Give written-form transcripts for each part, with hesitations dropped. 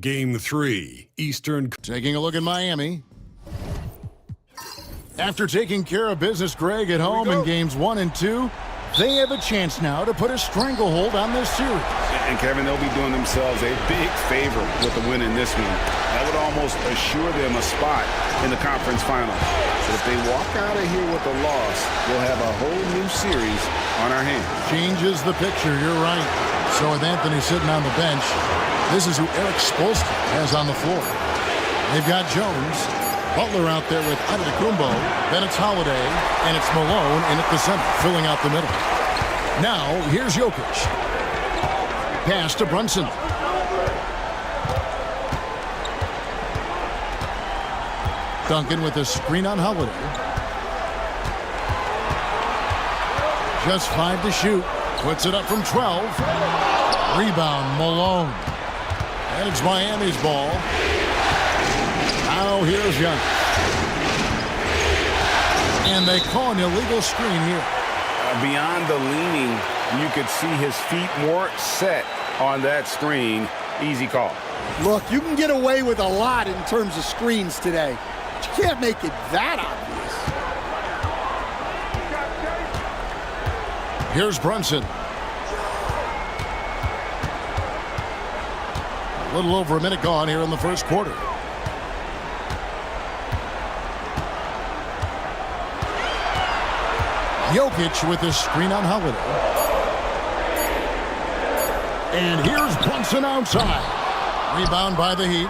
Game 3, Eastern. Taking a look at Miami. After taking care of business, Greg, at home in games 1 and 2, they have a chance now to put a stranglehold on this series. And, Kevin, they'll be doing themselves a big favor with the win in this one. That would almost assure them a spot in the conference final. But if they walk out of here with a loss, we'll have a whole new series on our hands. Changes the picture, you're right. So with Anthony sitting on the bench, this is who Eric Spoelstra has on the floor. They've got Jones, Butler out there with Antetokounmpo, then it's Holiday, and it's Malone in at the center, filling out the middle. Now, here's Jokic. Pass to Brunson. Duncan with a screen on Holiday. Just 5 to shoot. Puts it up from 12. Rebound, Malone. And it's Miami's ball. Now here's Young. And they call an illegal screen here. Beyond the leaning, you could see his feet more set on that screen. Easy call. Look, you can get away with a lot in terms of screens today. But you can't make it that obvious. Here's Brunson. A little over a minute gone here in the first quarter. Jokic with his screen on Holiday. And here's Brunson outside. Rebound by the Heat.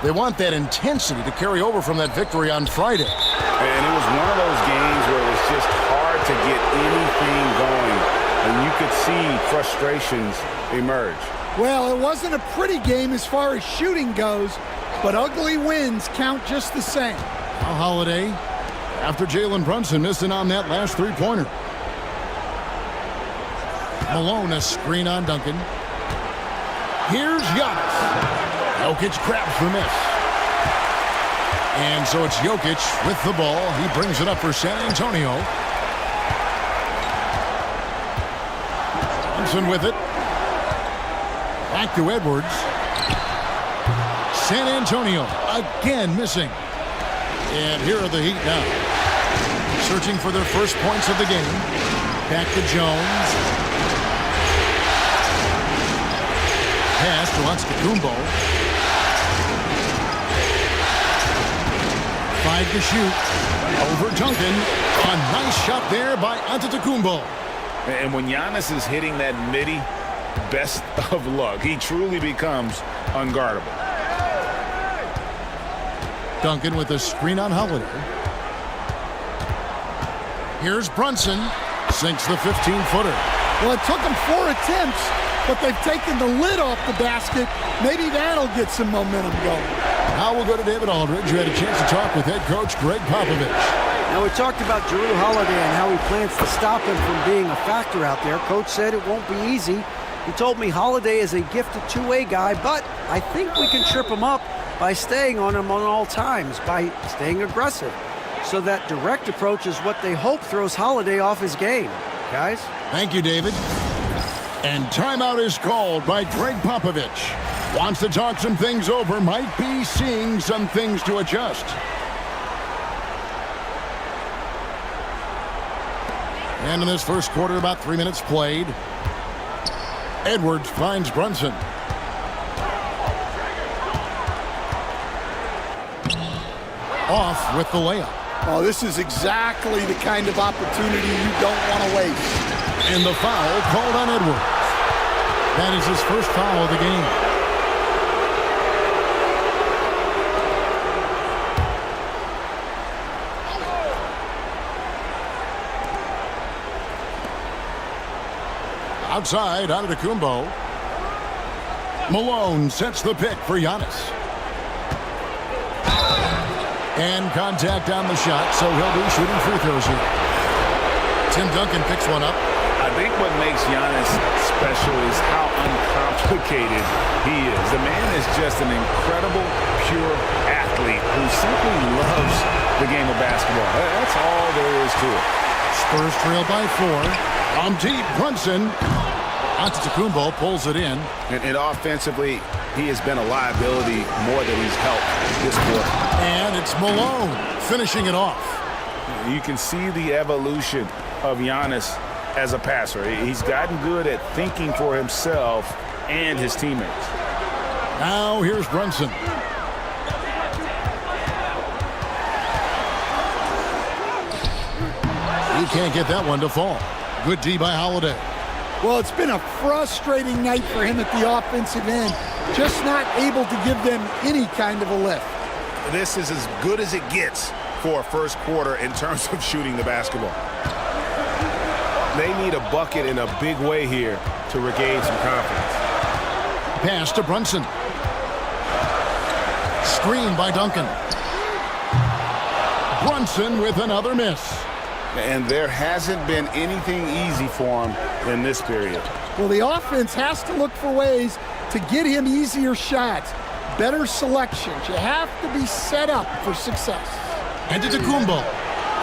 They want that intensity to carry over from that victory on Friday. And it was one of those games where it was just hard to get anything going. And you could see frustrations emerge. Well, it wasn't a pretty game as far as shooting goes, but ugly wins count just the same. Now Holiday, after Jalen Brunson missing on that last three-pointer. Malone, a screen on Duncan. Here's Giannis. Jokic grabs the miss. And so it's Jokic with the ball. He brings it up for San Antonio. Brunson with it. Back to Edwards. San Antonio again missing. And here are the Heat now. Searching for their first points of the game. Back to Jones. Pass to Antetokounmpo. 5 to shoot. Over Duncan. A nice shot there by Antetokounmpo. And when Giannis is hitting that midi, best of luck. He truly becomes unguardable. Duncan with a screen on Holiday. Here's Brunson. Sinks the 15-footer. Well, it took them 4 attempts, but they've taken the lid off the basket. Maybe that'll get some momentum going. Now we'll go to David Aldridge, who had a chance to talk with head coach Greg Popovich. Now, we talked about Jrue Holiday and how he plans to stop him from being a factor out there. Coach said it won't be easy. He told me Holiday is a gifted two-way guy, but I think we can trip him up by staying on him on all times, by staying aggressive. So that direct approach is what they hope throws Holiday off his game. Guys? Thank you, David. And timeout is called by Greg Popovich. Wants to talk some things over. Might be seeing some things to adjust. And in this first quarter, about 3 minutes played. Edwards finds Brunson. Off with the layup. Oh, this is exactly the kind of opportunity you don't want to waste. And the foul called on Edwards. That is his first foul of the game. Outside, Antetokounmpo. Malone sets the pick for Giannis. And contact on the shot, so he'll be shooting free throws here. Tim Duncan picks one up. I think what makes Giannis special is how uncomplicated he is. The man is just an incredible, pure athlete who simply loves the game of basketball. That's all there is to it. Spurs trail by 4. On deep, Brunson. Antetokounmpo pulls it in. And offensively, he has been a liability more than he's helped this quarter. And it's Malone finishing it off. You can see the evolution of Giannis as a passer. He's gotten good at thinking for himself and his teammates. Now here's Brunson. He can't get that one to fall. Good D by Holiday. Well, it's been a frustrating night for him at the offensive end. Just not able to give them any kind of a lift. This is as good as it gets for a first quarter in terms of shooting the basketball. They need a bucket in a big way here to regain some confidence. Pass to Brunson. Screen by Duncan. Brunson with another miss. And there hasn't been anything easy for him in this period. Well, the offense has to look for ways to get him easier shots, better selections. You have to be set up for success. Antetokounmpo.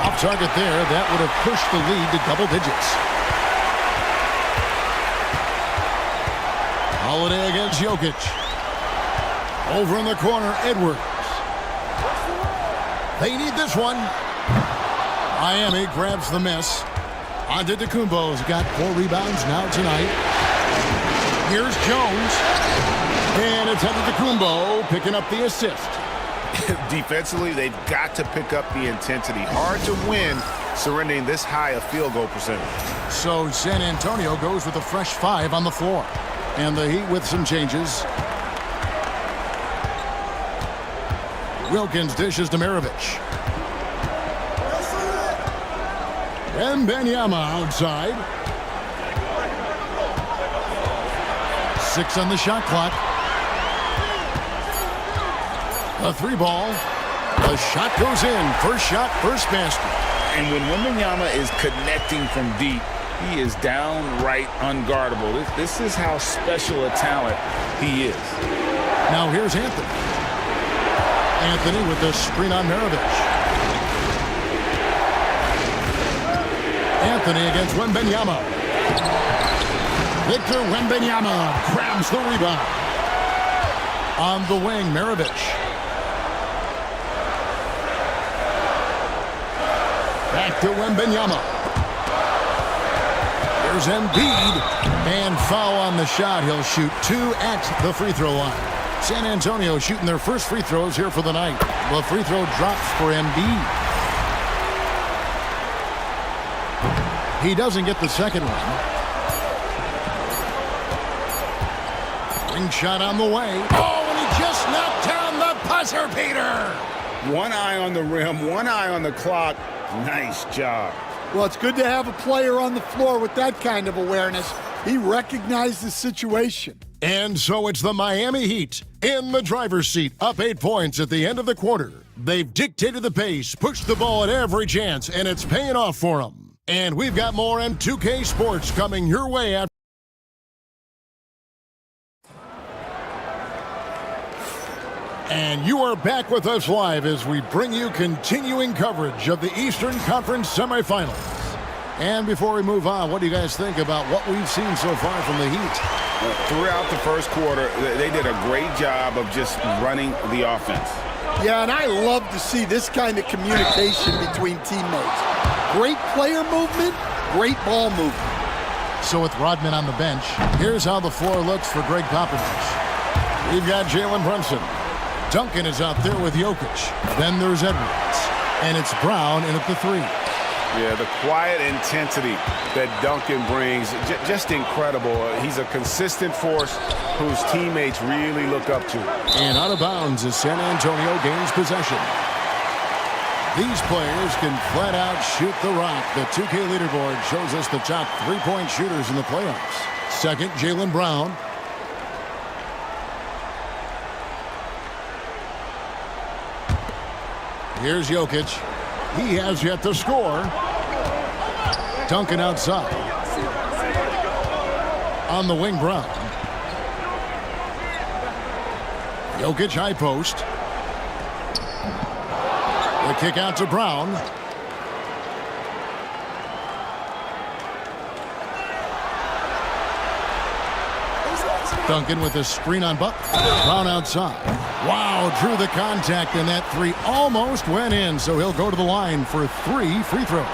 Off target there. That would have pushed the lead to double digits. Holiday against Jokic. Over in the corner, Edwards. They need this one. Miami grabs the miss. Antetokounmpo's got 4 rebounds now tonight. Here's Jones. And it's Antetokounmpo picking up the assist. Defensively, they've got to pick up the intensity. Hard to win surrendering this high a field goal percentage. So San Antonio goes with a fresh 5 on the floor. And the Heat with some changes. Wilkins dishes to Maravich. Wembanyama outside. 6 on the shot clock. A 3 ball. The shot goes in. First shot, first basket. And when Wembanyama is connecting from deep, he is downright unguardable. This is how special a talent he is. Now here's Anthony. Anthony with the screen on Maravich. Anthony against Wembanyama. Victor Wembanyama grabs the rebound. On the wing, Maravich. Back to Wembanyama. There's Embiid. And foul on the shot. He'll shoot 2 at the free throw line. San Antonio shooting their first free throws here for the night. The free throw drops for Embiid. He doesn't get the second one. Ring shot on the way. Oh, and he just knocked down the buzzer beater. One eye on the rim, one eye on the clock. Nice job. Well, it's good to have a player on the floor with that kind of awareness. He recognized the situation. And so it's the Miami Heat in the driver's seat, up 8 points at the end of the quarter. They've dictated the pace, pushed the ball at every chance, and it's paying off for them. And we've got more on 2K Sports coming your way after. And you are back with us live as we bring you continuing coverage of the Eastern Conference semifinals. And before we move on, what do you guys think about what we've seen so far from the Heat? Throughout the first quarter, they did a great job of just running the offense. Yeah, and I love to see this kind of communication between teammates. Great player movement, great ball movement. So with Rodman on the bench, here's how the floor looks for Greg Popovich. We've got Jalen Brunson. Duncan is out there with Jokic. Then there's Edwards. And it's Brown in at the 3. Yeah, the quiet intensity that Duncan brings, just incredible. He's a consistent force whose teammates really look up to. And out of bounds as San Antonio gains possession. These players can flat out shoot the rock. The 2K leaderboard shows us the top three-point shooters in the playoffs. Second, Jaylen Brown. Here's Jokic. He has yet to score. Duncan outside. On the wing, Brown. Jokic high post. The kick out to Brown. Duncan with a screen on Butler. Brown outside. Wow, drew the contact, and that 3 almost went in, so he'll go to the line for 3 free throws.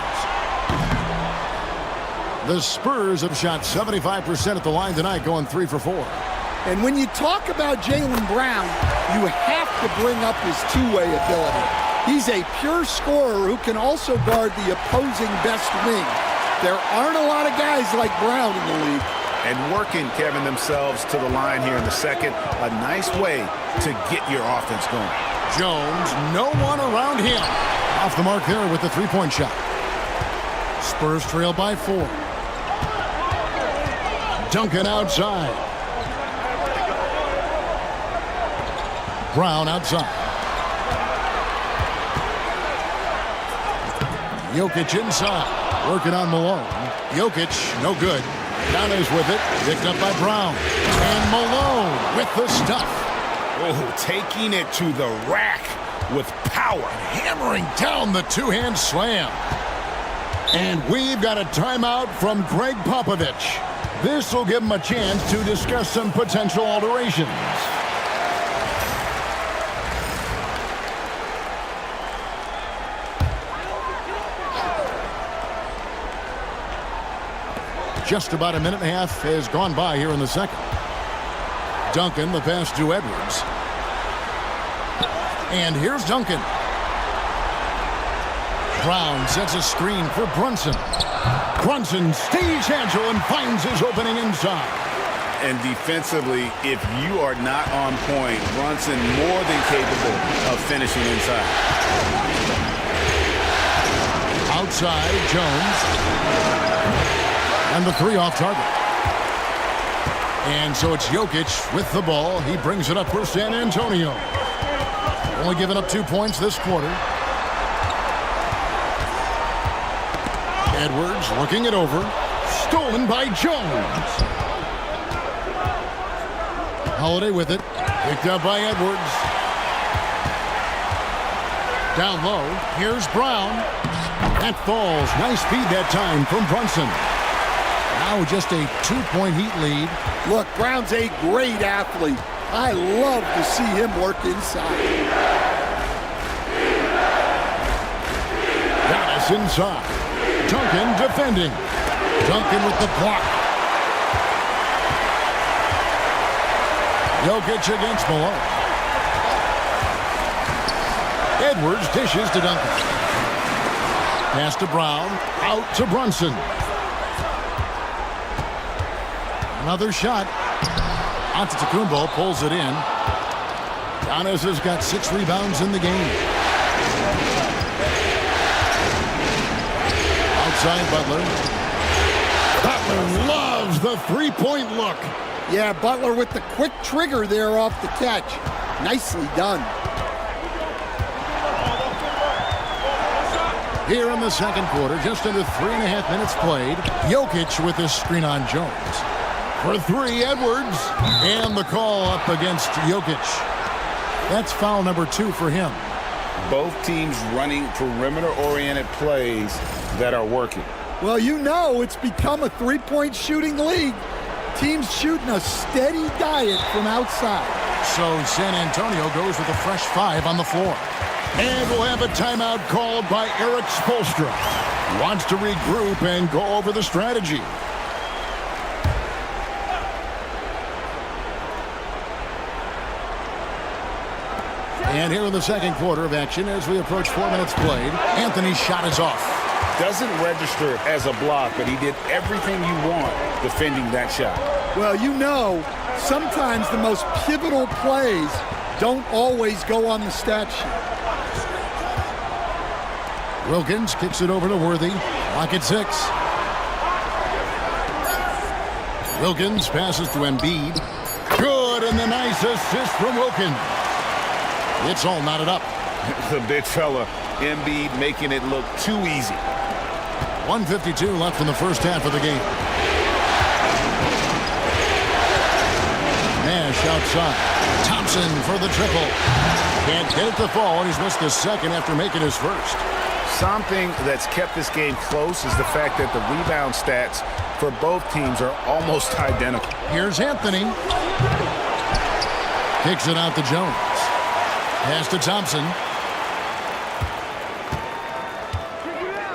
The Spurs have shot 75% at the line tonight, going 3 for 4. And when you talk about Jaylen Brown, you have to bring up his two-way ability. He's a pure scorer who can also guard the opposing best wing. There aren't a lot of guys like Brown in the league. And working, Kevin, themselves to the line here in the second. A nice way to get your offense going. Jones, no one around him. Off the mark there with the three-point shot. Spurs trail by 4. Duncan outside. Brown outside. Jokic inside. Working on Malone. Jokic, no good. Giannis with it. Picked up by Brown. And Malone with the stuff. Oh, taking it to the rack with power. Hammering down the two-hand slam. And we've got a timeout from Greg Popovich. This will give him a chance to discuss some potential alterations. Just about a minute and a half has gone by here in the second. Duncan, the pass to Edwards. And here's Duncan. Brown sets a screen for Brunson. Brunson stays agile and finds his opening inside. And defensively, if you are not on point, Brunson more than capable of finishing inside. Outside, Jones. And the 3 off target. And so it's Jokic with the ball. He brings it up for San Antonio. Only giving up 2 points this quarter. Edwards looking it over. Stolen by Jones. Holiday with it. Picked up by Edwards. Down low. Here's Brown. That falls. Nice feed that time from Brunson. Now just a 2-point Heat lead. Look, Brown's a great athlete. I love to see him work inside. Giannis inside. Duncan defending. Duncan with the block. Jokic against Malone. Edwards dishes to Duncan. Pass to Brown. Out to Brunson. Another shot. Antetokounmpo pulls it in. Giannis has got 6 rebounds in the game. Outside Butler. Butler loves the three-point look. Yeah, Butler with the quick trigger there off the catch. Nicely done. Here in the second quarter, just under 3.5 minutes played. Jokic with this screen on Jones. For 3, Edwards. And the call up against Jokic. That's foul number 2 for him. Both teams running perimeter-oriented plays that are working. Well, you know it's become a three-point shooting league. team's shooting a steady diet from outside. So San Antonio goes with a fresh 5 on the floor. And we'll have a timeout called by Eric Spoelstra. Wants to regroup and go over the strategy. And here in the second quarter of action, as we approach 4 minutes played, Anthony's shot is off. Doesn't register as a block, but he did everything you want defending that shot. Well, you know, sometimes the most pivotal plays don't always go on the stat sheet. Wilkins kicks it over to Worthy. Lock at 6. Wilkins passes to Embiid. Good, and the nice assist from Wilkins. It's all knotted up. The big fella, Embiid, making it look too easy. 1:52 left in the first half of the game. Nash outside. Thompson for the triple. Can't get it to fall, and he's missed the second after making his first. Something that's kept this game close is the fact that the rebound stats for both teams are almost identical. Here's Anthony. Kicks it out to Jones. Pass to Thompson.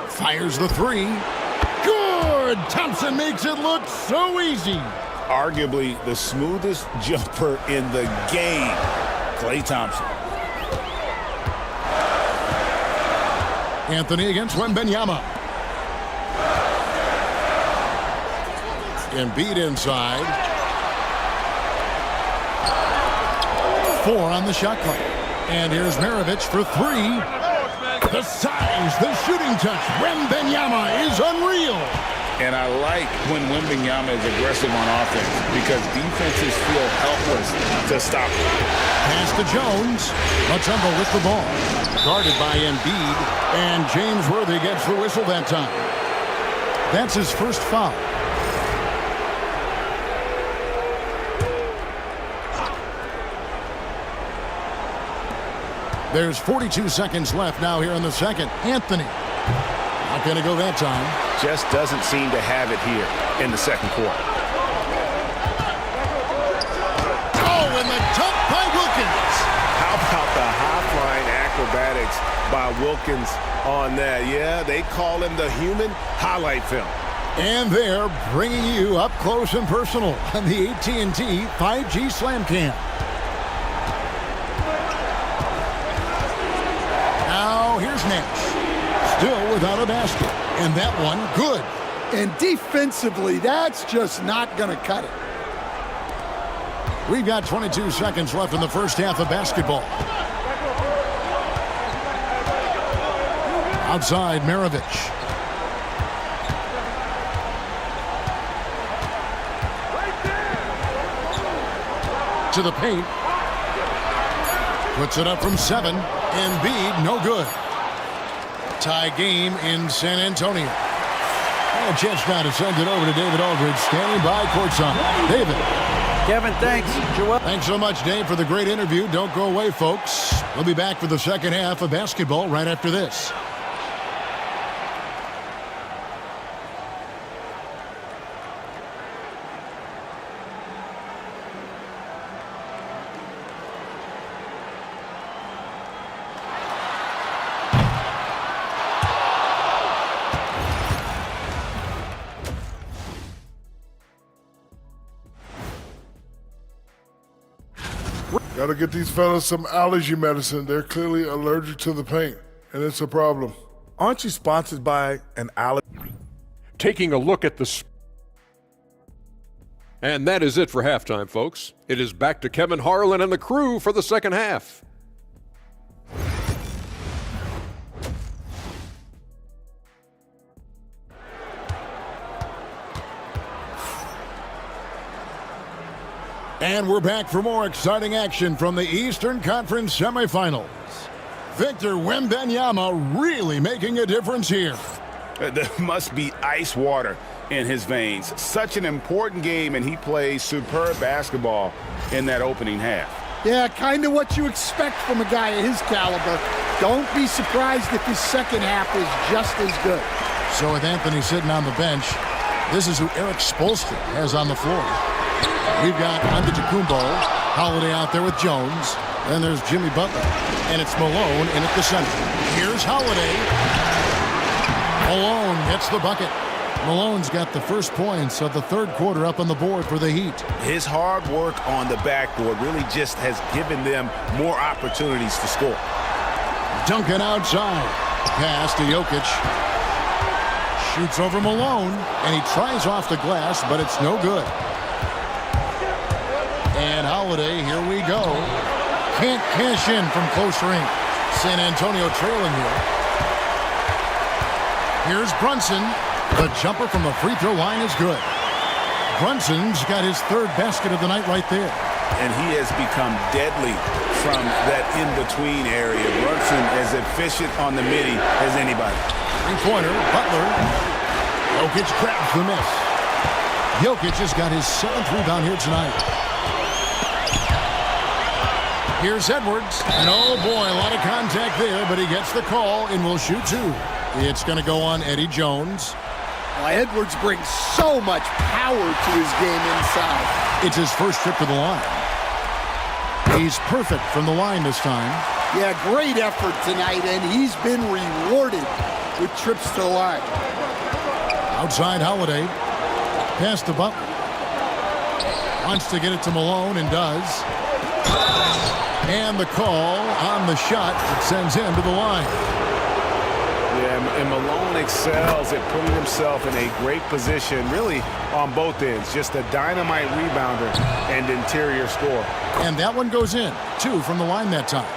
Fires the 3. Good! Thompson makes it look so easy. Arguably the smoothest jumper in the game, Klay Thompson. Anthony against Wembanyama. Embiid inside. 4 on the shot clock. And here's Maravich for 3. The size, the shooting touch. Wembanyama is unreal. And I like when Wembanyama is aggressive on offense because defenses feel helpless to stop him. Pass to Jones. Mutombo with the ball. Guarded by Embiid. And James Worthy gets the whistle that time. That's his first foul. There's 42 seconds left now here in the second. Anthony. Not going to go that time. Just doesn't seem to have it here in the second quarter. Oh, and the dunk by Wilkins. How about the high-flying acrobatics by Wilkins on that? Yeah, they call him the human highlight film. And they're bringing you up close and personal on the AT&T 5G Slam Cam. Now here's Nash. Still without a basket. And that one, good. And defensively, that's just not going to cut it. We've got 22 seconds left in the first half of basketball. Outside, Maravich. To the paint. Puts it up from 7. Embiid, no good. Tie game in San Antonio. And a chance now to send it over to David Aldridge, standing by courtside. David. Kevin, thanks. Joel. Thanks so much, Dave, for the great interview. Don't go away, folks. We'll be back for the second half of basketball right after this. Gotta get these fellas some allergy medicine. They're clearly allergic to the paint, and it's a problem. Aren't you sponsored by an allergy? Taking a look at the... And that is it for halftime, folks. It is back to Kevin Harlan and the crew for the second half. And we're back for more exciting action from the Eastern Conference semifinals. Victor Wembanyama really making a difference here. There must be ice water in his veins. Such an important game, and he plays superb basketball in that opening half. Yeah, kind of what you expect from a guy of his caliber. Don't be surprised if his second half is just as good. So with Anthony sitting on the bench, This is who Eric Spoelstra has on the floor. We've got Antetokounmpo, Holiday out there with Jones. Then there's Jimmy Butler. And it's Malone in at the center. Here's Holiday. Malone gets the bucket. Malone's got the first points of the third quarter up on the board for the Heat. His hard work on the backboard really just has given them more opportunities to score. Duncan outside. Pass to Jokic. Shoots over Malone, and he tries off the glass, but it's no good. And Holiday, here we go. Can't cash in from close range. San Antonio trailing here. Here's Brunson. The jumper from the free throw line is good. Brunson's got his third basket of the night right there. And he has become deadly from that in-between area. Brunson as efficient on the midi as anybody. Three-pointer, Butler. Jokic grabs the miss. Jokic has got his 7th rebound here tonight. Here's Edwards. And oh boy, a lot of contact there, but he gets the call and will shoot two. It's going to go on Eddie Jones. Well, Edwards brings so much power to his game inside. It's his first trip to the line. He's perfect from the line this time. Yeah, great effort tonight, and he's been rewarded with trips to the line. Outside Holiday. Pass to Butler. Wants to get it to Malone and does. And the call on the shot that sends him to the line. Yeah, and Malone excels at putting himself in a great position, really on both ends. Just a dynamite rebounder and interior scorer. And that one goes in. 2 from the line that time.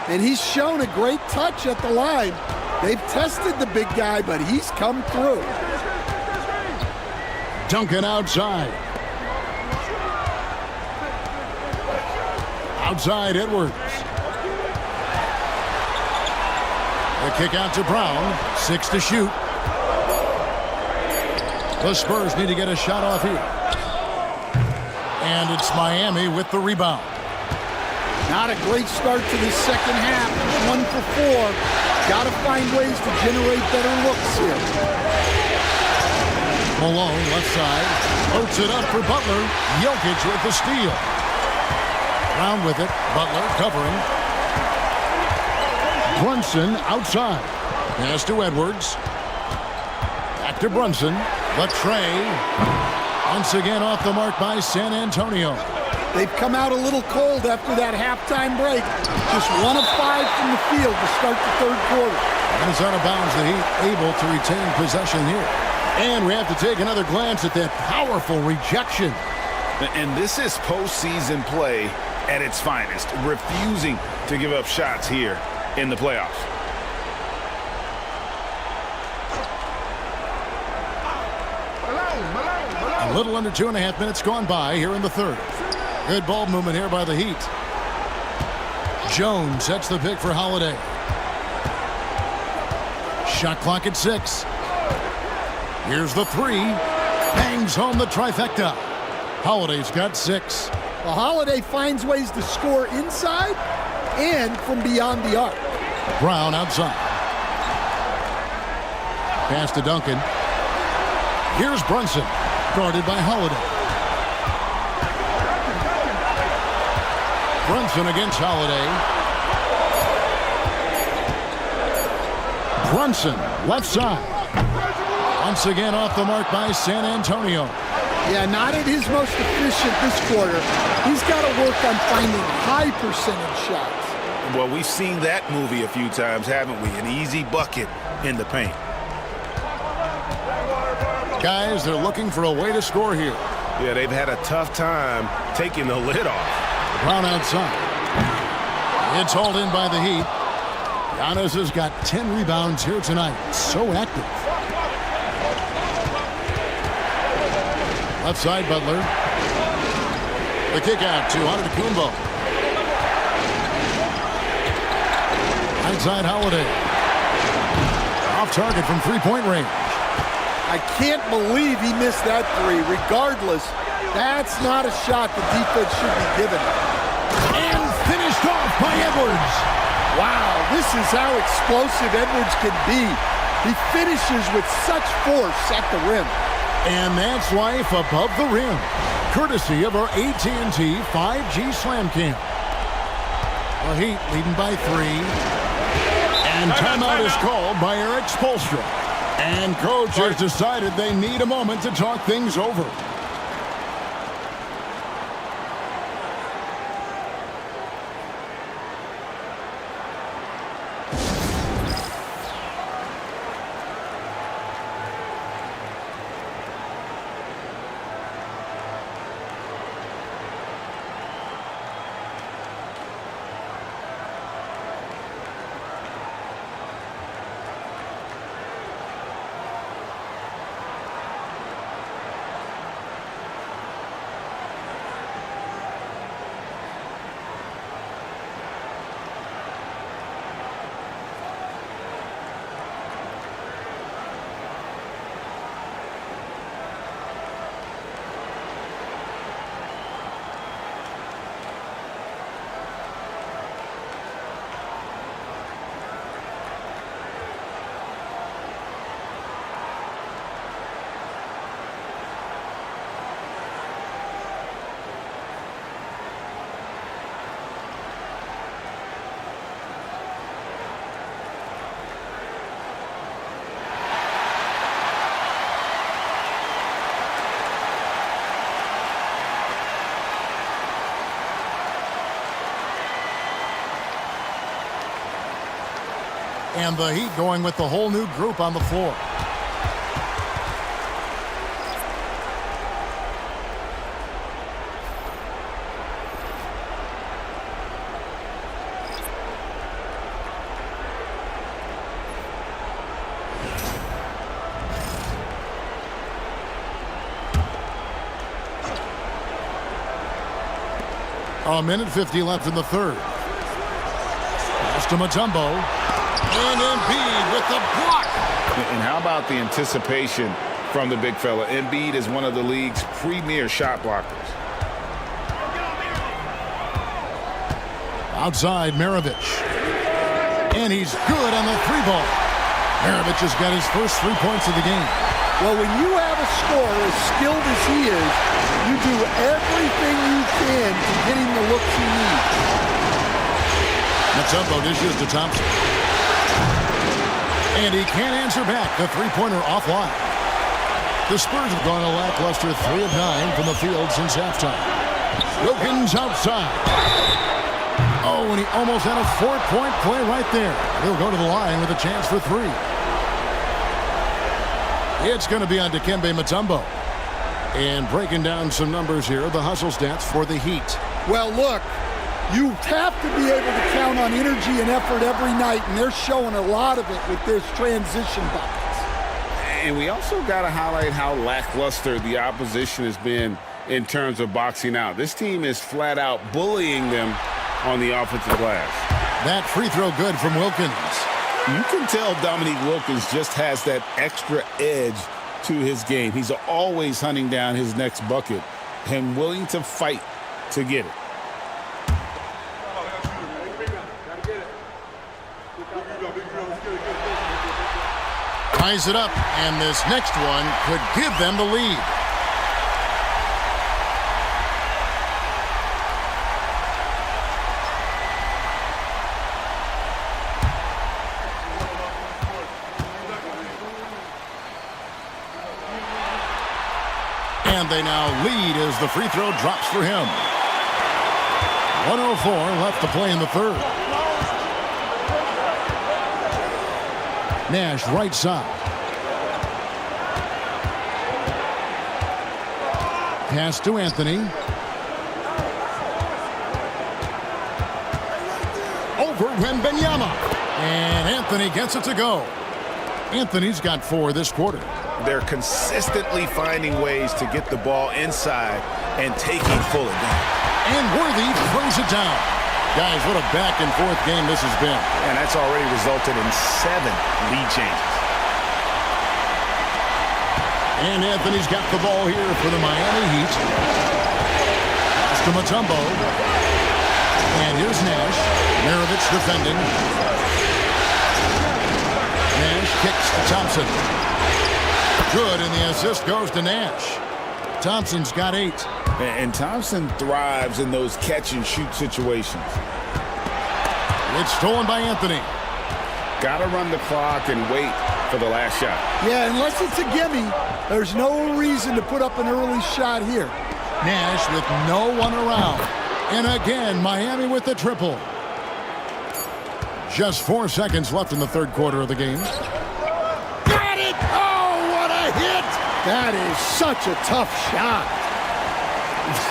And he's shown a great touch at the line. They've tested the big guy, but he's come through. Duncan outside. Outside Edwards. The kick out to Brown. 6 to shoot. The Spurs need to get a shot off here. And it's Miami with the rebound. Not a great start to the second half. 1 for 4. Got to find ways to generate better looks here. Malone left side. Floats it up for Butler. Jokic with the steal. Brown with it. Butler covering. Brunson outside. Pass to Edwards. Back to Brunson. The tray. Once again off the mark by San Antonio. They've come out a little cold after that halftime break. Just 1 of 5 from the field to start the third quarter. And it's out of bounds. The Heat able to retain possession here. And we have to take another glance at that powerful rejection. And this is postseason play at its finest, refusing to give up shots here in the playoffs. A little under 2.5 minutes gone by here in the third. Good ball movement here by the Heat. Jones sets the pick for Holiday. Shot clock at 6. Here's the 3. Bangs home the trifecta. Holiday's got 6. Well, Holiday finds ways to score inside and from beyond the arc. Brown outside. Pass to Duncan. Here's Brunson, guarded by Holiday. Brunson against Holiday. Brunson, left side. Once again off the mark by San Antonio. Yeah, not at his most efficient this quarter. He's got to work on finding high percentage shots. Well, we've seen that movie a few times, haven't we? An easy bucket in the paint. Guys, they're looking for a way to score here. Yeah, they've had a tough time taking the lid off. Brown outside. It's hauled in by the Heat. Giannis has got 10 rebounds here tonight. So active. Left side, Butler. The kick out to Antetokounmpo. Outside Holiday. Off target from three-point range. I can't believe he missed that 3. Regardless, that's not a shot the defense should be given. And finished off by Edwards. Wow, this is how explosive Edwards can be. He finishes with such force at the rim. And that's life above the rim, courtesy of our AT&T 5G Slam Cam. The Heat leading by 3. And timeout is called by Eric Spoelstra. And coach has decided they need a moment to talk things over. And the Heat going with the whole new group on the floor. A minute 50 left in the third. Pass to Mutombo. And Embiid with the block. And how about the anticipation from the big fella? Embiid is one of the league's premier shot blockers. Outside, Maravich. And he's good on the 3-ball. Maravich has got his first 3 points of the game. Well, when you have a scorer as skilled as he is, you do everything you can to get him the looks he needs. Mutombo dishes to Thompson. And he can't answer back. The 3-pointer offline. The Spurs have gone a lackluster 3 of 9 from the field since halftime. Wilkins outside. Oh, and he almost had a 4-point play right there. He'll go to the line with a chance for 3. It's going to be on Dikembe Mutombo. And breaking down some numbers here, the hustle stats for the Heat. Well, look, you have to be able to count on energy and effort every night, and they're showing a lot of it with this transition buckets. And we also got to highlight how lackluster the opposition has been in terms of boxing out. This team is flat out bullying them on the offensive glass. That free throw good from Wilkins. You can tell Dominique Wilkins just has that extra edge to his game. He's always hunting down his next bucket and willing to fight to get it. Ties it up, and this next one could give them the lead. And they now lead as the free throw drops for him. 1:04 left to play in the third. Nash right side. Pass to Anthony. Over Wembanyama. And Anthony gets it to go. Anthony's got 4 this quarter. They're consistently finding ways to get the ball inside and taking full advantage. And Worthy throws it down. Guys, what a back-and-forth game this has been. And that's already resulted in 7 lead changes. And Anthony's got the ball here for the Miami Heat. Pass to Mutombo. And here's Nash. Maravich defending. Nash kicks to Thompson. Good, and the assist goes to Nash. Thompson's got 8. And Thompson thrives in those catch-and-shoot situations. It's stolen by Anthony. Got to run the clock and wait for the last shot. Yeah, unless it's a gimme, there's no reason to put up an early shot here. Nash with no one around. And again, Miami with the triple. Just 4 seconds left in the third quarter of the game. Got it! Oh, what a hit! That is such a tough shot.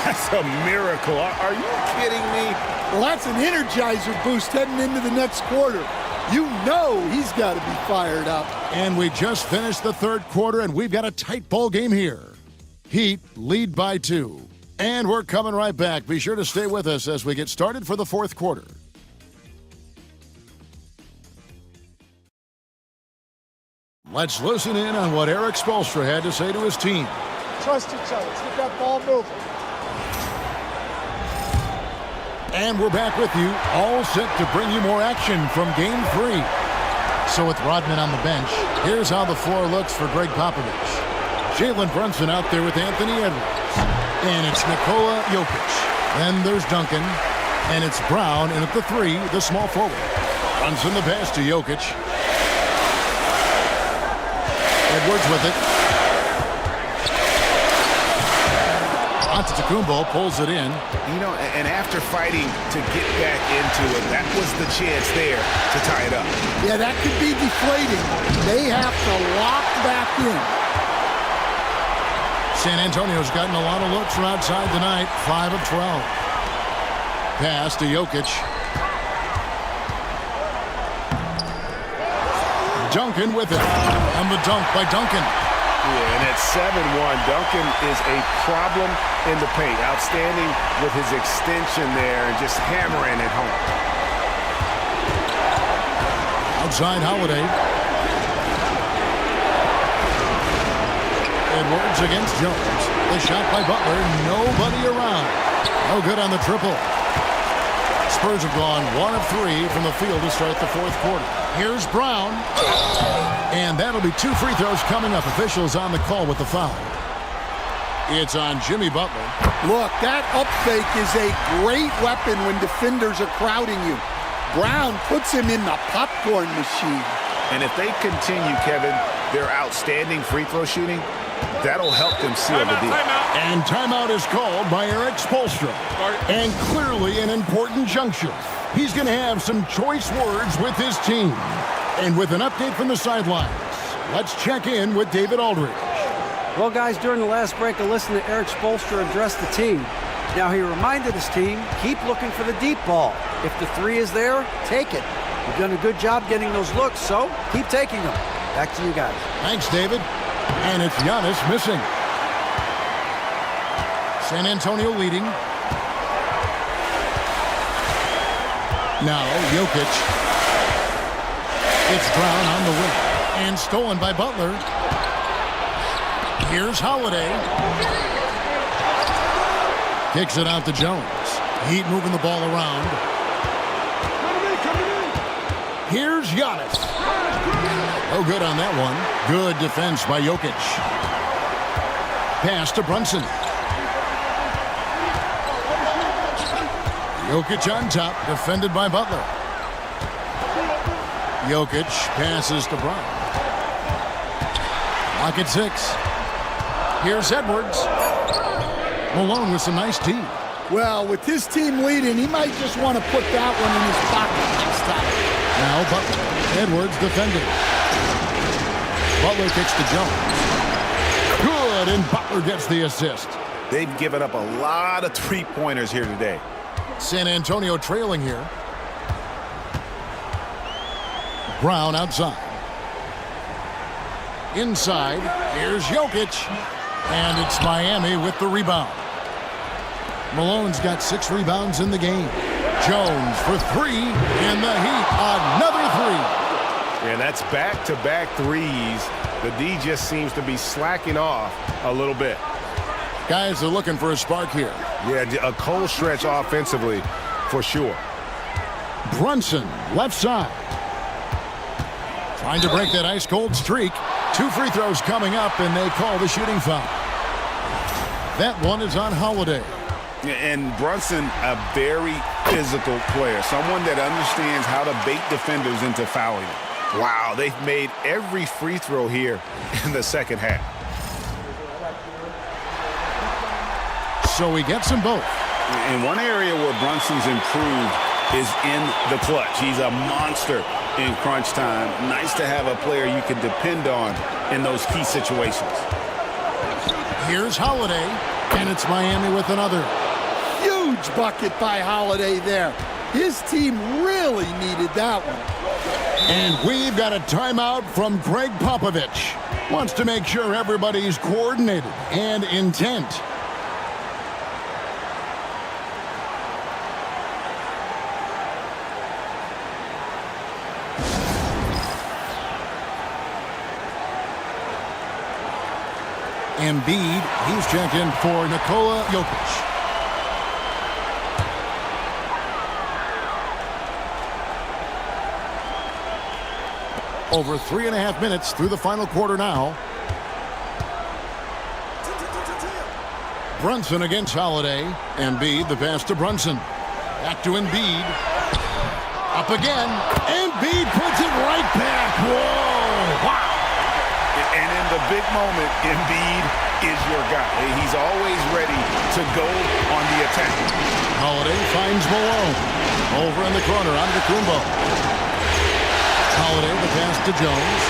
That's a miracle. Are you kidding me? Well, that's an energizer boost heading into the next quarter. You know he's got to be fired up. And we just finished the third quarter, and we've got a tight ball game here. Heat lead by 2. And we're coming right back. Be sure to stay with us as we get started for the fourth quarter. Let's listen in on what Eric Spoelstra had to say to his team. Trust each other. Let's get that ball moving. And we're back with you, all set to bring you more action from Game 3. So with Rodman on the bench, here's how the floor looks for Greg Popovich. Jalen Brunson out there with Anthony Edwards. And it's Nikola Jokic. Then there's Duncan. And it's Brown, and at the 3, the small forward. Brunson the pass to Jokic. Edwards with it. Antetokounmpo pulls it in. You know, and after fighting to get back into it, that was the chance there to tie it up. Yeah, that could be deflating. They have to lock back in. San Antonio's gotten a lot of looks from outside tonight. 5 of 12. Pass to Jokic. Duncan with it. And the dunk by Duncan. Yeah, and at 7-1, Duncan is a problem in the paint. Outstanding with his extension there and just hammering it home. Outside Holiday. Edwards against Jones. The shot by Butler. Nobody around. No good on the triple. Spurs have gone 1 of 3 from the field to start the fourth quarter. Here's Brown. And that'll be 2 free throws coming up. Officials on the call with the foul. It's on Jimmy Butler. Look, that up fake is a great weapon when defenders are crowding you. Brown puts him in the popcorn machine. And if they continue, Kevin, their outstanding free throw shooting, that'll help them seal the deal. And timeout is called by Eric Spoelstra. And clearly an important juncture. He's going to have some choice words with his team. And with an update from the sidelines, let's check in with David Aldridge. Well, guys, during the last break, I listened to Eric Spoelstra address the team. Now, he reminded his team, keep looking for the deep ball. If the 3 is there, take it. You've done a good job getting those looks, so keep taking them. Back to you guys. Thanks, David. And it's Giannis missing. San Antonio leading. Now, Jokic. It's Brown on the wing. And stolen by Butler. Here's Holiday. Kicks it out to Jones. Heat moving the ball around. Here's Giannis. No good on that one. Good defense by Jokic. Pass to Brunson. Jokic on top, defended by Butler. Jokic passes to Brown. Lock at 6. Here's Edwards. Malone with some nice D. Well, with his team leading, he might just want to put that one in his pocket next time. Now Butler. Edwards defending. Butler kicks to Jones. Good, and Butler gets the assist. They've given up a lot of three-pointers here today. San Antonio trailing here. Brown outside. Inside, here's Jokic. And it's Miami with the rebound. Malone's got 6 rebounds in the game. Jones for 3, and the Heat another 3. And that's back-to-back threes. The D just seems to be slacking off a little bit. Guys are looking for a spark here. Yeah, a cold stretch offensively for sure. Brunson, left side. Trying to break that ice-cold streak. 2 free throws coming up, and they call the shooting foul. That one is on Holiday. And Brunson, a very physical player, someone that understands how to bait defenders into fouling. Wow, they've made every free throw here in the second half. So he gets them both. And one area where Brunson's improved is in the clutch. He's a monster in crunch time. Nice to have a player you can depend on in those key situations. Here's Holiday, and it's Miami with another. Huge bucket by Holiday there. His team really needed that one. And we've got a timeout from Greg Popovich. Wants to make sure everybody's coordinated and intent. Embiid, he's checked in for Nikola Jokic. Over 3.5 minutes through the final quarter now. Brunson against Holiday. Embiid, the pass to Brunson. Back to Embiid. Up again. Embiid puts it right back. Whoa! Wow! And in the big moment, Embiid is your guy. He's always ready to go on the attack. Holiday finds Malone. Over in the corner, Antetokounmpo. Holiday, the pass to Jones.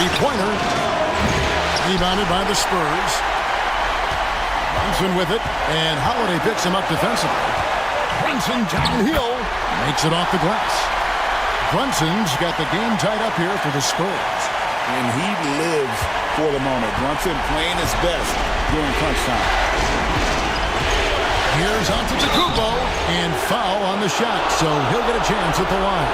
Three-pointer. Rebounded by the Spurs. Brunson with it, and Holiday picks him up defensively. Brunson downhill. Makes it off the glass. Brunson's got the game tied up here for the Spurs. And he lives for the moment. Brunson playing his best during crunch time. Here's Antetokounmpo, and foul on the shot, so he'll get a chance at the line.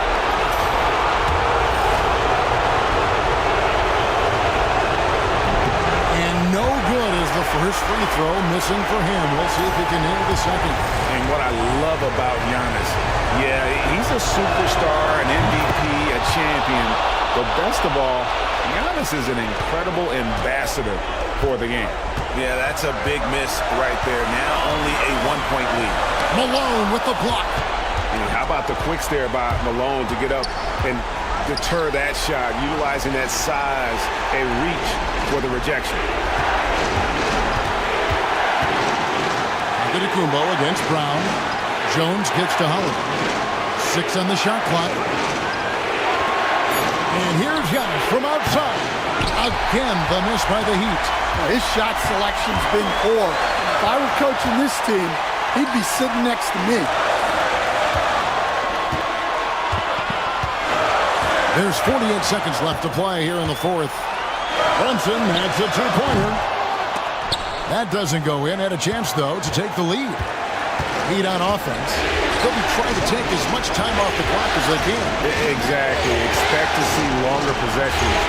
And no good is the first free throw, missing for him. We'll see if he can nail the second. And what I love about Giannis, yeah, he's a superstar, an MVP, a champion, but best of all, Giannis is an incredible ambassador for the game. Yeah, that's a big miss right there. Now only a 1-point lead. Malone with the block. And how about the quick stare by Malone to get up and deter that shot, utilizing that size and reach for the rejection. Antetokounmpo against Brown. Jones gets to Holiday. 6 on the shot clock. And here's Giannis from outside. Again, the miss by the Heat. His shot selection's been poor. If I were coaching this team, he'd be sitting next to me. There's 48 seconds left to play here in the fourth. Brunson adds a two-pointer. That doesn't go in. Had a chance, though, to take the lead. Heat on offense. They'll be trying to take as much time off the clock as they can. Exactly. Expect to see longer possessions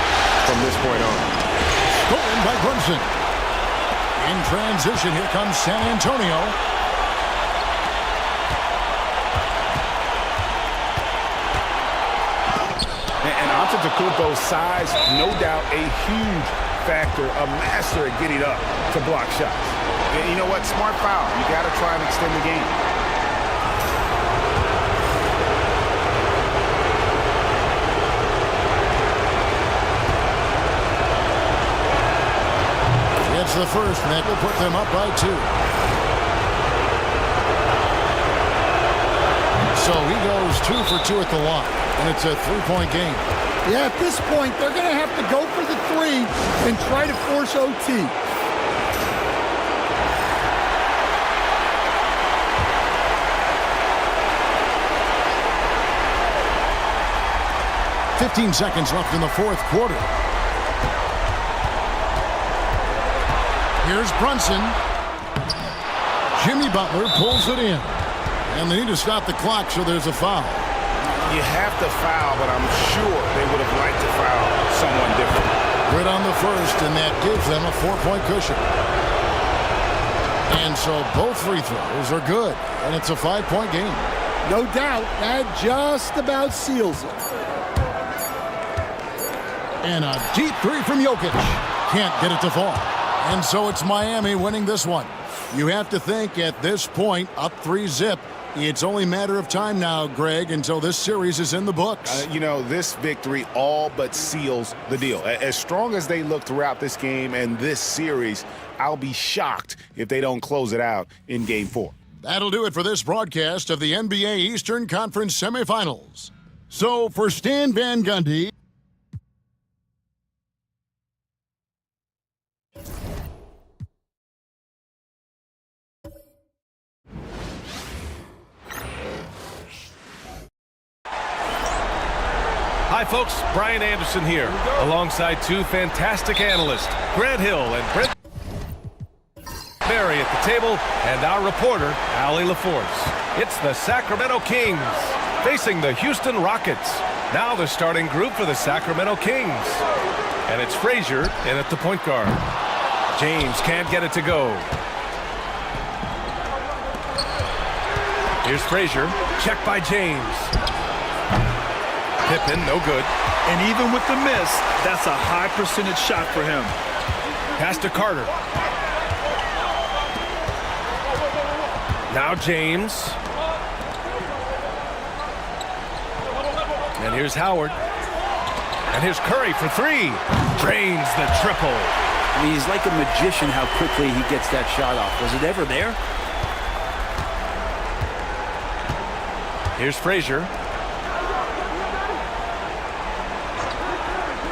from this point on. Stolen by Brunson. In transition, here comes San Antonio. And Antetokounmpo's size, no doubt a huge factor, a master at getting up to block shots. And you know what? Smart foul. You got to try and extend the game. It's the first, and that will put them up by 2. So he goes 2 for 2 at the line, and it's a 3-point game. Yeah, at this point, they're going to have to go for the 3 and try to force OT. "15 seconds left in the fourth quarter. Here's Brunson. Jimmy Butler pulls it in. And they need to stop the clock, so there's a foul. You have to foul, but I'm sure they would have liked to foul someone different. Good on the first, and that gives them a 4-point cushion. And so both free throws are good, and it's a 5-point game. No doubt, that just about seals it. And a deep three from Jokic. Can't get it to fall. And so it's Miami winning this one. You have to think at this point, up 3-zip, it's only a matter of time now, Greg, until this series is in the books. This victory all but seals the deal. As strong as they look throughout this game and this series, I'll be shocked if they don't close it out in Game 4. That'll do it for this broadcast of the NBA Eastern Conference semifinals. So for Stan Van Gundy... Hi, folks. Brian Anderson here, alongside two fantastic analysts, Grant Hill and Brent Barry at the table, and our reporter, Allie LaForce. It's the Sacramento Kings facing the Houston Rockets. Now the starting group for the Sacramento Kings. And it's Frazier in at the point guard. James can't get it to go. Here's Frazier. Check by James. Pippen, no good. And even with the miss, that's a high percentage shot for him. Pass to Carter. Now James. And here's Howard. And here's Curry for three. Drains the triple. I mean, he's like a magician how quickly he gets that shot off. Was it ever there? Here's Frazier.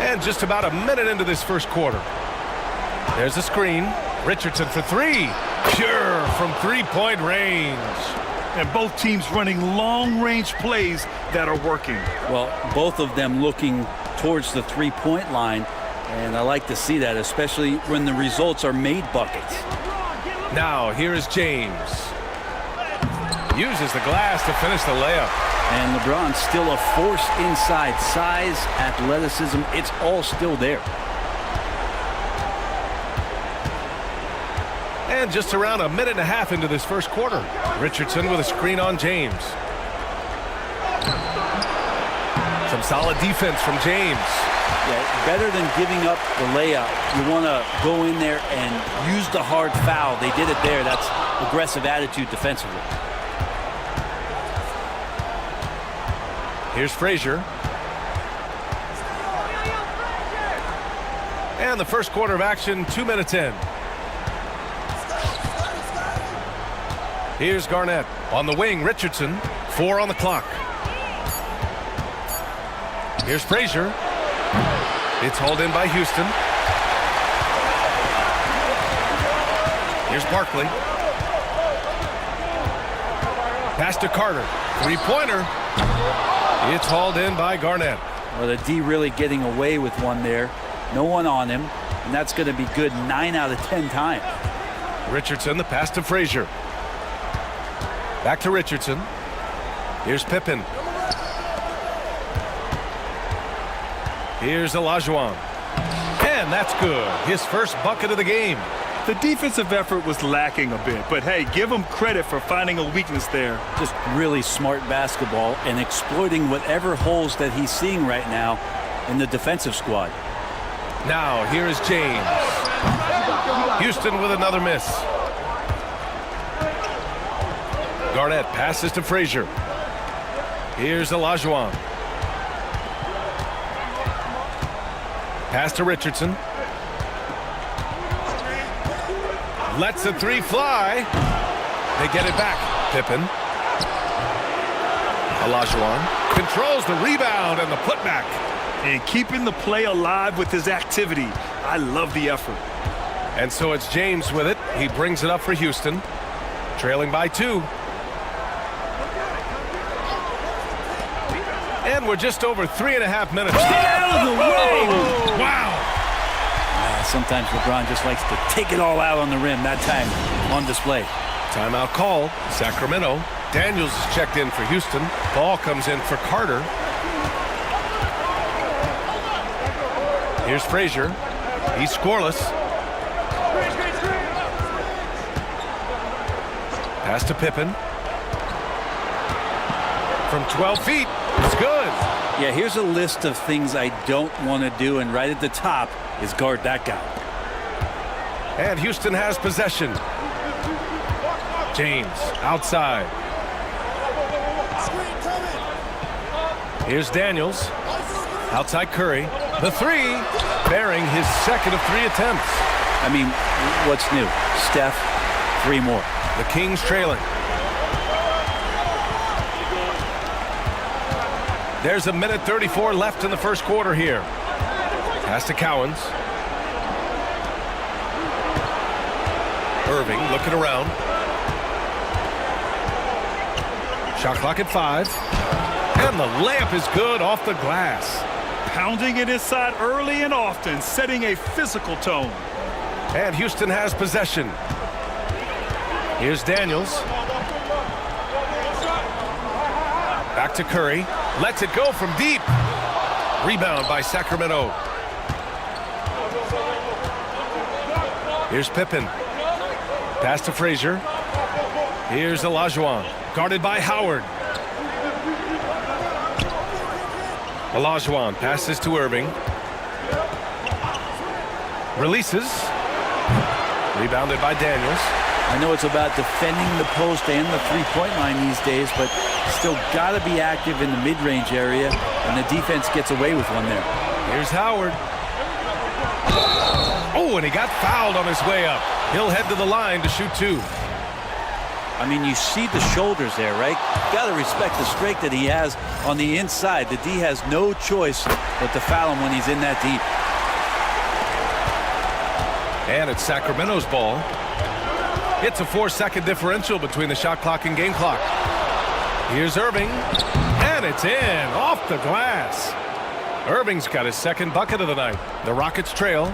And just about a minute into this first quarter. There's a screen. Richardson for three. Pure from three-point range. And both teams running long-range plays that are working. Well, both of them looking towards the three-point line. And I like to see that, especially when the results are made buckets. Now, here is James. Uses the glass to finish the layup. And LeBron still a force inside. Size, athleticism, it's all still there. And just around a minute and a half into this first quarter. Richardson with a screen on James. Some solid defense from James. Yeah, better than giving up the layup. You want to go in there and use the hard foul. They did it there. That's aggressive attitude defensively. Here's Frazier. And the first quarter of action, 2 minutes in. Here's Garnett. On the wing, Richardson. 4 on the clock. Here's Frazier. It's hauled in by Houston. Here's Barkley. Pass to Carter. Three-pointer. It's hauled in by Garnett. Well, the D really getting away with one there. No one on him. And that's going to be good 9 out of 10 times. Richardson, the pass to Frazier. Back to Richardson. Here's Pippen. Here's Olajuwon. And that's good. His first bucket of the game. The defensive effort was lacking a bit, but hey, give him credit for finding a weakness there. Just really smart basketball and exploiting whatever holes that he's seeing right now in the defensive squad. Now, here is James. Houston with another miss. Garnett passes to Frazier. Here's Olajuwon. Pass to Richardson. Lets the three fly. They get it back. Pippen. Olajuwon controls the rebound and the putback. And keeping the play alive with his activity. I love the effort. And so it's James with it. He brings it up for Houston. Trailing by 2. And we're just over 3.5 minutes. Get out of the way! Wow! Sometimes LeBron just likes to take it all out on the rim. That time on display. Timeout call. Sacramento. Daniels is checked in for Houston. Ball comes in for Carter. Here's Frazier. He's scoreless. Pass to Pippen. from 12 feet. It's good. Yeah, here's a list of things I don't want to do, and right at the top is guard that guy. And Houston has possession. James outside. Here's Daniels. Outside Curry. The three, bearing his second of 3 attempts. I mean, what's new? Steph, 3 more. The Kings trailing. There's 1:34 left in the first quarter here. Pass to Cowens. Irving looking around. Shot clock at 5. And the layup is good off the glass. Pounding it inside early and often, setting a physical tone. And Houston has possession. Here's Daniels. Back to Curry. Lets it go from deep. Rebound by Sacramento. Here's Pippen. Pass to Frazier. Here's Olajuwon. Guarded by Howard. Olajuwon passes to Irving. Releases. Rebounded by Daniels. I know it's about defending the post and the three-point line these days, but still got to be active in the mid-range area, and the defense gets away with one there. Here's Howard. Oh, and he got fouled on his way up. He'll head to the line to shoot 2. I mean, you see the shoulders there, right? Got to respect the strength that he has on the inside. The D has no choice but to foul him when he's in that deep. And it's Sacramento's ball. It's a 4-second differential between the shot clock and game clock. Here's Irving. And it's in off the glass. Irving's got his second bucket of the night. The Rockets trail.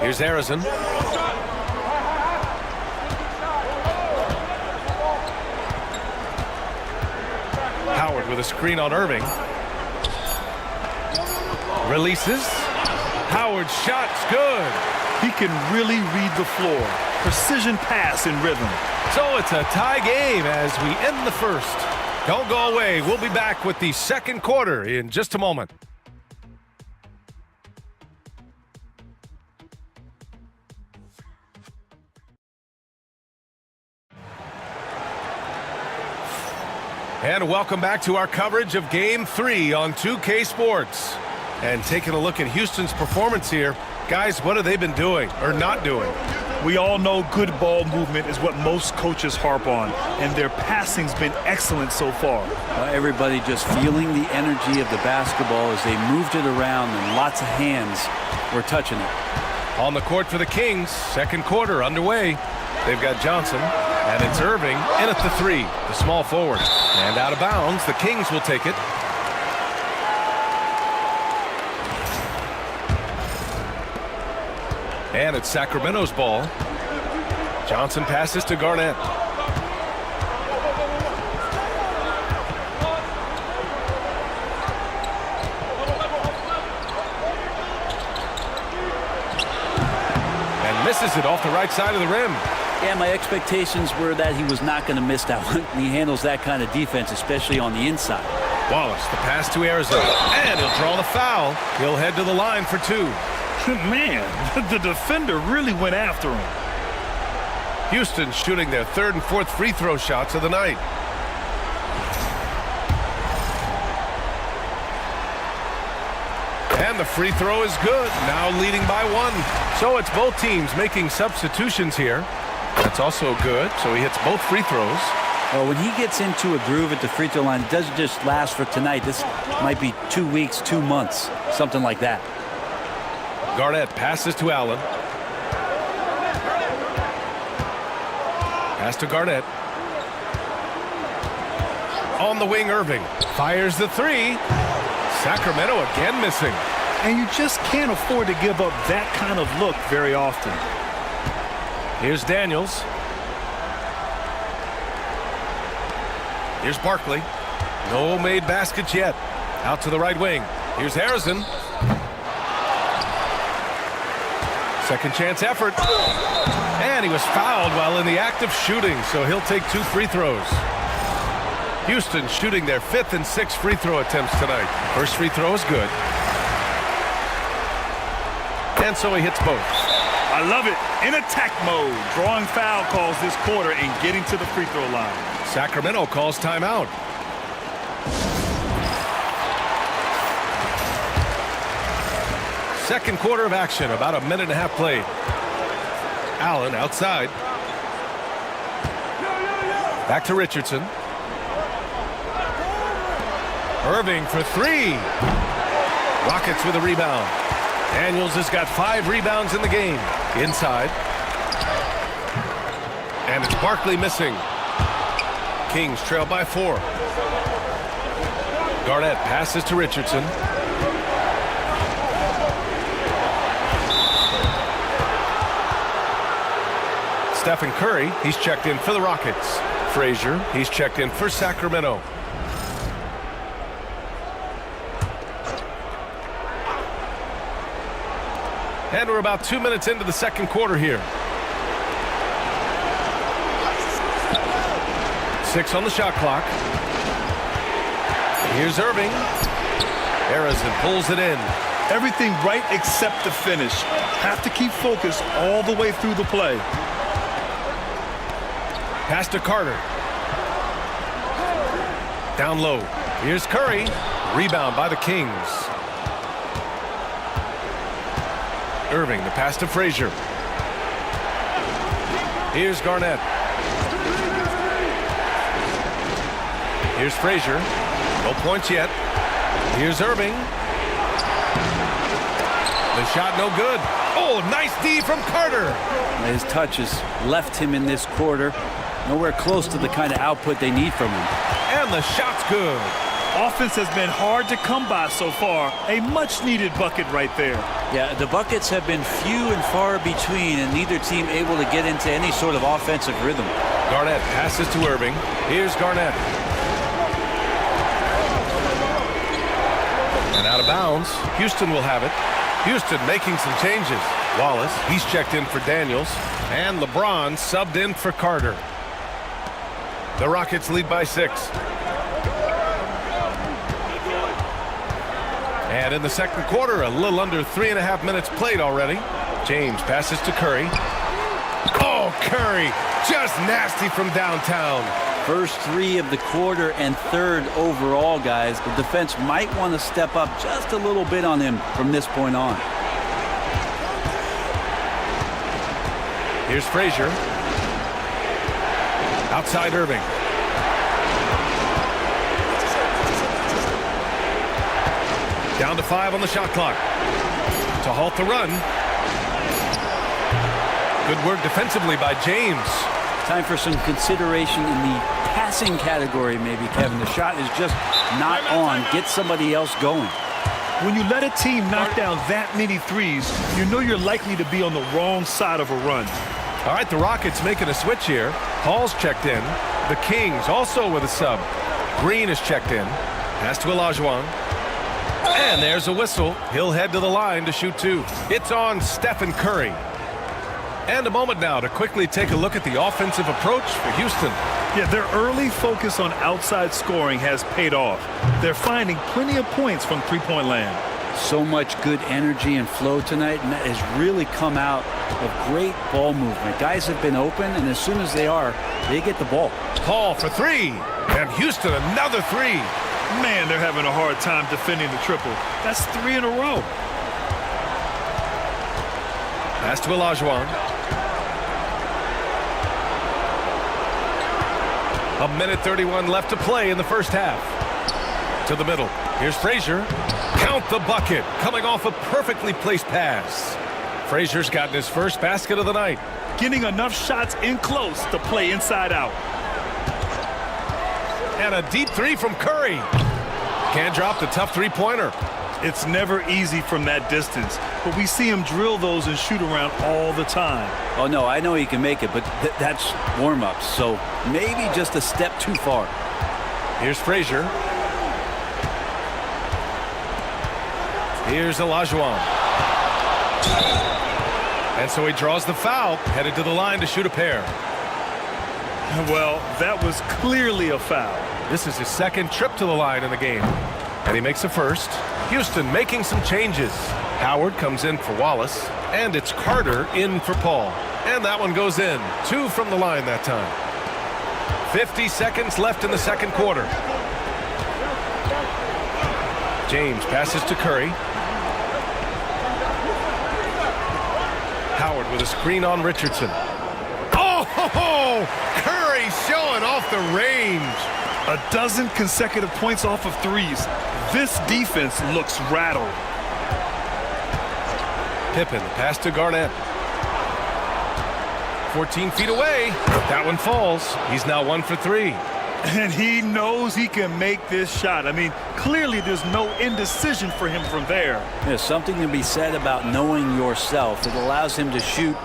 Here's Harrison. Howard with a screen on Irving. Releases. Howard's shot's good. He can really read the floor. Precision pass in rhythm. So it's a tie game as we end the first. Don't go away. We'll be back with the second quarter in just a moment. And welcome back to our coverage of Game 3 on 2K Sports. And taking a look at Houston's performance here, guys, what have they been doing or not doing? We all know good ball movement is what most coaches harp on, and their passing's been excellent so far. Everybody just feeling the energy of the basketball as they moved it around, and lots of hands were touching it. On the court for the Kings, second quarter underway. They've got Johnson, and it's Irving in at the 3, the small forward. And out of bounds, the Kings will take it. And it's Sacramento's ball. Johnson passes to Garnett. And misses it off the right side of the rim. Yeah, my expectations were that he was not going to miss that one. He handles that kind of defense, especially on the inside. Wallace, the pass to Arizona. And he'll draw the foul. He'll head to the line for 2. Man, the defender really went after him. Houston shooting their 3rd and 4th free throw shots of the night. And the free throw is good. Now leading by 1. So it's both teams making substitutions here. That's also good. So he hits both free throws. Well, when he gets into a groove at the free throw line, it doesn't just last for tonight. This might be 2 weeks, 2 months, something like that. Garnett passes to Allen. Pass to Garnett. On the wing, Irving. Fires the 3. Sacramento again missing. And you just can't afford to give up that kind of look very often. Here's Daniels. Here's Barkley. No made baskets yet. Out to the right wing. Here's Harrison. Second chance effort. And he was fouled while in the act of shooting, so he'll take 2 free throws. Houston shooting their 5th and 6th free throw attempts tonight. First free throw is good. And so he hits both. I love it. In attack mode, drawing foul calls this quarter and getting to the free throw line. Sacramento calls timeout. Second quarter of action, about a minute and a half played. Allen outside. Back to Richardson. Irving for 3. Rockets with a rebound. Daniels has got 5 rebounds in the game. Inside. And it's Barkley missing. Kings trail by 4. Garnett passes to Richardson. Stephen Curry, he's checked in for the Rockets. Frazier, he's checked in for Sacramento. And we're about 2 minutes into the second quarter here. 6 on the shot clock. Here's Irving. Harrison pulls it in. Everything right except the finish. Have to keep focused all the way through the play. Pass to Carter. Down low. Here's Curry. Rebound by the Kings. Irving, the pass to Frazier. Here's Garnett. Here's Frazier. No points yet. Here's Irving. The shot no good. Oh, nice D from Carter. His touches left him in this quarter. Nowhere close to the kind of output they need from him. And the shot's good. Offense has been hard to come by so far. A much-needed bucket right there. Yeah, the buckets have been few and far between, and neither team able to get into any sort of offensive rhythm. Garnett passes to Irving. Here's Garnett. And out of bounds. Houston will have it. Houston making some changes. Wallace, he's checked in for Daniels. And LeBron subbed in for Carter. The Rockets lead by 6. And in the second quarter, a little under 3.5 minutes played already. James passes to Curry. Oh, Curry, just nasty from downtown. First 3 of the quarter and 3rd overall, guys. The defense might want to step up just a little bit on him from this point on. Here's Frazier. Outside Irving. Down to 5 on the shot clock. To halt the run. Good work defensively by James. Time for some consideration in the passing category, maybe, Kevin. The shot is just not on. Get somebody else going. When you let a team knock down that many threes, you know you're likely to be on the wrong side of a run. All right, the Rockets making a switch here. Hall's checked in. The Kings also with a sub. Green is checked in. Pass to Olajuwon. And there's a whistle. He'll head to the line to shoot 2. It's on Stephen Curry. And a moment now to quickly take a look at the offensive approach for Houston. Yeah, their early focus on outside scoring has paid off. They're finding plenty of points from three-point land. So much good energy and flow tonight, and that has really come out of great ball movement. Guys have been open, and as soon as they are, they get the ball. Hall for 3. And Houston another 3. Man, they're having a hard time defending the triple. That's 3 in a row. Pass to Olajuwon. A minute 31 left to play in the first half. To the middle. Here's Frazier. Count the bucket. Coming off a perfectly placed pass. Frazier's gotten his first basket of the night. Getting enough shots in close to play inside out. And a deep 3 from Curry. Can't drop the tough three-pointer. It's never easy from that distance, but we see him drill those and shoot around all the time. Oh, no, I know he can make it, but that's warm-ups, so maybe just a step too far. Here's Frazier. Here's Olajuwon. And so he draws the foul, headed to the line to shoot a pair. Well, that was clearly a foul. This is his second trip to the line in the game. And he makes a first. Houston making some changes. Howard comes in for Wallace. And it's Carter in for Paul. And that one goes in. 2 from the line that time. 50 seconds left in the second quarter. James passes to Curry. Howard with a screen on Richardson. Oh, Curry showing off the range. A dozen consecutive points off of threes. This defense looks rattled. Pippen, pass to Garnett. 14 feet away. That one falls. He's now 1 for 3. And he knows he can make this shot. I mean, clearly there's no indecision for him from there. There's something to be said about knowing yourself. It allows him to shoot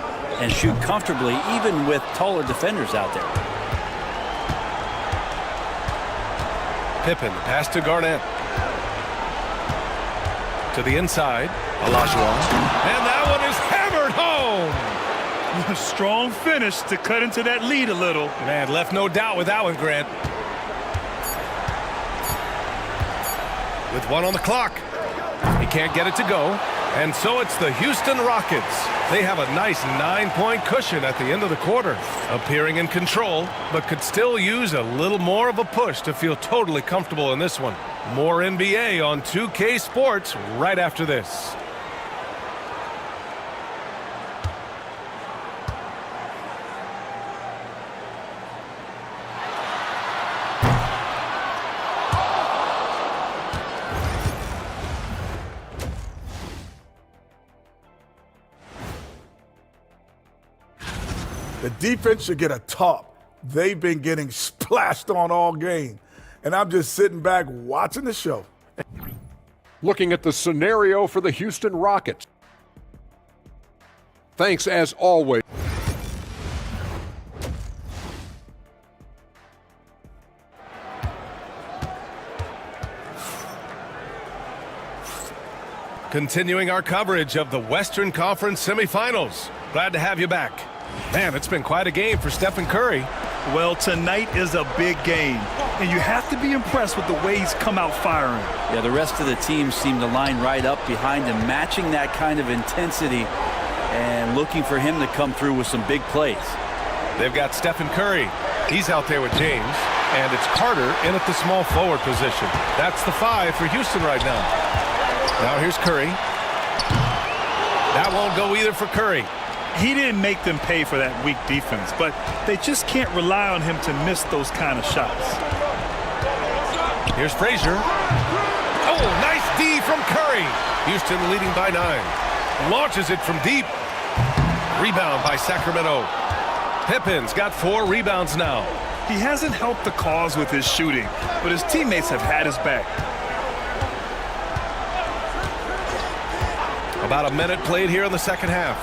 and shoot comfortably, even with taller defenders out there. Pippen, pass to Garnett. To the inside, Olajuwon. And that one is hammered home. Strong finish to cut into that lead a little. Man, left no doubt with that one, Grant. With 1 on the clock. He can't get it to go. And so it's the Houston Rockets. They have a nice 9-point cushion at the end of the quarter. Appearing in control, but could still use a little more of a push to feel totally comfortable in this one. More NBA on 2K Sports right after this. The defense should get a top. They've been getting splashed on all game. And I'm just sitting back watching the show. Looking at the scenario for the Houston Rockets. Thanks as always. Continuing our coverage of the Western Conference semifinals. Glad to have you back. Man, it's been quite a game for Stephen Curry. Well, tonight is a big game, and you have to be impressed with the way he's come out firing. Yeah, the rest of the team seem to line right up behind him, matching that kind of intensity and looking for him to come through with some big plays. They've got Stephen Curry. He's out there with James, and it's Carter in at the small forward position. That's the 5 for Houston right now. Now here's Curry. That won't go either for Curry. He didn't make them pay for that weak defense, but they just can't rely on him to miss those kind of shots. Here's Frazier. Oh, nice D from Curry. Houston leading by 9. Launches it from deep. Rebound by Sacramento. Pippen's got 4 rebounds now. He hasn't helped the cause with his shooting, but his teammates have had his back. About a minute played here in the second half.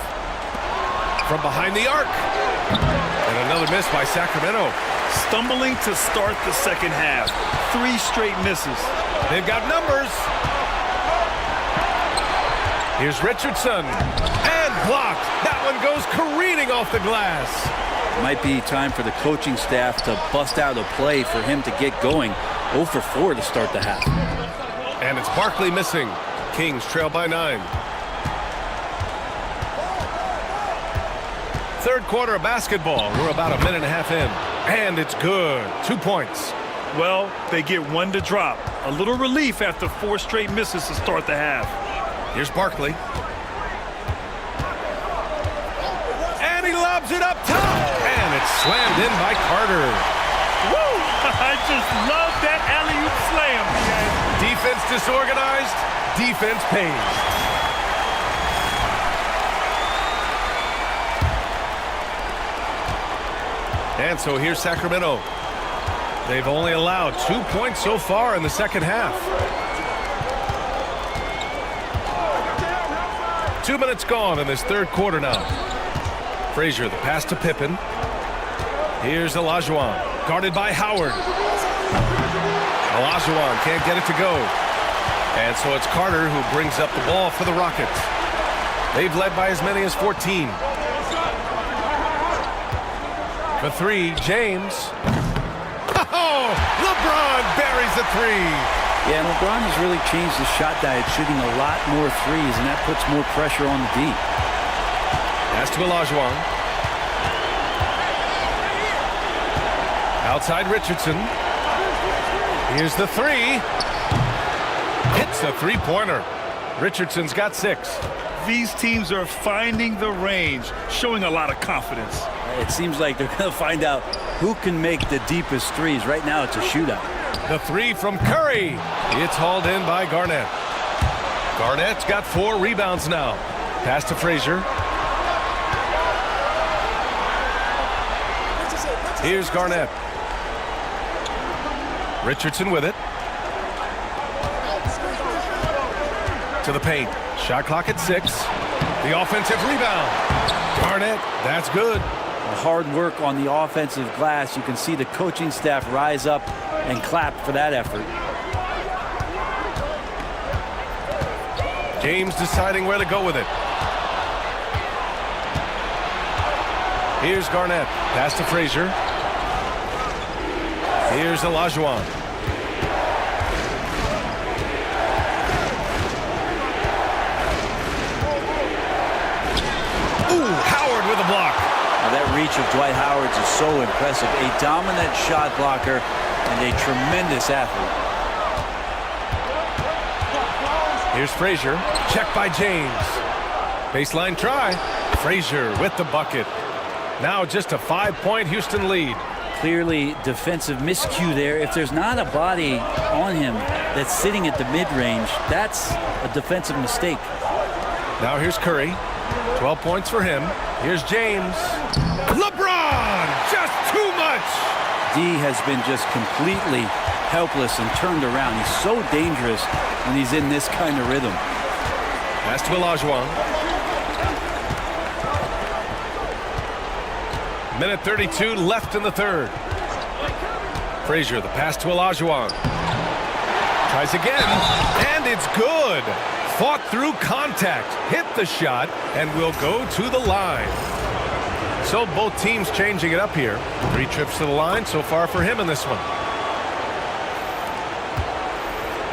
From behind the arc. And another miss by Sacramento. Stumbling to start the second half. 3 straight misses. They've got numbers. Here's Richardson. And blocked. That one goes careening off the glass. Might be time for the coaching staff to bust out a play for him to get going. 0 for 4 to start the half. And it's Barkley missing. Kings trail by 9. Third quarter of basketball. We're about a minute and a half in. And it's good. 2 points. Well, they get 1 to drop. A little relief after 4 straight misses to start the half. Here's Barkley. And he lobs it up top. And it's slammed in by Carter. Woo! I just love that alley-oop slam. Defense disorganized. Defense pays. And so here's Sacramento. They've only allowed 2 points so far in the second half. 2 minutes gone in this third quarter now. Frazier, the pass to Pippen. Here's Olajuwon, guarded by Howard. Olajuwon can't get it to go. And so it's Carter who brings up the ball for the Rockets. They've led by as many as 14. For three, James. Oh, LeBron buries a three. Yeah, and LeBron has really changed his shot diet, shooting a lot more threes, and that puts more pressure on the D. Pass to Olajuwon. Outside Richardson. Here's the three. Hits the three-pointer. Richardson's got 6. These teams are finding the range, showing a lot of confidence. It seems like they're going to find out who can make the deepest threes. Right now, it's a shootout. The three from Curry. It's hauled in by Garnett. Garnett's got 4 rebounds now. Pass to Frazier. Here's Garnett. Richardson with it. To the paint. Shot clock at 6. The offensive rebound. Garnett, that's good. Hard work on the offensive glass. You can see the coaching staff rise up and clap for that effort. James deciding where to go with it. Here's Garnett. Pass to Frazier. Here's Olajuwon. Ooh, Howard with a block. Now that reach of Dwight Howard is so impressive. A dominant shot blocker and a tremendous athlete. Here's Frazier. Check by James. Baseline try. Frazier with the bucket. Now just a 5-point Houston lead. Clearly defensive miscue there. If there's not a body on him that's sitting at the mid-range, that's a defensive mistake. Now here's Curry. 12 points for him. Here's James. LeBron! Just too much! D has been just completely helpless and turned around. He's so dangerous when he's in this kind of rhythm. Pass to Olajuwon. Minute 32 left in the third. Frazier, the pass to Olajuwon. Tries again, and it's good. Fought through contact, hit the shot, and will go to the line. So both teams changing it up here. 3 trips to the line so far for him in this one.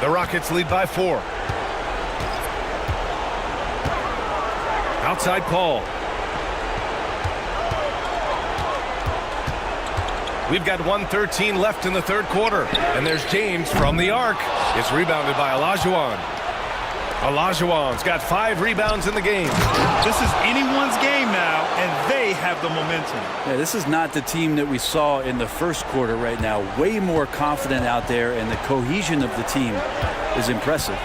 The Rockets lead by 4. Outside Paul. We've got 1:13 left in the third quarter. And there's James from the arc. It's rebounded by Olajuwon. Olajuwon's got 5 rebounds in the game. This is anyone's game now, and they have the momentum. Yeah, this is not the team that we saw in the first quarter right now. Way more confident out there, and the cohesion of the team is impressive.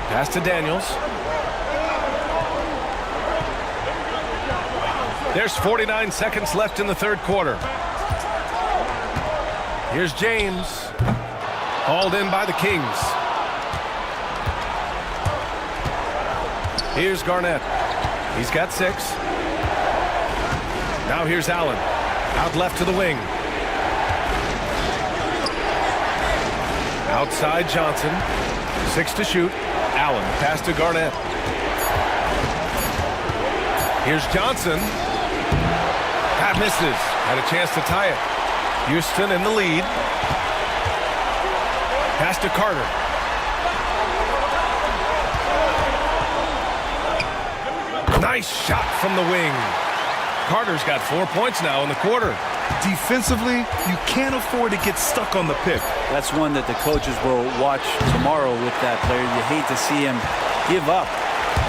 Pass to Daniels. There's 49 seconds left in the third quarter. Here's James. Hauled in by the Kings. Here's Garnett. He's got 6. Now here's Allen. Out left to the wing. Outside Johnson. 6 to shoot. Allen. Pass to Garnett. Here's Johnson. That misses. Had a chance to tie it. Houston in the lead. Pass to Carter. Nice shot from the wing. Carter's got 4 points now in the quarter. Defensively, you can't afford to get stuck on the pick. That's one that the coaches will watch tomorrow with that player. You hate to see him give up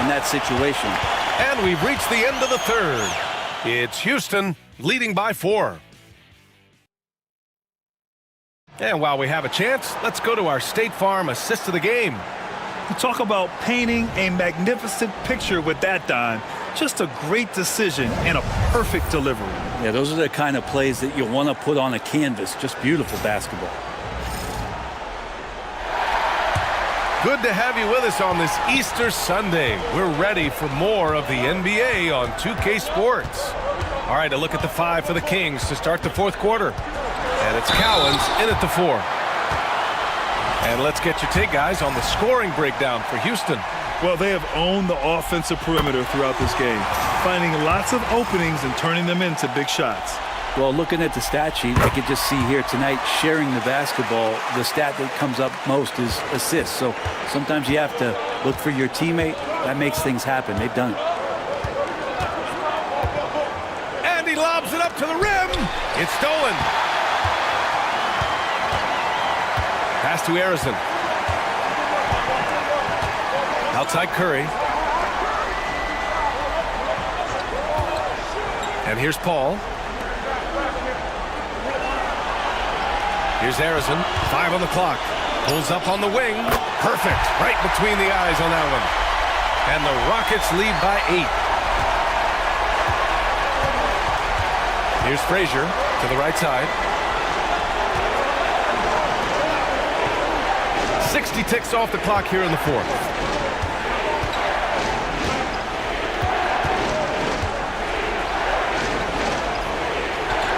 in that situation. And we've reached the end of the third. It's Houston leading by 4. And while we have a chance, let's go to our State Farm assist of the game. You talk about painting a magnificent picture with that, Don. Just a great decision and a perfect delivery. Yeah, those are the kind of plays that you want to put on a canvas. Just beautiful basketball. Good to have you with us on this Easter Sunday. We're ready for more of the NBA on 2K Sports. All right, a look at the 5 for the Kings to start the fourth quarter. And it's Cowens in at the 4. And let's get your take, guys, on the scoring breakdown for Houston. Well, they have owned the offensive perimeter throughout this game, finding lots of openings and turning them into big shots. Well, looking at the stat sheet, I could just see here tonight sharing the basketball. The stat that comes up most is assists. So sometimes you have to look for your teammate. That makes things happen. They've done it. And he lobs it up to the rim. It's stolen. Pass to Arizon. Outside Curry. And here's Paul. Here's Arizon. 5 on the clock. Pulls up on the wing. Perfect. Right between the eyes on that one. And the Rockets lead by 8. Here's Frazier to the right side. 60 ticks off the clock here in the fourth.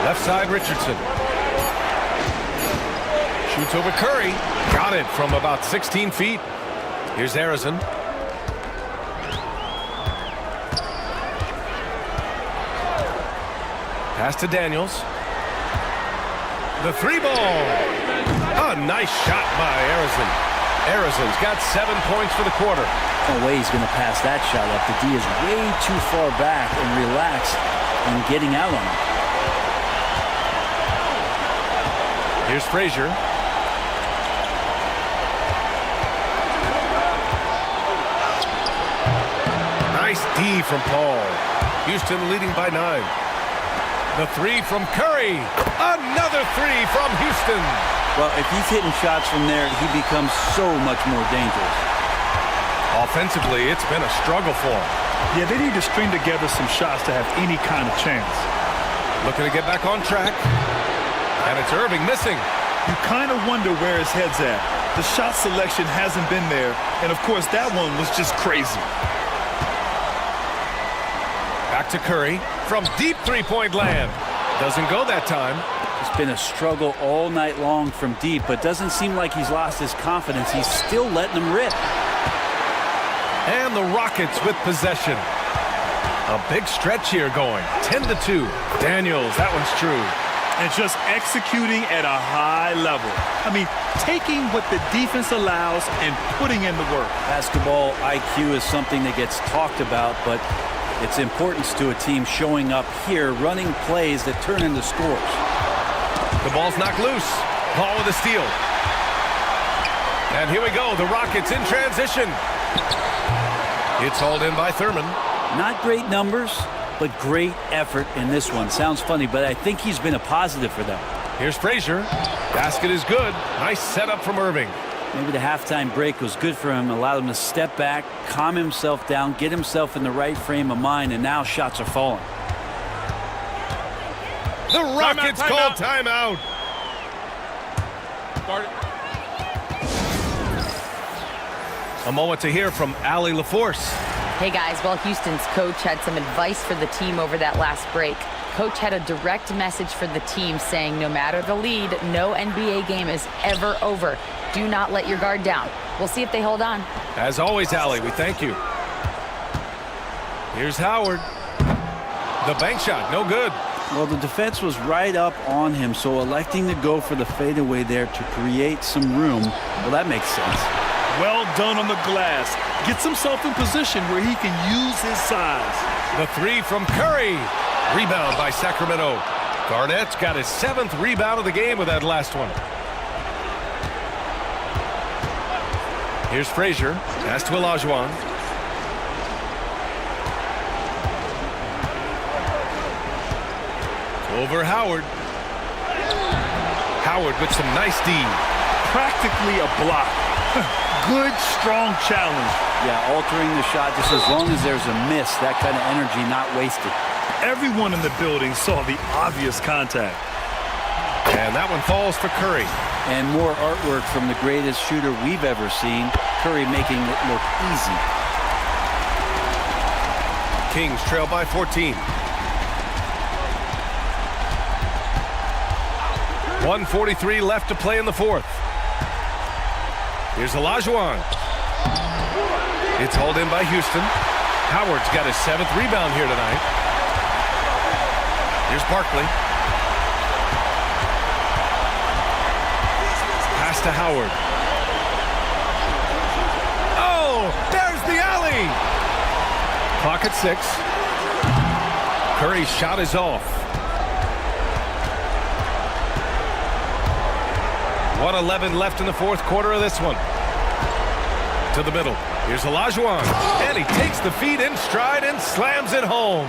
Left side, Richardson. Shoots over Curry. Got it from about 16 feet. Here's Arizon. Pass to Daniels. The 3 ball. A nice shot by Arizon. Arizon's got 7 points for the quarter. No way he's going to pass that shot up. The D is way too far back and relaxed in getting out on it. Here's Frazier. Nice D from Paul. Houston leading by 9. The 3 from Curry. Another 3 from Houston. Well, if he's hitting shots from there, he becomes so much more dangerous. Offensively, it's been a struggle for him. Yeah, they need to string together some shots to have any kind of chance. Looking to get back on track. And it's Irving missing. You kind of wonder where his head's at. The shot selection hasn't been there. And, of course, that one was just crazy. Back to Curry from deep three-point land. Doesn't go that time. It's been a struggle all night long from deep, but doesn't seem like he's lost his confidence. He's still letting them rip. And the Rockets with possession. A big stretch here going. 10-2. Daniels, that one's true. And just executing at a high level. I mean, taking what the defense allows and putting in the work. Basketball IQ is something that gets talked about, but its importance to a team showing up here, running plays that turn into scores. The ball's knocked loose. Paul with a steal. And here we go. The Rockets in transition. It's hauled in by Thurman. Not great numbers, but great effort in this one. Sounds funny, but I think he's been a positive for them. Here's Frazier. Basket is good. Nice setup from Irving. Maybe the halftime break was good for him, allowed him to step back, calm himself down, get himself in the right frame of mind, and now shots are falling. The Rockets call timeout. A moment to hear from Allie LaForce. Hey guys, well, Houston's coach had some advice for the team over that last break. Coach had a direct message for the team saying no matter the lead, no NBA game is ever over. Do not let your guard down. We'll see if they hold on. As always, Allie, we thank you. Here's Howard. The bank shot, no good. Well, the defense was right up on him, so electing to go for the fadeaway there to create some room, well, that makes sense. Well done on the glass. Gets himself in position where he can use his size. The 3 from Curry. Rebound by Sacramento. Garnett's got his 7th rebound of the game with that last one. Here's Frazier. Pass to Olajuwon. Over Howard. Howard with some nice D. Practically a block. Good, strong challenge. Yeah, altering the shot just as long as there's a miss, that kind of energy not wasted. Everyone in the building saw the obvious contact. And that one falls for Curry. And more artwork from the greatest shooter we've ever seen. Curry making it look easy. Kings trail by 14. 1:43 left to play in the fourth. Here's Olajuwon. It's hauled in by Houston. Howard's got his 7th rebound here tonight. Here's Barkley. Pass to Howard. Oh, there's the alley. Clock at 6. Curry's shot is off. 1:11 left in the 4th quarter of this one. To the middle. Here's Olajuwon. And he takes the feed in stride and slams it home.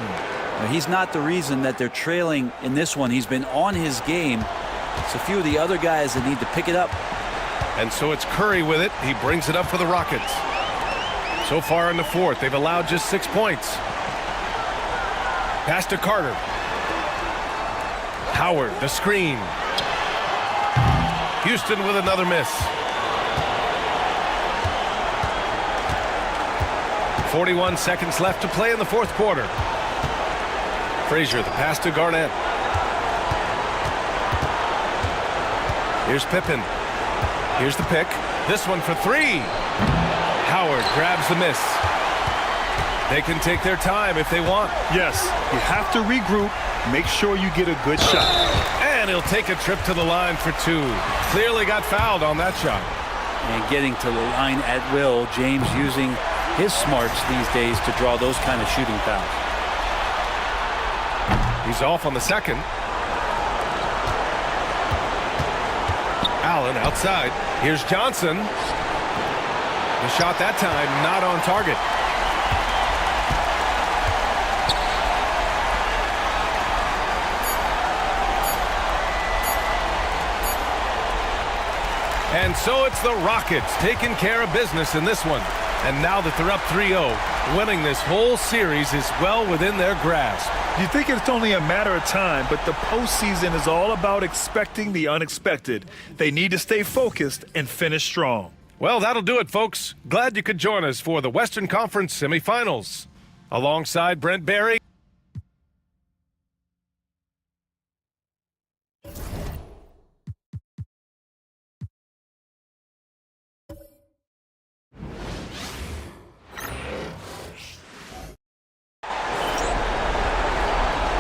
Now, he's not the reason that they're trailing in this one. He's been on his game. It's a few of the other guys that need to pick it up. And so it's Curry with it. He brings it up for the Rockets. So far in the 4th, they've allowed just 6 points. Pass to Carter. Howard, the screen. Houston with another miss. 41 seconds left to play in the 4th quarter. Frazier, the pass to Garnett. Here's Pippen. Here's the pick. This one for 3. Howard grabs the miss. They can take their time if they want. Yes, you have to regroup. Make sure you get a good shot. And he'll take a trip to the line for 2. Clearly got fouled on that shot. And getting to the line at will, James using his smarts these days to draw those kind of shooting fouls. He's off on the 2nd. Allen outside. Here's Johnson. The shot that time not on target. And so it's the Rockets taking care of business in this one. And now that they're up 3-0, winning this whole series is well within their grasp. You think it's only a matter of time, but the postseason is all about expecting the unexpected. They need to stay focused and finish strong. Well, that'll do it, folks. Glad you could join us for the Western Conference semifinals. Alongside Brent Barry.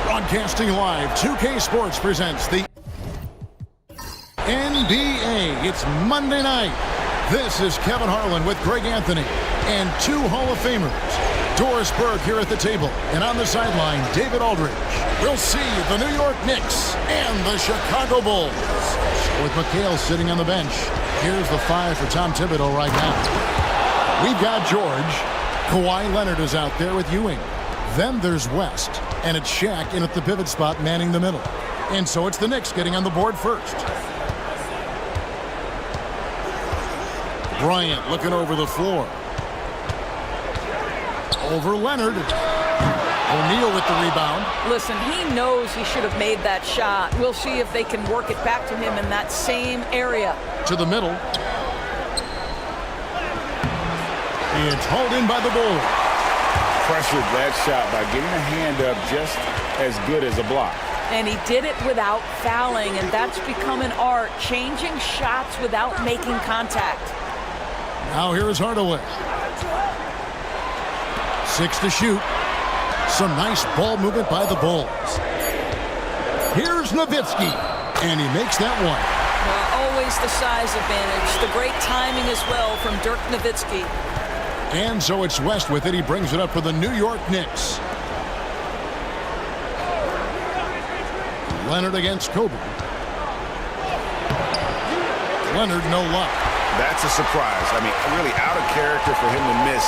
Broadcasting live, 2K Sports presents the NBA. It's Monday night. This is Kevin Harlan with Greg Anthony and 2 Hall of Famers. Doris Burke here at the table, and on the sideline, David Aldridge. We'll see the New York Knicks and the Chicago Bulls. With McHale sitting on the bench, here's the 5 for Tom Thibodeau right now. We've got George. Kawhi Leonard is out there with Ewing. Then there's West, and it's Shaq in at the pivot spot manning the middle. And so it's the Knicks getting on the board first. Bryant looking over the floor. Over Leonard. O'Neal with the rebound. Listen, he knows he should have made that shot. We'll see if they can work it back to him in that same area. To the middle. It's hauled in by the Bulls. Pressured that shot by getting a hand up just as good as a block. And he did it without fouling, and that's become an art, changing shots without making contact. Now here is Hardaway. 6 to shoot. Some nice ball movement by the Bulls. Here's Nowitzki, and he makes that one. Well, always the size advantage. The great timing as well from Dirk Nowitzki. And so it's West with it. He brings it up for the New York Knicks. Leonard against Kobe. Leonard, no luck. That's a surprise. I mean, really out of character for him to miss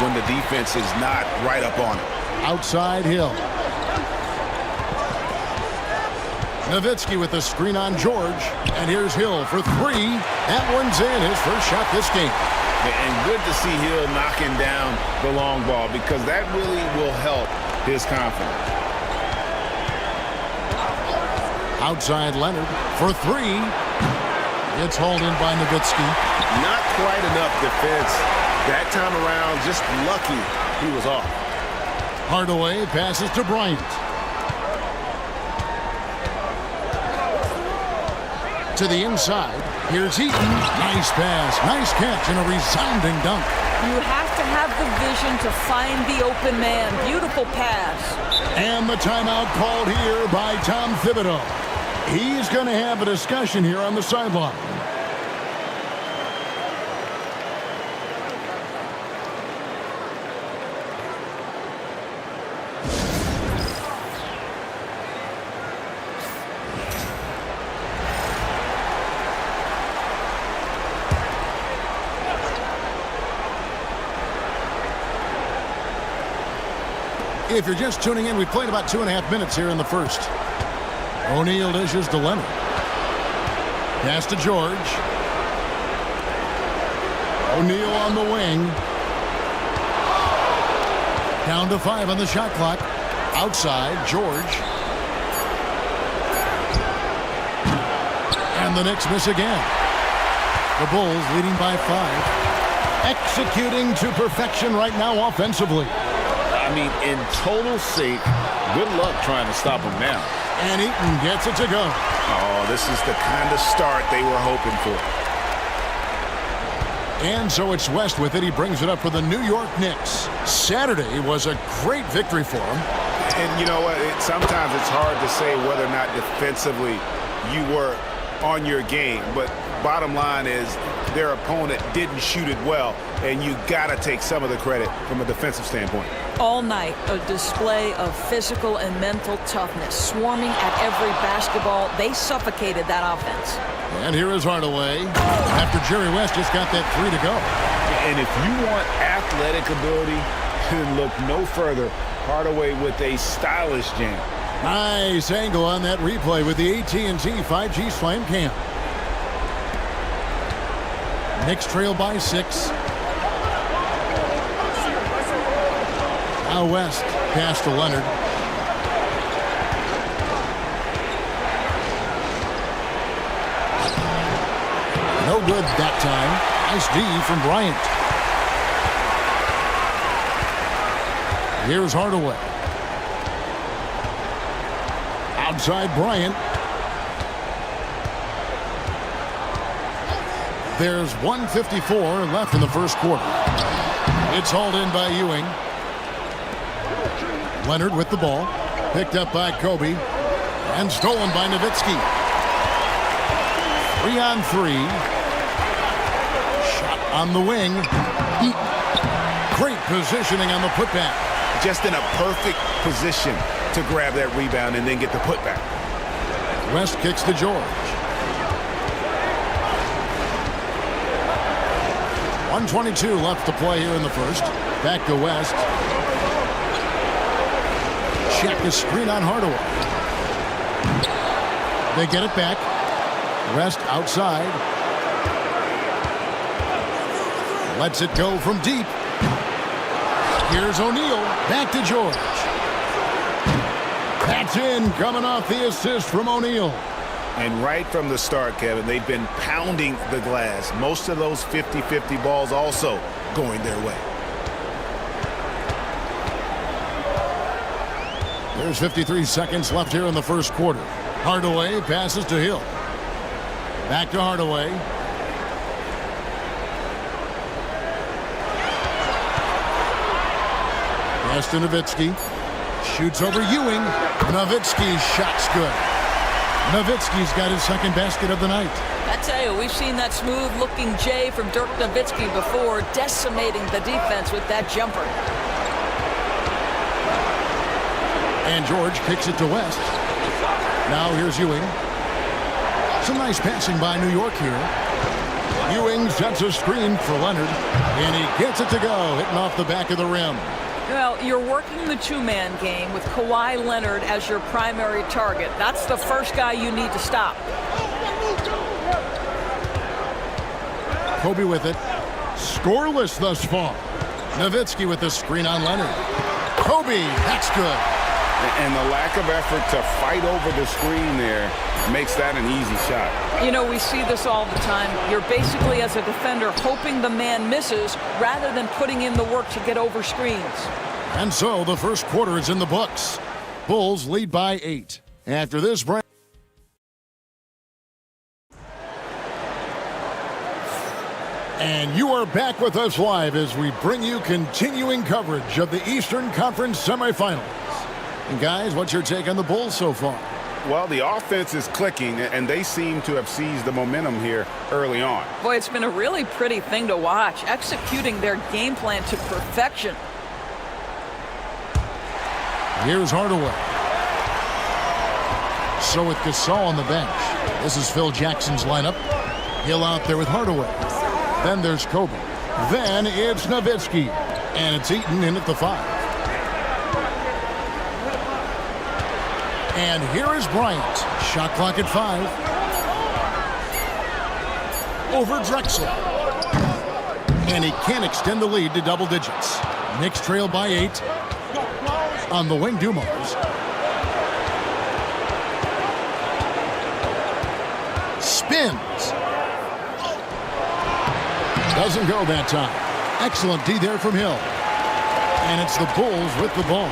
when the defense is not right up on him. Outside Hill. Nowitzki with the screen on George. And here's Hill for 3. That one's in. His first shot this game. And good to see Hill knocking down the long ball because that really will help his confidence. Outside Leonard for 3. It's hauled in by Nowitzki. Not quite enough defense that time around. Just lucky he was off. Hardaway passes to Bryant. To the inside. Here's Eaton. Nice pass. Nice catch and a resounding dunk. You have to have the vision to find the open man. Beautiful pass. And the timeout called here by Tom Thibodeau. He's going to have a discussion here on the sideline. If you're just tuning in, we've played about 2.5 minutes here in the first. O'Neal dishes to Leonard. Pass to George. O'Neal on the wing. Down to 5 on the shot clock. Outside, George. And the Knicks miss again. The Bulls leading by 5. Executing to perfection right now offensively. I mean, in total sync. Good luck trying to stop him now. And Eaton gets it to go. Oh, this is the kind of start they were hoping for. And so it's West with it. He brings it up for the New York Knicks. Saturday was a great victory for him. And you know what? Sometimes it's hard to say whether or not defensively you were on your game. But bottom line is their opponent didn't shoot it well. And you got to take some of the credit from a defensive standpoint. All night, a display of physical and mental toughness. Swarming at every basketball. They suffocated that offense. And here is Hardaway after Jerry West just got that 3 to go. And if you want athletic ability, then look no further. Hardaway with a stylish jam. Nice angle on that replay with the AT&T 5G Slam Cam. Knicks trail by 6. Now West, pass to Leonard. No good that time. Nice D from Bryant. Here's Hardaway. Outside Bryant. There's 1:54 left in the first quarter. It's hauled in by Ewing. Leonard with the ball. Picked up by Kobe. And stolen by Nowitzki. 3 on 3. Shot on the wing. Great positioning on the putback. Just in a perfect position to grab that rebound and then get the putback. West kicks to George. 1:22 left to play here in the first. Back to West. Check the screen on Hardaway. They get it back. West outside. Lets it go from deep. Here's O'Neal. Back to George. That's in, coming off the assist from O'Neal. And right from the start, Kevin, they've been pounding the glass. Most of those 50-50 balls also going their way. There's 53 seconds left here in the first quarter. Hardaway passes to Hill. Back to Hardaway. Pass to Nowitzki. Shoots over Ewing. Nowitzki's shot's good. Nowitzki's got his second basket of the night. I tell you, we've seen that smooth-looking J from Dirk Nowitzki before, decimating the defense with that jumper. And George kicks it to West. Now here's Ewing. Some nice passing by New York here. Ewing sets a screen for Leonard, and he gets it to go, hitting off the back of the rim. Well, you're working the two-man game with Kawhi Leonard as your primary target. That's the first guy you need to stop. Kobe with it. Scoreless thus far. Nowitzki with the screen on Leonard. Kobe, that's good. And the lack of effort to fight over the screen there makes that an easy shot. You know, we see this all the time. You're basically, as a defender, hoping the man misses rather than putting in the work to get over screens. And so the first quarter is in the books. Bulls lead by 8. After this break. And you are back with us live as we bring you continuing coverage of the Eastern Conference semifinals. And guys, what's your take on the Bulls so far? Well, the offense is clicking, and they seem to have seized the momentum here early on. Boy, it's been a really pretty thing to watch, executing their game plan to perfection. Here's Hardaway. So with Gasol on the bench, this is Phil Jackson's lineup. Hill out there with Hardaway. Then there's Kobe. Then it's Nowitzki. And it's Eaton in at the 5. And here is Bryant. Shot clock at 5. Over Drexler. And he can't extend the lead to double digits. Knicks trail by 8. On the wing, Dumars. Spins. Doesn't go that time. Excellent D there from Hill. And it's the Bulls with the ball.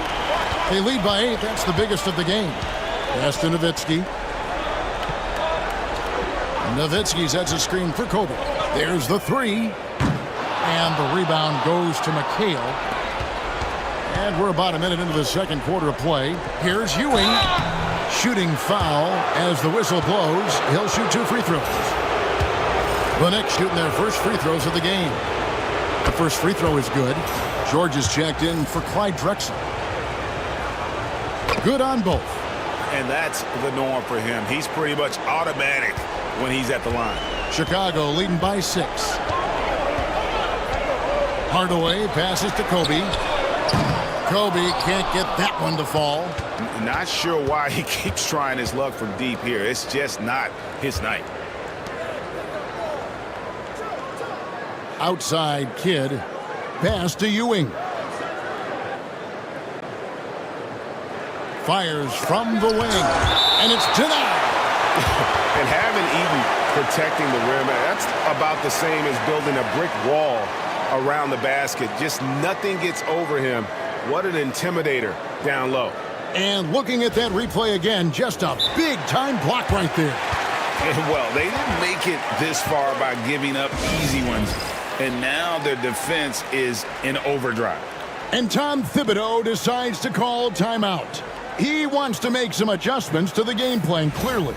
They lead by 8. That's the biggest of the game. Pass to Nowitzki. Nowitzki sets a screen for Kobe. There's the 3. And the rebound goes to McHale. And we're about a minute into the second quarter of play. Here's Ewing. Shooting foul as the whistle blows. He'll shoot 2 free throws. The Knicks shooting their first free throws of the game. The first free throw is good. George is checked in for Clyde Drexler. Good on both. And that's the norm for him. He's pretty much automatic when he's at the line. Chicago leading by 6. Hardaway passes to Kobe. Kobe can't get that one to fall. Not sure why he keeps trying his luck from deep here. It's just not his night. Outside Kidd. Pass to Ewing. Fires from the wing. And it's denied. And having Eaton protecting the rim, that's about the same as building a brick wall around the basket. Just nothing gets over him. What an intimidator down low. And looking at that replay again, just a big-time block right there. And well, they didn't make it this far by giving up easy ones. And now their defense is in overdrive. And Tom Thibodeau decides to call timeout. He wants to make some adjustments to the game plan, clearly.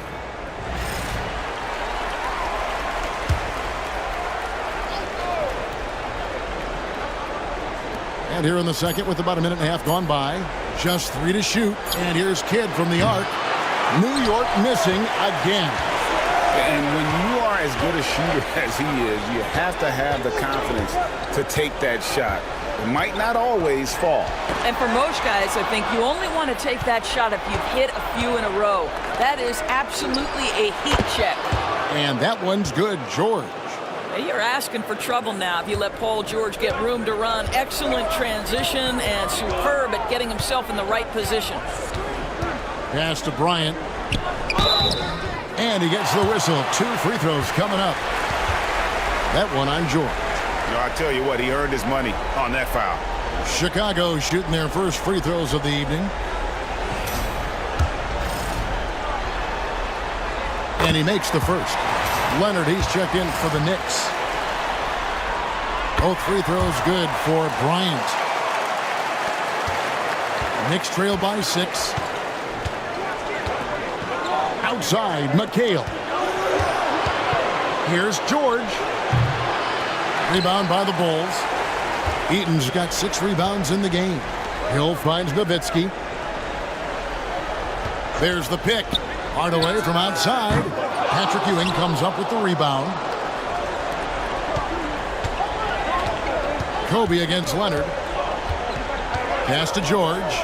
And here in the second with about a minute and a half gone by. Just 3 to shoot. And here's Kidd from the arc. New York missing again. And when you are as good a shooter as he is, you have to have the confidence to take that shot. It might not always fall. And for most guys, I think you only want to take that shot if you've hit a few in a row. That is absolutely a heat check. And that one's good, George. You're asking for trouble now if you let Paul George get room to run. Excellent transition and superb at getting himself in the right position. Pass to Bryant. And he gets the whistle. 2 free throws coming up. That one on George. You know, I tell you what, he earned his money on that foul. Chicago shooting their first free throws of the evening. And he makes the first. Leonard, he's checked in for the Knicks. Both free throws good for Bryant. Knicks trail by 6. Outside, McHale. Here's George. Rebound by the Bulls. Eaton's got 6 rebounds in the game. Hill finds Nowitzki. There's the pick. Hardaway from outside. Patrick Ewing comes up with the rebound. Kobe against Leonard. Pass to George.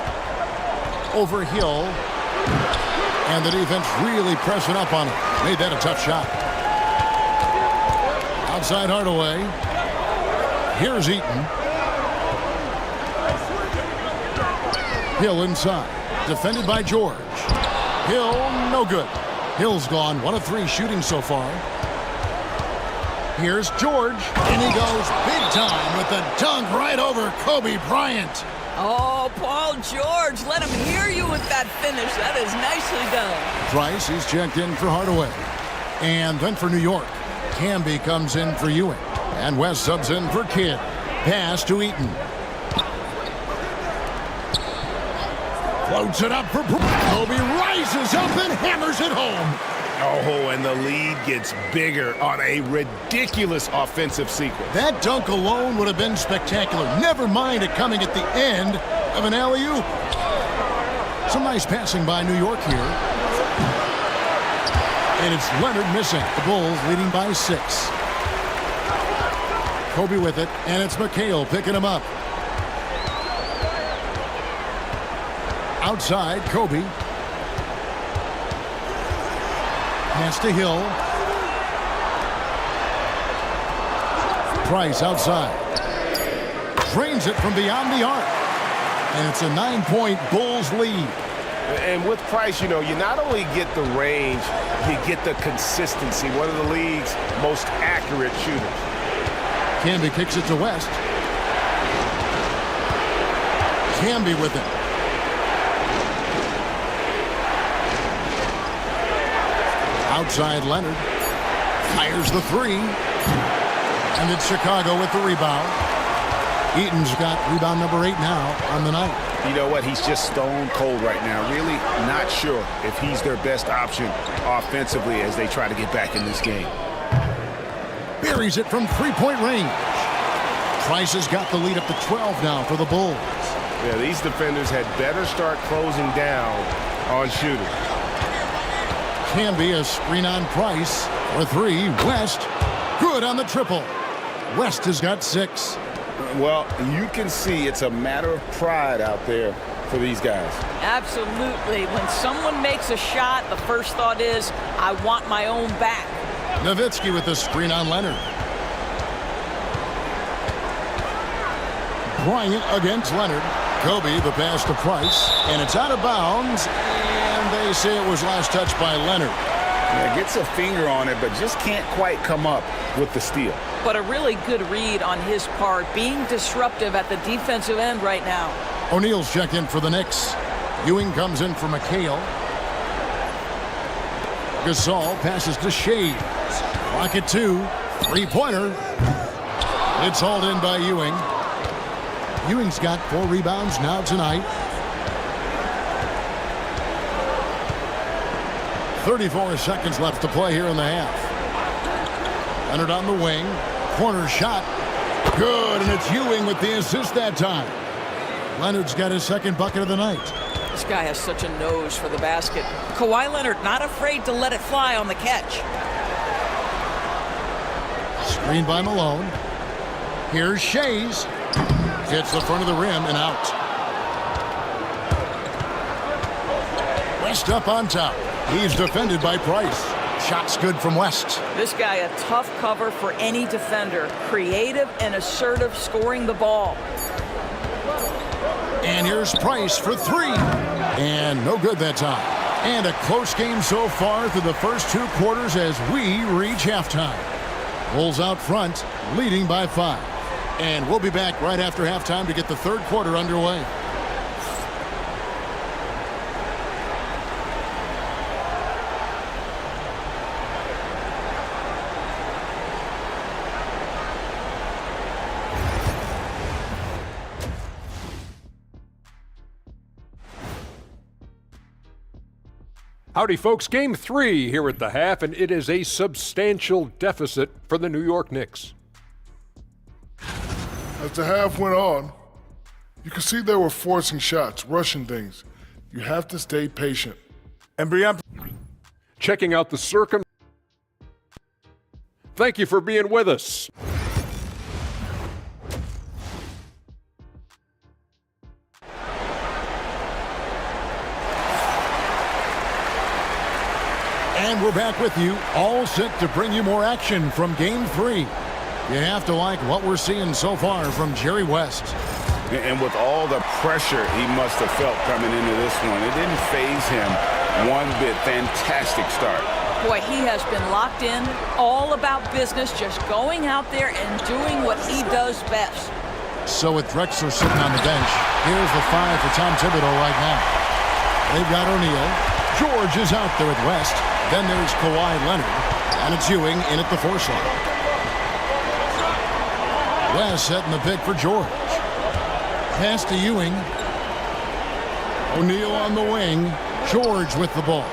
Over Hill. And the defense really pressing up on him. Made that a tough shot. Outside Hardaway. Here's Eaton. Hill inside. Defended by George. Hill, no good. Hill's gone 1 of 3 shooting so far. Here's George. And he goes big time with the dunk right over Kobe Bryant. Oh, Paul George, let him hear you with that finish. That is nicely done. Price, he's checked in for Hardaway. And then for New York, Camby comes in for Ewing. And West subs in for Kidd. Pass to Eaton. Floats it up for Kobe, rises up and hammers it home. Oh, and the lead gets bigger on a ridiculous offensive sequence. That dunk alone would have been spectacular. Never mind it coming at the end of an alley-oop. Some nice passing by New York here. And it's Leonard missing. The Bulls leading by 6. Kobe with it, and it's McHale picking him up. Outside, Kobe. Pass to Hill. Price outside. Drains it from beyond the arc. And it's a 9-point Bulls lead. And with Price, you know, you not only get the range, you get the consistency. One of the league's most accurate shooters. Camby kicks it to West. Camby with it. Outside Leonard. Fires the 3. And it's Chicago with the rebound. Eaton's got rebound number 8 now on the night. You know what? He's just stone cold right now. Really not sure if he's their best option offensively as they try to get back in this game. Buries it from 3-point range. Price has got the lead up to 12 now for the Bulls. Yeah, these defenders had better start closing down on shooters. Camby a screen on Price for 3. West good on the triple. West has got 6. Well, you can see it's a matter of pride out there for these guys. Absolutely. When someone makes a shot, the first thought is, I want my own back. Nowitzki with the screen on Leonard. Bryant against Leonard. Kobe the pass to Price, and it's out of bounds, and they say it was last touched by Leonard. Yeah, gets a finger on it, but just can't quite come up with the steal. But a really good read on his part, being disruptive at the defensive end right now. O'Neal's check in for the Knicks. Ewing comes in for McHale. Gasol passes to Shades. Rocket 2. 3-pointer. It's hauled in by Ewing. Ewing's got 4 rebounds now tonight. 34 seconds left to play here in the half. Leonard on the wing. Corner shot. Good, and it's Ewing with the assist that time. Leonard's got his second bucket of the night. This guy has such a nose for the basket. Kawhi Leonard not afraid to let it fly on the catch. Screen by Malone. Here's Shays. Hits the front of the rim and out. West up on top. He's defended by Price. Shot's good from West. This guy a tough cover for any defender. Creative and assertive scoring the ball. And here's Price for 3. And no good that time. And a close game so far through the first 2 quarters as we reach halftime. Bulls out front, leading by 5. And we'll be back right after halftime to get the third quarter underway. Howdy, folks. Game 3 here at the half, and it is a substantial deficit for the New York Knicks. As the half went on, you could see they were forcing shots, rushing things. You have to stay patient. And Brian, Checking out the circum. Thank you for being with us. And we're back with you, all set to bring you more action from Game 3. You have to like what we're seeing so far from Jerry West. And with all the pressure he must have felt coming into this one, it didn't faze him one bit. Fantastic start. Boy, he has been locked in, all about business, just going out there and doing what he does best. So with Drexler sitting on the bench, here's the 5 for Tom Thibodeau right now. They've got O'Neal. George is out there with West. Then there's Kawhi Leonard. And it's Ewing in at the 4 slot. West setting the pick for George. Pass to Ewing. O'Neal on the wing. George with the ball.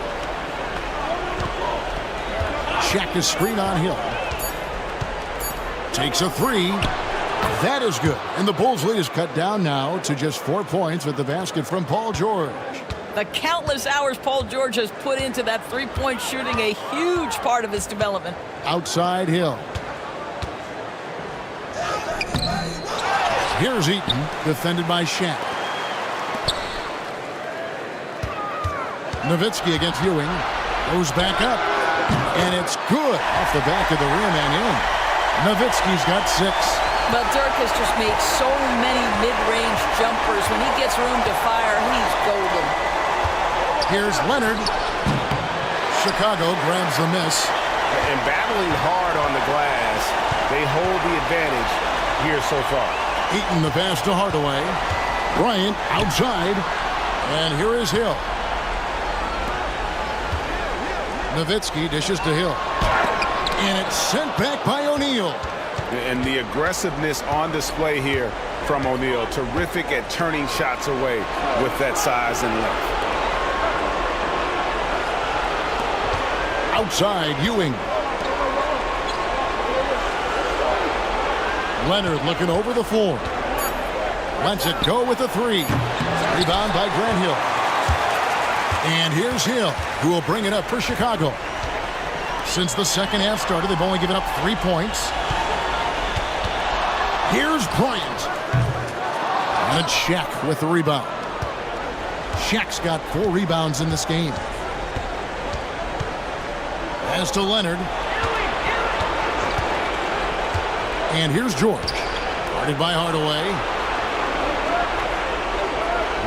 Shaq is screen on Hill. Takes a three. That is good. And the Bulls' lead is cut down now to just 4 points with the basket from Paul George. The countless hours Paul George has put into that three-point shooting, a huge part of his development. Outside Hill. Here's Eaton, defended by Shaq. Nowitzki against Ewing. Goes back up. And it's good off the back of the rim and in. Nowitzki's got 6. But Dirk has just made so many mid-range jumpers. When he gets room to fire, he's golden. Here's Leonard. Chicago grabs the miss. And battling hard on the glass, they hold the advantage here so far. Eaton the pass to Hardaway. Bryant outside. And here is Hill. Nowitzki dishes to Hill. And it's sent back by O'Neal. And the aggressiveness on display here from O'Neal. Terrific at turning shots away with that size and length. Outside, Ewing. Leonard looking over the floor. Lets it go with the 3. Rebound by Grant Hill. And here's Hill, who will bring it up for Chicago. Since the second half started, they've only given up 3 points. Here's Bryant. And it's Shaq with the rebound. Shaq's got 4 rebounds in this game. Pass to Leonard. And here's George. Guarded by Hardaway.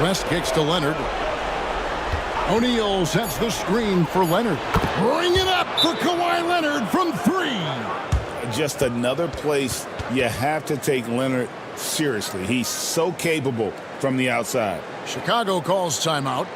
West kicks to Leonard. O'Neal sets the screen for Leonard. Bring it up for Kawhi Leonard from 3. Just another place you have to take Leonard seriously. He's so capable from the outside. Chicago calls timeout.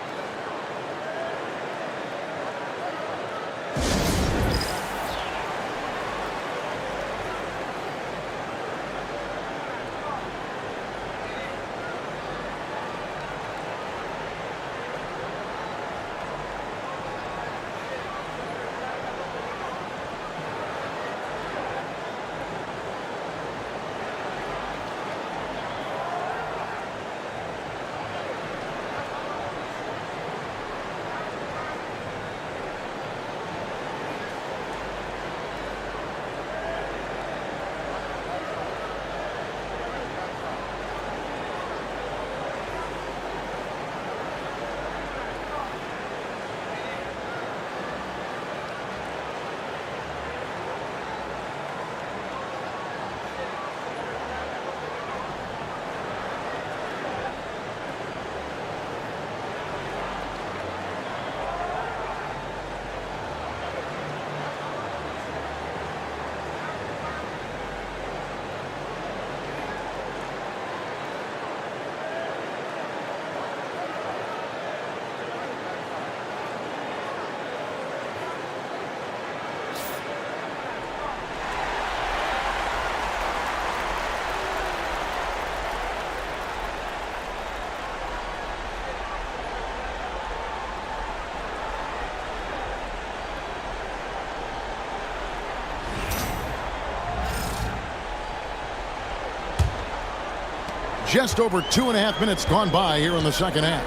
Just over 2.5 minutes gone by here in the second half.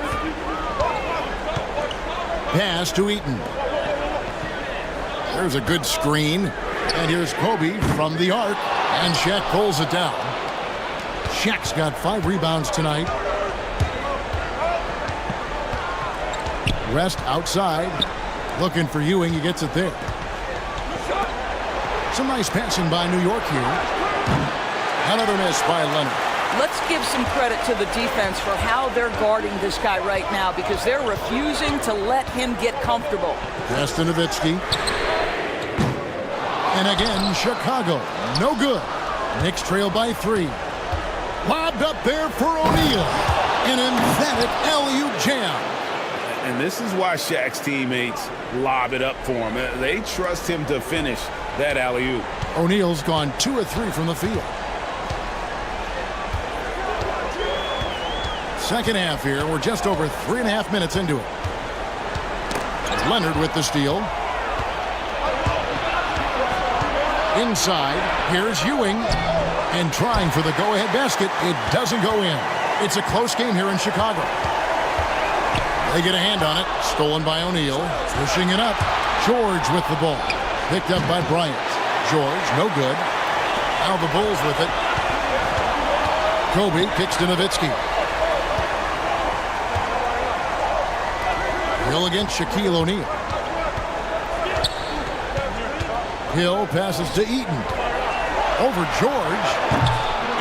Pass to Eaton. There's a good screen. And here's Kobe from the arc. And Shaq pulls it down. Shaq's got 5 rebounds tonight. West outside. Looking for Ewing. He gets it there. Some nice passing by New York here. Another miss by Leonard. Let's give some credit to the defense for how they're guarding this guy right now, because they're refusing to let him get comfortable. Pass to Nowitzki. And again, Chicago. No good. Knicks trail by 3. Lobbed up there for O'Neal. An emphatic alley-oop jam. And this is why Shaq's teammates lob it up for him. They trust him to finish that alley-oop. O'Neal's gone 2 of 3 from the field. second half here. We're just over 3.5 minutes into it. Leonard with the steal. Inside, here's Ewing. And trying for the go-ahead basket. It doesn't go in. It's a close game here in Chicago. They get a hand on it. Stolen by O'Neal. Pushing it up. George with the ball. Picked up by Bryant. George, no good. Now the Bulls with it. Kobe kicks to Nowitzki. Hill against Shaquille O'Neal. Hill passes to Eaton. Over George.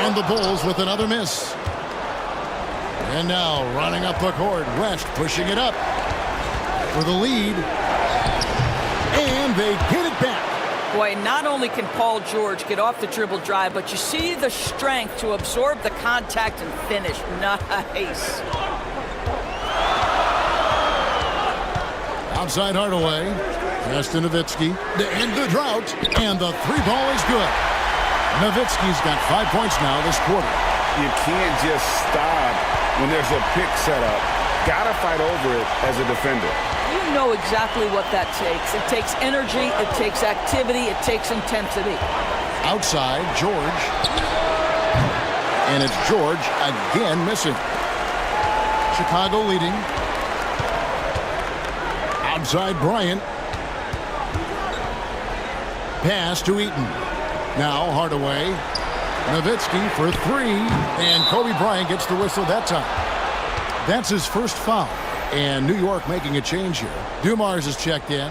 And the Bulls with another miss. And now running up the court. West pushing it up for the lead. And they get it back. Boy, not only can Paul George get off the dribble drive, but you see the strength to absorb the contact and finish. Nice. Outside Hardaway. Pass to Nowitzki. To end the drought. And the three ball is good. Nowitzki's got 5 points now this quarter. You can't just stop when there's a pick set up. Gotta fight over it as a defender. You know exactly what that takes. It takes energy, it takes activity, it takes intensity. Outside, George. And it's George again missing. Chicago leading. Outside, Bryant. Pass to Eaton. Now Hardaway. Nowitzki for three. And Kobe Bryant gets the whistle that time. That's his first foul. And New York making a change here. Dumars is checked in.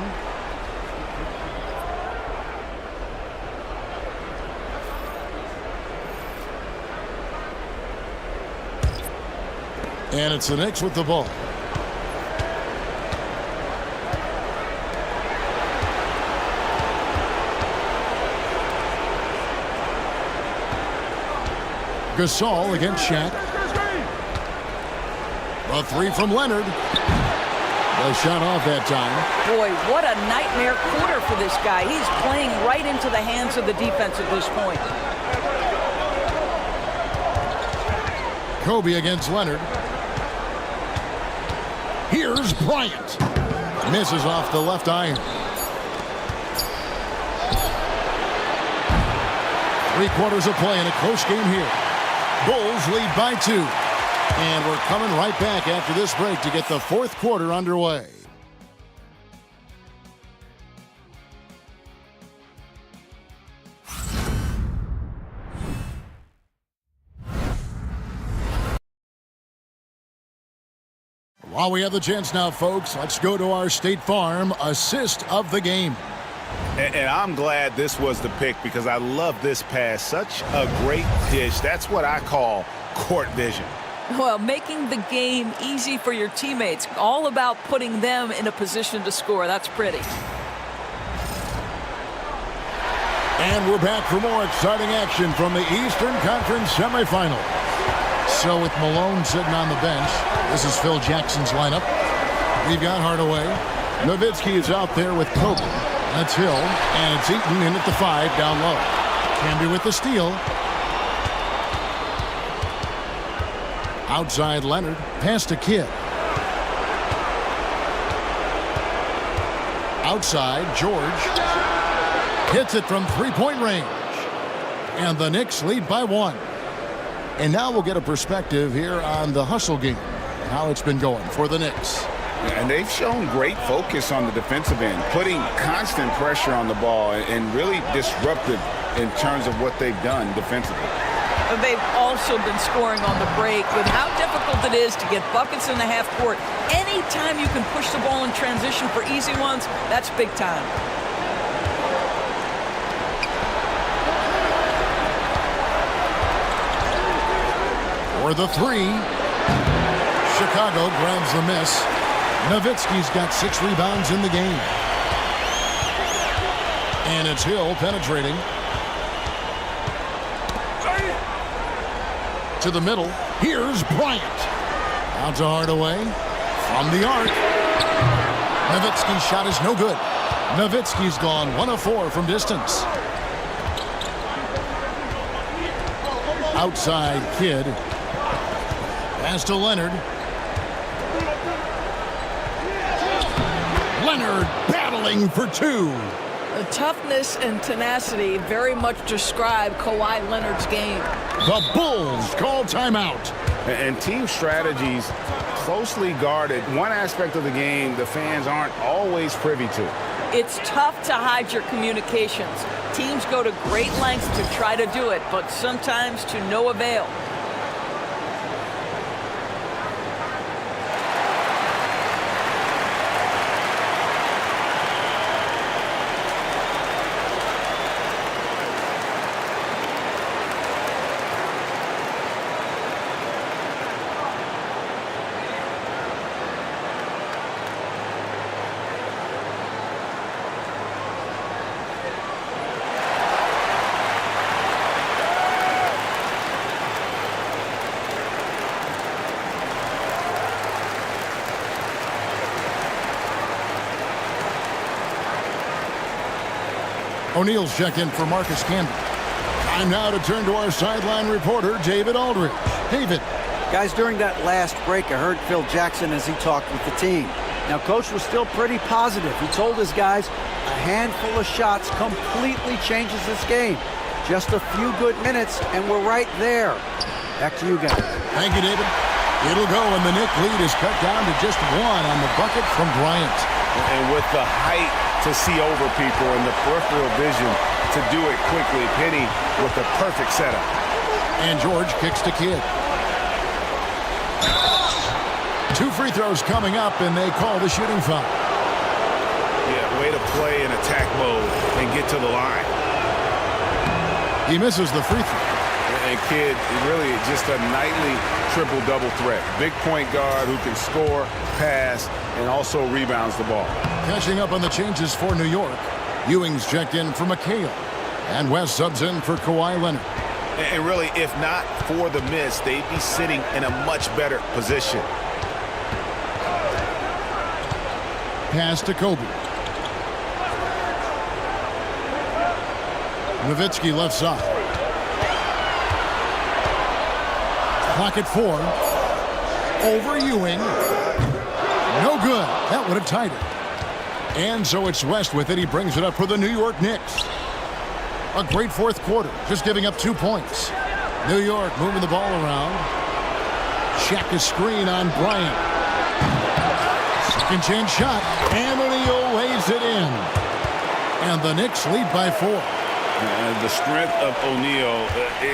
And it's the Knicks with the ball. Gasol against Shaq. A three from Leonard. The shot off that time. Boy, what a nightmare quarter for this guy. He's playing right into the hands of the defense at this point. Kobe against Leonard. Here's Bryant. Misses off the left iron. 3 quarters of play in a close game here. Bulls lead by 2. And we're coming right back after this break to get the fourth quarter underway. While we have the chance now, folks, let's go to our State Farm assist of the game. And I'm glad this was the pick because I love this pass. Such a great dish. That's what I call court vision. Well, making the game easy for your teammates. All about putting them in a position to score. That's pretty. And we're back for more exciting action from the Eastern Conference semifinal. So with Malone sitting on the bench, this is Phil Jackson's lineup. We've got Hardaway. Nowitzki is out there with Kobe. That's Hill. And it's Eaton in at the 5 down low. Camby with the steal. Outside Leonard. Pass to Kidd. Outside George. Hits it from three-point range. And the Knicks lead by 1. And now we'll get a perspective here on the hustle game. How it's been going for the Knicks. And they've shown great focus on the defensive end, putting constant pressure on the ball and really disruptive in terms of what they've done defensively. They've also been scoring on the break with how difficult it is to get buckets in the half court. Anytime you can push the ball in transition for easy ones, that's big time. For the 3. Chicago grabs the miss. Nowitzki's got 6 rebounds in the game. And it's Hill penetrating. To the middle. Here's Bryant. Out to Hardaway. From the arc. Nowitzki's shot is no good. Nowitzki's gone 1 of 4 from distance. Outside Kidd. Pass to Leonard. Leonard battling for two. The toughness and tenacity very much describe Kawhi Leonard's game. The Bulls call timeout. And team strategies closely guarded. One aspect of the game the fans aren't always privy to. It's tough to hide your communications. Teams go to great lengths to try to do it, but sometimes to no avail. O'Neal's check in for Marcus Camby. Time now to turn to our sideline reporter, David Aldridge. David. Guys, during that last break, I heard Phil Jackson as he talked with the team. Now, Coach was still pretty positive. He told his guys a handful of shots completely changes this game. Just a few good minutes, and we're right there. Back to you guys. Thank you, David. It'll go, and the Knick lead is cut down to just one on the bucket from Bryant. And with the height to see over people and the peripheral vision to do it quickly, Penny with the perfect setup. And George kicks to Kidd. 2 free throws coming up, and they call the shooting foul. Yeah, way to play in attack mode and get to the line. He misses the free throw. And Kidd, really just a nightly triple-double threat. Big point guard who can score, pass, and also rebounds the ball. Catching up on the changes for New York. Ewing's checked in for McHale. And West subs in for Kawhi Leonard. And really, if not for the miss, they'd be sitting in a much better position. Pass to Kobe. Nowitzki left side. Clock at 4. Over Ewing. No good. That would have tied it. And so it's West with it. He brings it up for the New York Knicks. A great fourth quarter, just giving up 2 points. New York moving the ball around. Shaq a screen on Bryant. Second chance shot. And O'Neal lays it in. And the Knicks lead by 4. The strength of O'Neal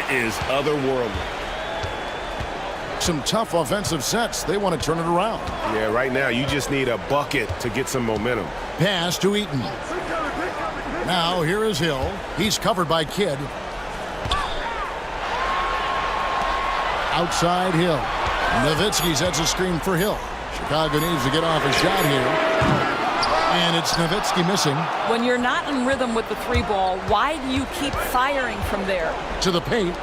is otherworldly. Some tough offensive sets. They want to turn it around. Yeah, right now you just need a bucket to get some momentum. Pass to Eaton. Now here is Hill. He's covered by Kidd. Outside Hill. Nowitzki sets a screen for Hill. Chicago needs to get off a shot here. And it's Nowitzki missing. When you're not in rhythm with the 3-ball, why do you keep firing from there? To the paint.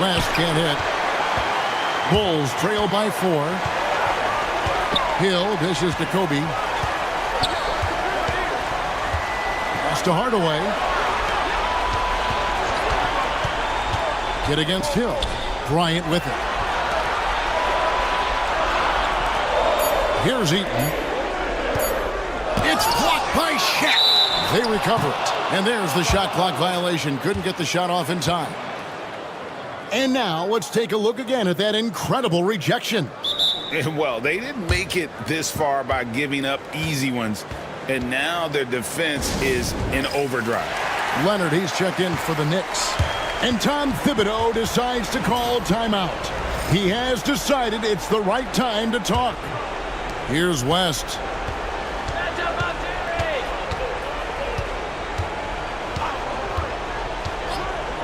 West can't hit. Bulls trail by 4. Hill dishes to Kobe. Pass to Hardaway. Kidd against Hill. Bryant with it. Here's Eaton. It's blocked by Shaq. They recover it. And there's the shot clock violation. Couldn't get the shot off in time. And now let's take a look again at that incredible rejection. And well, they didn't make it this far by giving up easy ones. And now their defense is in overdrive. Leonard, he's checked in for the Knicks. And Tom Thibodeau decides to call timeout. He has decided it's the right time to talk. Here's West.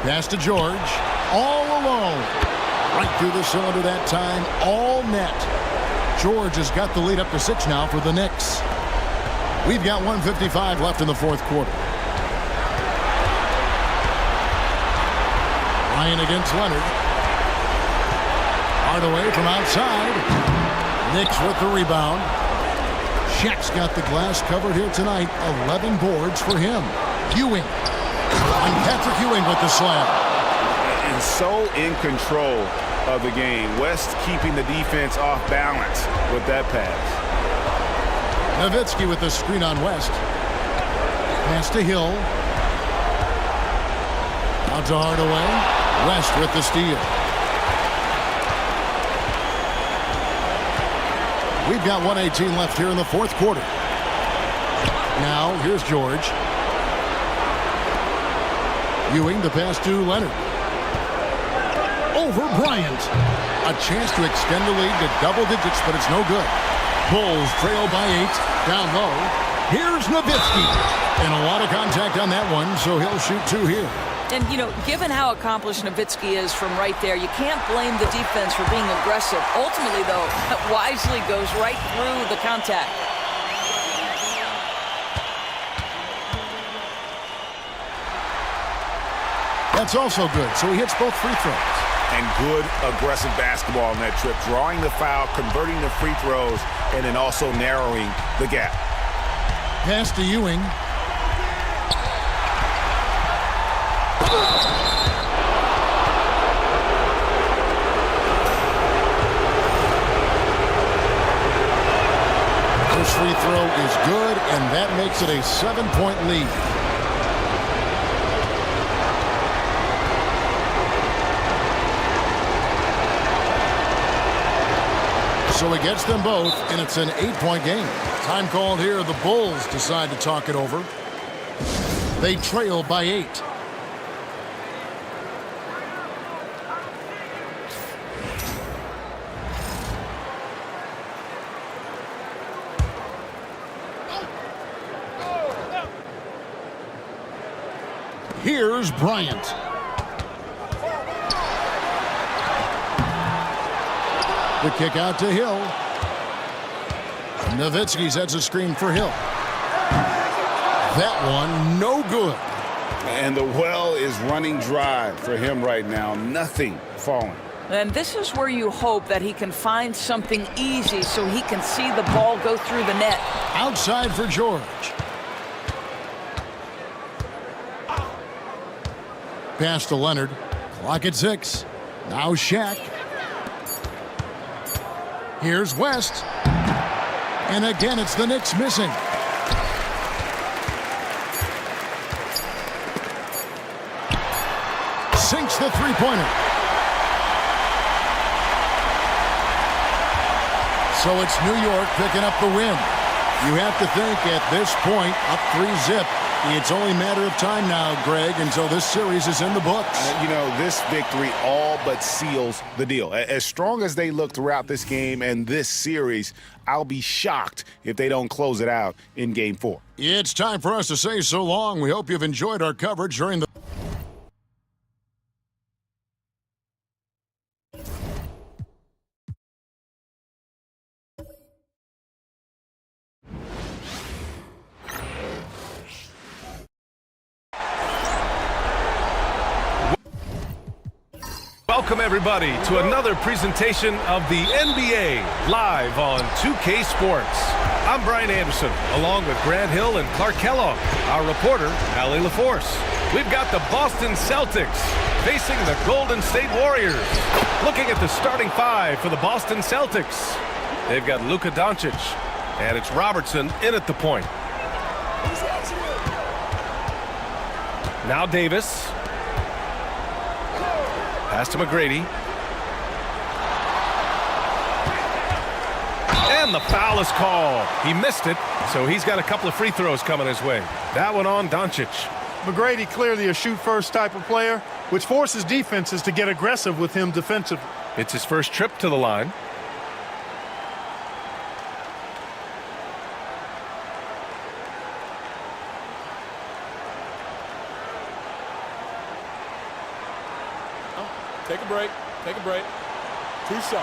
Pass to George. All alone. Right through the cylinder that time. All net. George has got the lead up to 6 now for the Knicks. We've got 1:55 left in the fourth quarter. Ryan against Leonard. Hardaway from outside. Knicks with the rebound. Shaq's got the glass covered here tonight. 11 boards for him. Ewing. And Patrick Ewing with the slam. And so in control of the game. West keeping the defense off balance with that pass. Nowitzki with the screen on West. Pass to Hill. Out to Hardaway. West with the steal. We've got 1:18 left here in the fourth quarter. Now, here's George. Ewing, the pass to Leonard. Over Bryant. A chance to extend the lead to double digits, but it's no good. Bulls trail by 8. Down low. Here's Nowitzki. And a lot of contact on that one, so he'll shoot 2 here. And, you know, given how accomplished Nowitzki is from right there, you can't blame the defense for being aggressive. Ultimately, though, wisely goes right through the contact. That's also good, so he hits both free throws. And good aggressive basketball on that trip, drawing the foul, converting the free throws, and then also narrowing the gap. Pass to Ewing. This free throw is good, and that makes it a 7-point lead. So he gets them both, and it's an 8-point game. Time called here. The Bulls decide to talk it over. They trail by 8. Here's Bryant. The kick out to Hill. Nowitzki sets a screen for Hill. That one, no good. And the well is running dry for him right now. Nothing falling. And this is where you hope that he can find something easy so he can see the ball go through the net. Outside for George. Pass to Leonard. Clock at 6. Now Shaq. Here's West. And again, it's the Knicks missing. Sinks the three-pointer. So it's New York picking up the win. You have to think at this point, up 3-zip. It's only a matter of time now, Greg, until this series is in the books. You know, this victory all but seals the deal. As strong as they look throughout this game and this series, I'll be shocked if they don't close it out in Game 4. It's time for us to say so long. We hope you've enjoyed our coverage during the... Welcome, everybody, to another presentation of the NBA live on 2K Sports. I'm Brian Anderson, along with Grant Hill and Clark Kellogg. Our reporter, Allie LaForce. We've got the Boston Celtics facing the Golden State Warriors. Looking at the starting 5 for the Boston Celtics. They've got Luka Doncic, and it's Robertson in at the point. Now Davis. Pass to McGrady. And the foul is called. He missed it, so he's got a couple of free throws coming his way. That one on Doncic. McGrady clearly a shoot-first type of player, which forces defenses to get aggressive with him defensively. It's his first trip to the line. Take a break. Take a break. 2 shots.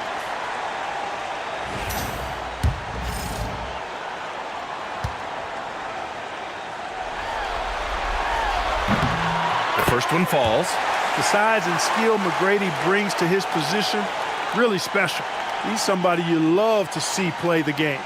The first one falls. The size and skill McGrady brings to his position, really special. He's somebody you love to see play the game.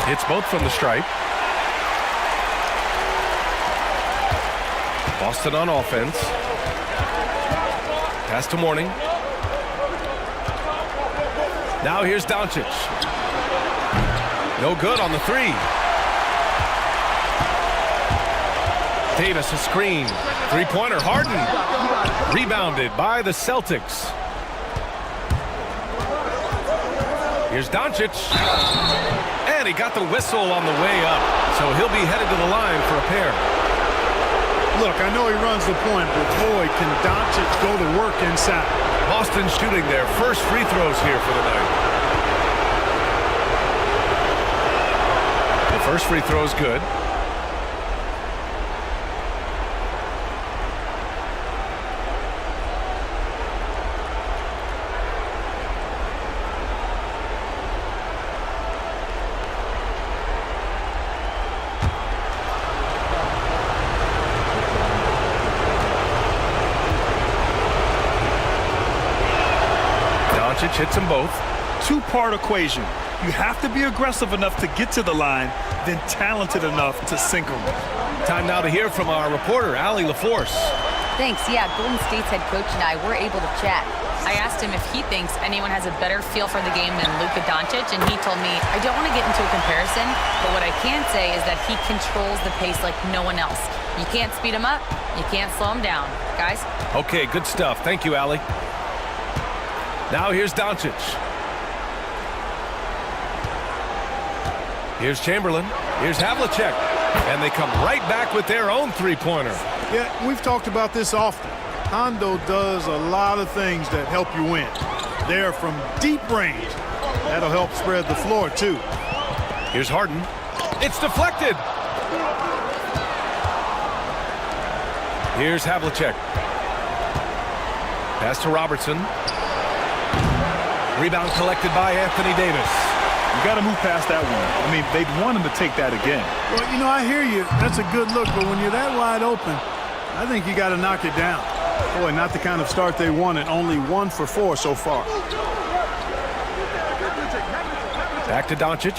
Hits both from the stripe. Boston on offense. Pass to Mourning. Now here's Doncic. No good on the three. Davis a screen. Three-pointer, Harden. Rebounded by the Celtics. Here's Doncic. And he got the whistle on the way up. So he'll be headed to the line for a pair. Look, I know he runs the point, but boy, can Doncic go to work inside. Boston shooting their first free throws here for the night. The first free throw is good. Hits them both. Two-part equation. You have to be aggressive enough to get to the line, then talented enough to sink them. Time now to hear from our reporter, Allie LaForce. Thanks. Yeah, Golden State's head coach and I were able to chat. I asked him if he thinks anyone has a better feel for the game than Luka Doncic, and he told me, I don't want to get into a comparison, but what I can say is that he controls the pace like no one else. You can't speed him up. You can't slow him down. Guys? Okay, good stuff. Thank you, Allie. Now here's Doncic. Here's Chamberlain. Here's Havlicek. And they come right back with their own three-pointer. Yeah, we've talked about this often. Hondo does a lot of things that help you win. They're from deep range. That'll help spread the floor, too. Here's Harden. It's deflected. Here's Havlicek. Pass to Robertson. Rebound collected by Anthony Davis. You got to move past that one. I mean, they'd want him to take that again. Well, you know, I hear you. That's a good look, but when you're that wide open, I think you got to knock it down. Boy, not the kind of start they wanted. Only 1 for 4 so far. Back to Doncic.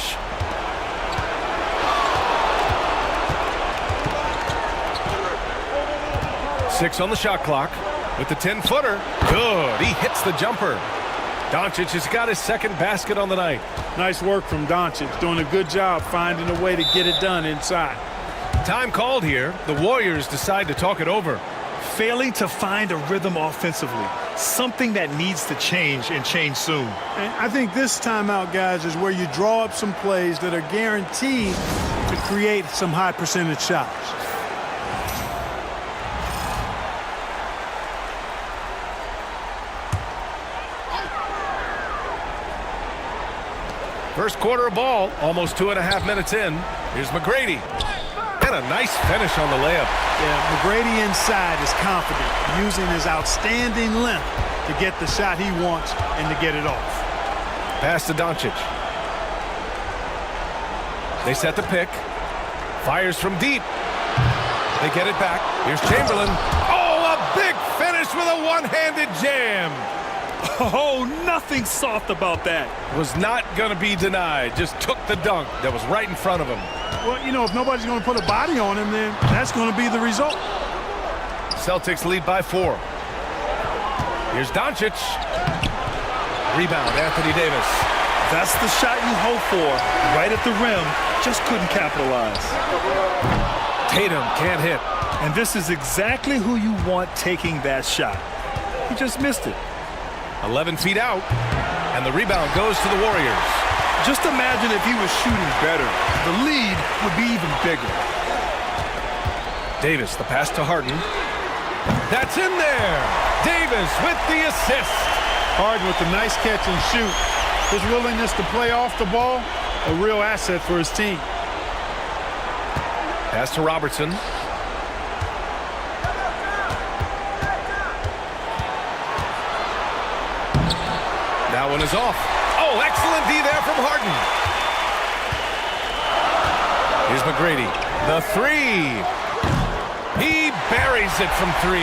Six on the shot clock with the 10-footer. Good. He hits the jumper. Doncic has got his second basket on the night. Nice work from Doncic. Doing a good job finding a way to get it done inside. Time called here. The Warriors decide to talk it over. Failing to find a rhythm offensively. Something that needs to change and change soon. And I think this timeout, guys, is where you draw up some plays that are guaranteed to create some high percentage shots. First quarter of ball, almost 2.5 minutes in. Here's McGrady. And a nice finish on the layup. Yeah, McGrady inside is confident, using his outstanding length to get the shot he wants and to get it off. Pass to Doncic. They set the pick. Fires from deep. They get it back. Here's Chamberlain. Oh, a big finish with a one-handed jam. Oh, nothing soft about that. Was not going to be denied. Just took the dunk that was right in front of him. Well, you know, if nobody's going to put a body on him, then that's going to be the result. Celtics lead by 4. Here's Doncic. Rebound, Anthony Davis. That's the shot you hope for. Right at the rim. Just couldn't capitalize. Tatum can't hit. And this is exactly who you want taking that shot. He just missed it. 11 feet out, and the rebound goes to the Warriors. Just imagine if he was shooting better. The lead would be even bigger. Davis, the pass to Harden. That's in there. Davis with the assist. Harden with the nice catch and shoot. His willingness to play off the ball, a real asset for his team. Pass to Robertson. That one is off. Oh, excellent D there from Harden. Here's McGrady. The three. He buries it from 3.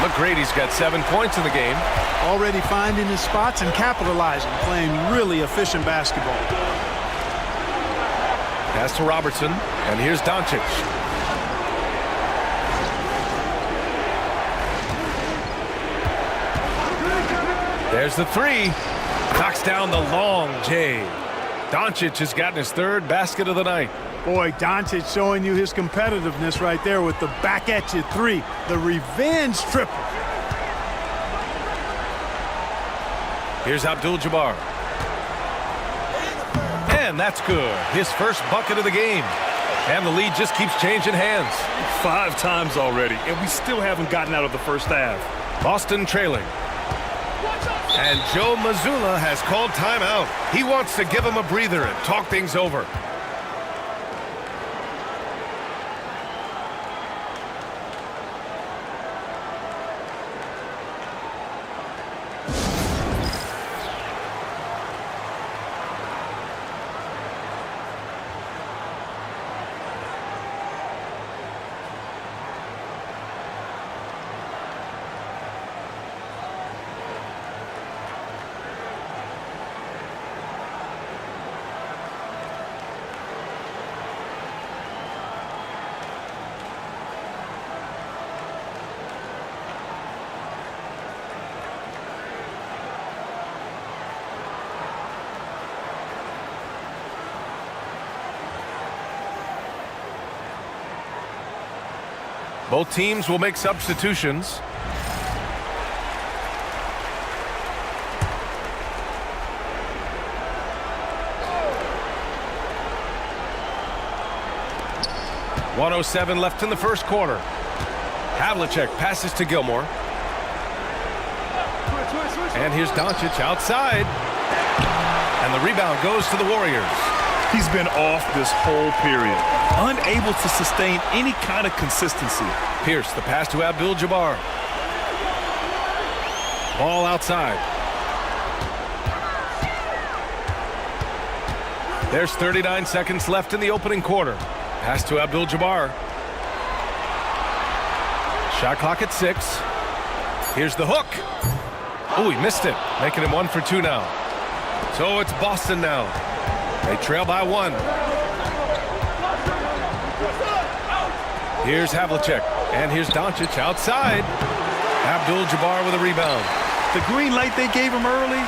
McGrady's got 7 points in the game. Already finding his spots and capitalizing, playing really efficient basketball. Pass to Robertson, and here's Doncic. There's the three. Knocks down the long J. Doncic has gotten his third basket of the night. Boy, Doncic showing you his competitiveness right there with the back at you three. The revenge triple. Here's Abdul-Jabbar. And that's good. His first bucket of the game. And the lead just keeps changing hands. 5 times already, and we still haven't gotten out of the first half. Boston trailing. And Joe Mazzulla has called timeout. He wants to give him a breather and talk things over. Both teams will make substitutions. .107 left in the first quarter. Havlicek passes to Gilmore. And here's Doncic outside. And the rebound goes to the Warriors. He's been off this whole period, unable to sustain any kind of consistency. Pierce, the pass to Abdul-Jabbar. Ball outside. There's 39 seconds left in the opening quarter. Pass to Abdul-Jabbar. Shot clock at 6. Here's the hook. Oh, he missed it, making him 1 for 2 now. So it's Boston now. They trail by 1. Here's Havlicek, and here's Doncic outside. Abdul-Jabbar with a rebound. The green light they gave him early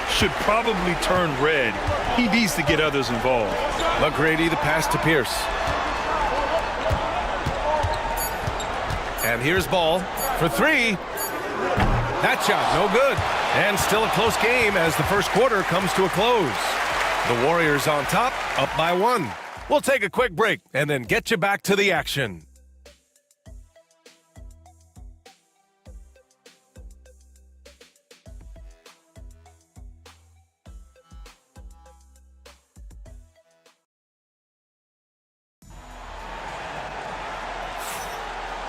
should probably turn red. He needs to get others involved. McGrady, the pass to Pierce. And here's Ball for 3. That shot, no good. And still a close game as the first quarter comes to a close. The Warriors on top, up by 1. We'll take a quick break and then get you back to the action.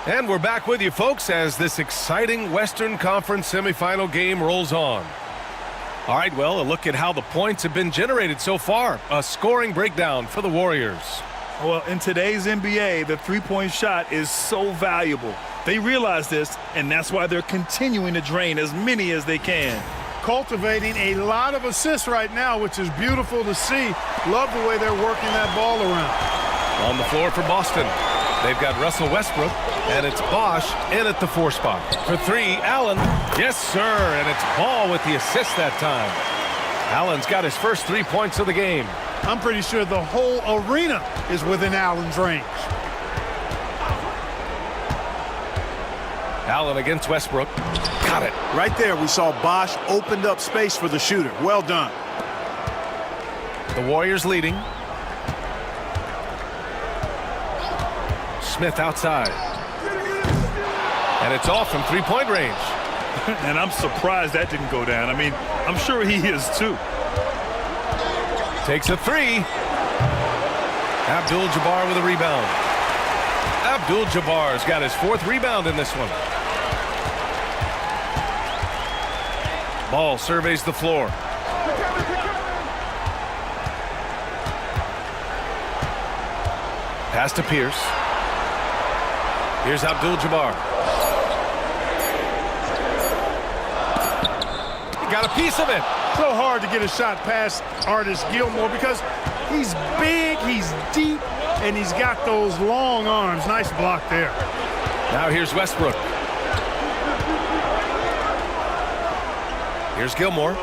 And we're back with you, folks, as this exciting Western Conference semifinal game rolls on. All right, well, a look at how the points have been generated so far. A scoring breakdown for the Warriors. Well, in today's NBA, the three-point shot is so valuable. They realize this, and that's why they're continuing to drain as many as they can. Cultivating a lot of assists right now, which is beautiful to see. Love the way they're working that ball around. On the floor for Boston, they've got Russell Westbrook, and it's Bosch in at the 4 spot. For 3, Allen. Yes, sir, and it's Ball with the assist that time. Allen's got his first 3 points of the game. I'm pretty sure the whole arena is within Allen's range. Allen against Westbrook. Got it. Right there, we saw Bosch opened up space for the shooter. Well done. The Warriors leading. Smith outside. And it's off from 3-point range. And I'm surprised that didn't go down. I mean, I'm sure he is too. Takes a 3. Abdul-Jabbar with a rebound. Abdul-Jabbar's got his 4th rebound in this one. Ball surveys the floor. Pass to Pierce. Here's Abdul-Jabbar. He got a piece of it. So hard to get a shot past Artis Gilmore because He's big, he's deep, and he's got those long arms. Nice block there. Now here's Westbrook. Here's Gilmore.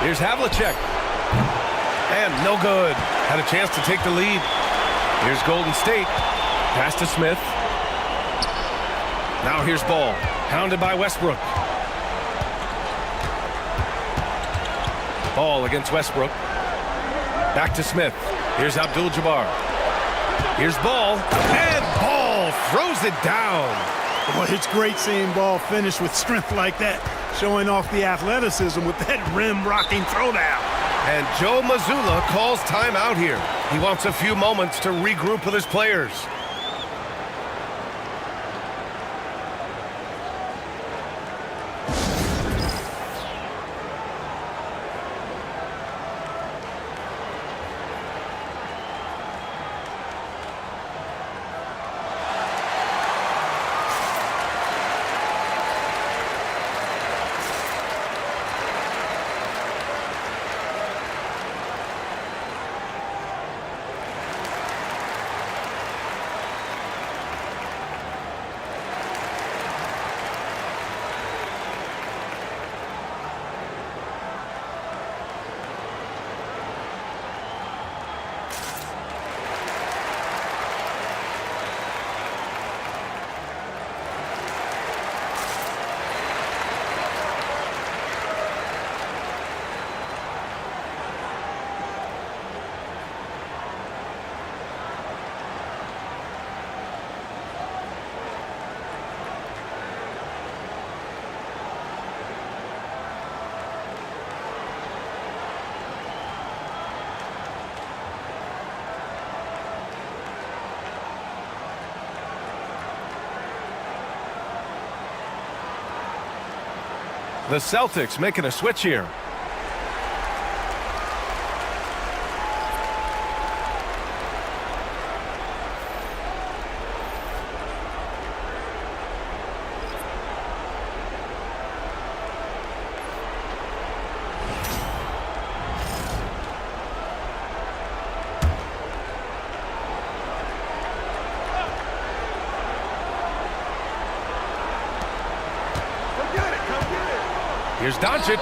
Here's Havlicek. And no good. Had a chance to take the lead. Here's Golden State. Pass to Smith. Now here's Ball. Hounded by Westbrook. Ball against Westbrook. Back to Smith. Here's Abdul-Jabbar. Here's Ball. And Ball throws it down. Well, it's great seeing Ball finish with strength like that, showing off the athleticism with that rim-rocking throwdown. And Joe Mazzulla calls timeout here. He wants a few moments to regroup with his players. The Celtics making a switch here. Here's Doncic,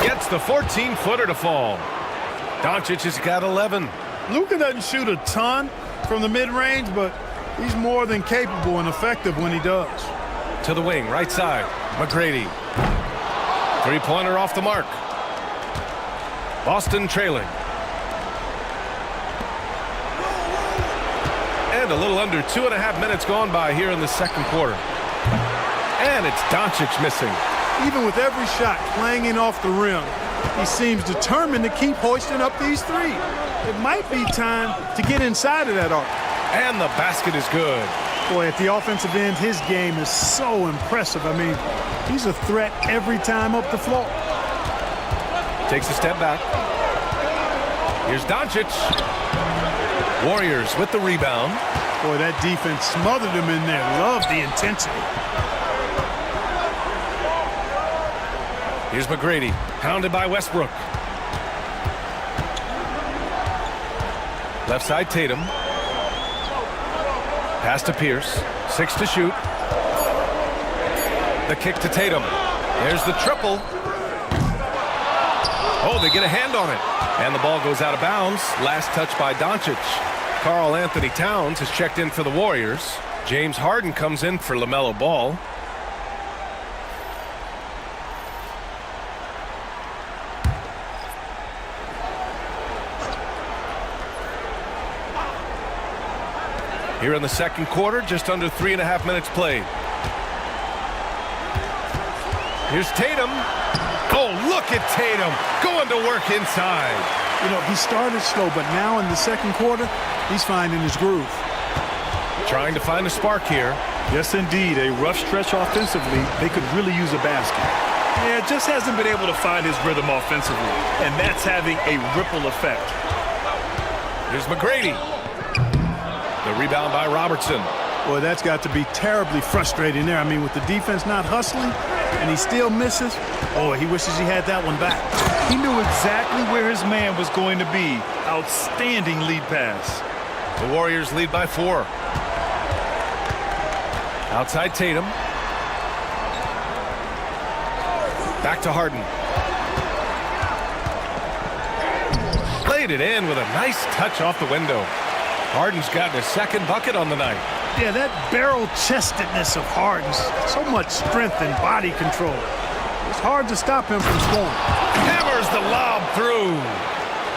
gets the 14-footer to fall. Doncic has got 11. Luka doesn't shoot a ton from the mid-range, but he's more than capable and effective when he does. To the wing, right side, McGrady. Three-pointer off the mark. Boston trailing. And a little under 2.5 minutes gone by here in the second quarter. And it's Doncic missing. Even with every shot clanging off the rim, he seems determined to keep hoisting up these threes. It might be time to get inside of that arc. And the basket is good. Boy, at the offensive end, his game is so impressive. I mean, he's a threat every time up the floor. Takes a step back. Here's Doncic. Warriors with the rebound. Boy, that defense smothered him in there. Love the intensity. Here's McGrady, pounded by Westbrook. Left side, Tatum. Pass to Pierce. 6 to shoot. The kick to Tatum. There's the triple. Oh, they get a hand on it. And the ball goes out of bounds. Last touch by Doncic. Karl Anthony Towns has checked in for the Warriors. James Harden comes in for LaMelo Ball. Here in the second quarter, just under 3.5 minutes played. Here's Tatum. Oh, look at Tatum going to work inside. You know, he started slow, but now in the second quarter, he's finding his groove. Trying to find a spark here. Yes, indeed. A rough stretch offensively. They could really use a basket. Yeah, just hasn't been able to find his rhythm offensively, and that's having a ripple effect. Here's McGrady. The rebound by Robertson. Boy, that's got to be terribly frustrating there. I mean, with the defense not hustling, and he still misses, oh, he wishes he had that one back. He knew exactly where his man was going to be. Outstanding lead pass. The Warriors lead by 4. Outside Tatum. Back to Harden. Laid it in with a nice touch off the window. Harden's gotten his second bucket on the night. Yeah, that barrel-chestedness of Harden, so much strength and body control. It's hard to stop him from scoring. Hammers the lob through.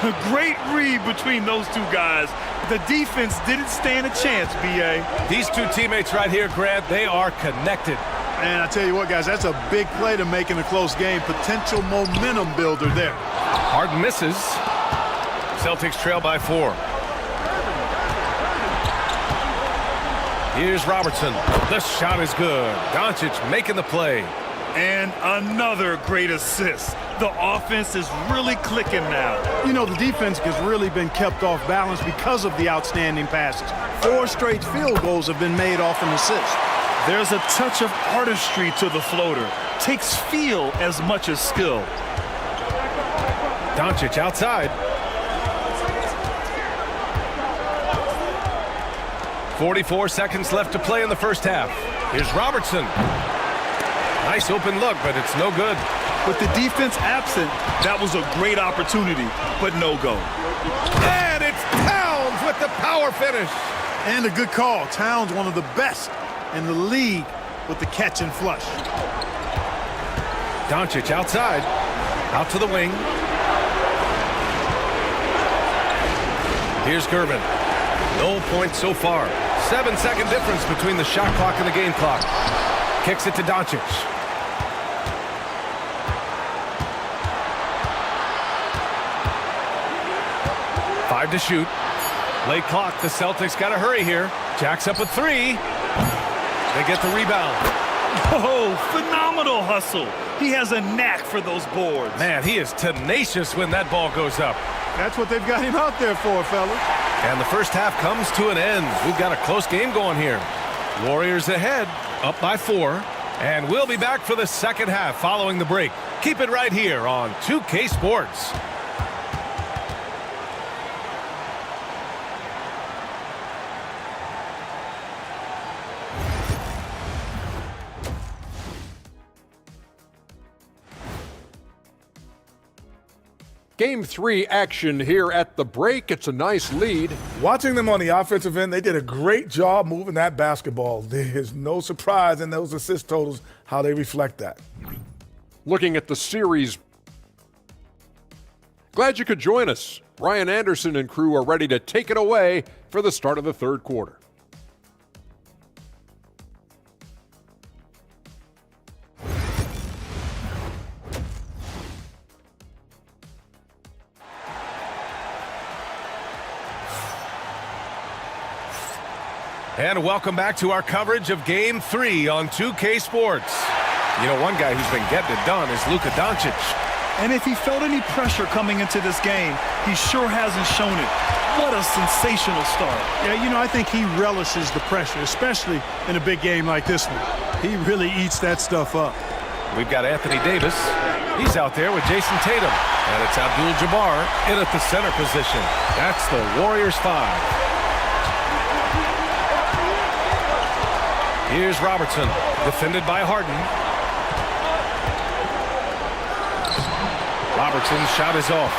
A great read between those two guys. The defense didn't stand a chance, B.A. These two teammates right here, Grant, they are connected. And I tell you what, guys, that's a big play to make in a close game. Potential momentum builder there. Harden misses. Celtics trail by 4. Here's Robertson. The shot is good. Doncic making the play. And another great assist. The offense is really clicking now. You know, the defense has really been kept off balance because of the outstanding passes. 4 straight field goals have been made off an assist. There's a touch of artistry to the floater. Takes feel as much as skill. Doncic outside. 44 seconds left to play in the first half. Here's Robertson. Nice open look, but it's no good. With the defense absent, that was a great opportunity, but no go. And it's Towns with the power finish. And a good call. Towns, one of the best in the league with the catch and flush. Doncic outside. Out to the wing. Here's Gervin. No points so far. 7-second difference between the shot clock and the game clock. Kicks it to Doncic. Five to shoot. Late clock. The Celtics got to hurry here. Jacks up a 3. They get the rebound. Oh, phenomenal hustle. He has a knack for those boards. Man, he is tenacious when that ball goes up. That's what they've got him out there for, fellas. And the first half comes to an end. We've got a close game going here. Warriors ahead, up by 4. And we'll be back for the second half following the break. Keep it right here on 2K Sports. Game 3 action here at the break. It's a nice lead. Watching them on the offensive end, they did a great job moving that basketball. There's no surprise in those assist totals how they reflect that. Looking at the series. Glad you could join us. Ryan Anderson and crew are ready to take it away for the start of the third quarter. And welcome back to our coverage of Game 3 on 2K Sports. You know, one guy who's been getting it done is Luka Doncic. And if he felt any pressure coming into this game, he sure hasn't shown it. What a sensational start. Yeah, you know, I think he relishes the pressure, especially in a big game like this one. He really eats that stuff up. We've got Anthony Davis. He's out there with Jason Tatum. And it's Abdul-Jabbar in at the center position. That's the Warriors 5. Here's Robertson, defended by Harden. Robertson's shot is off.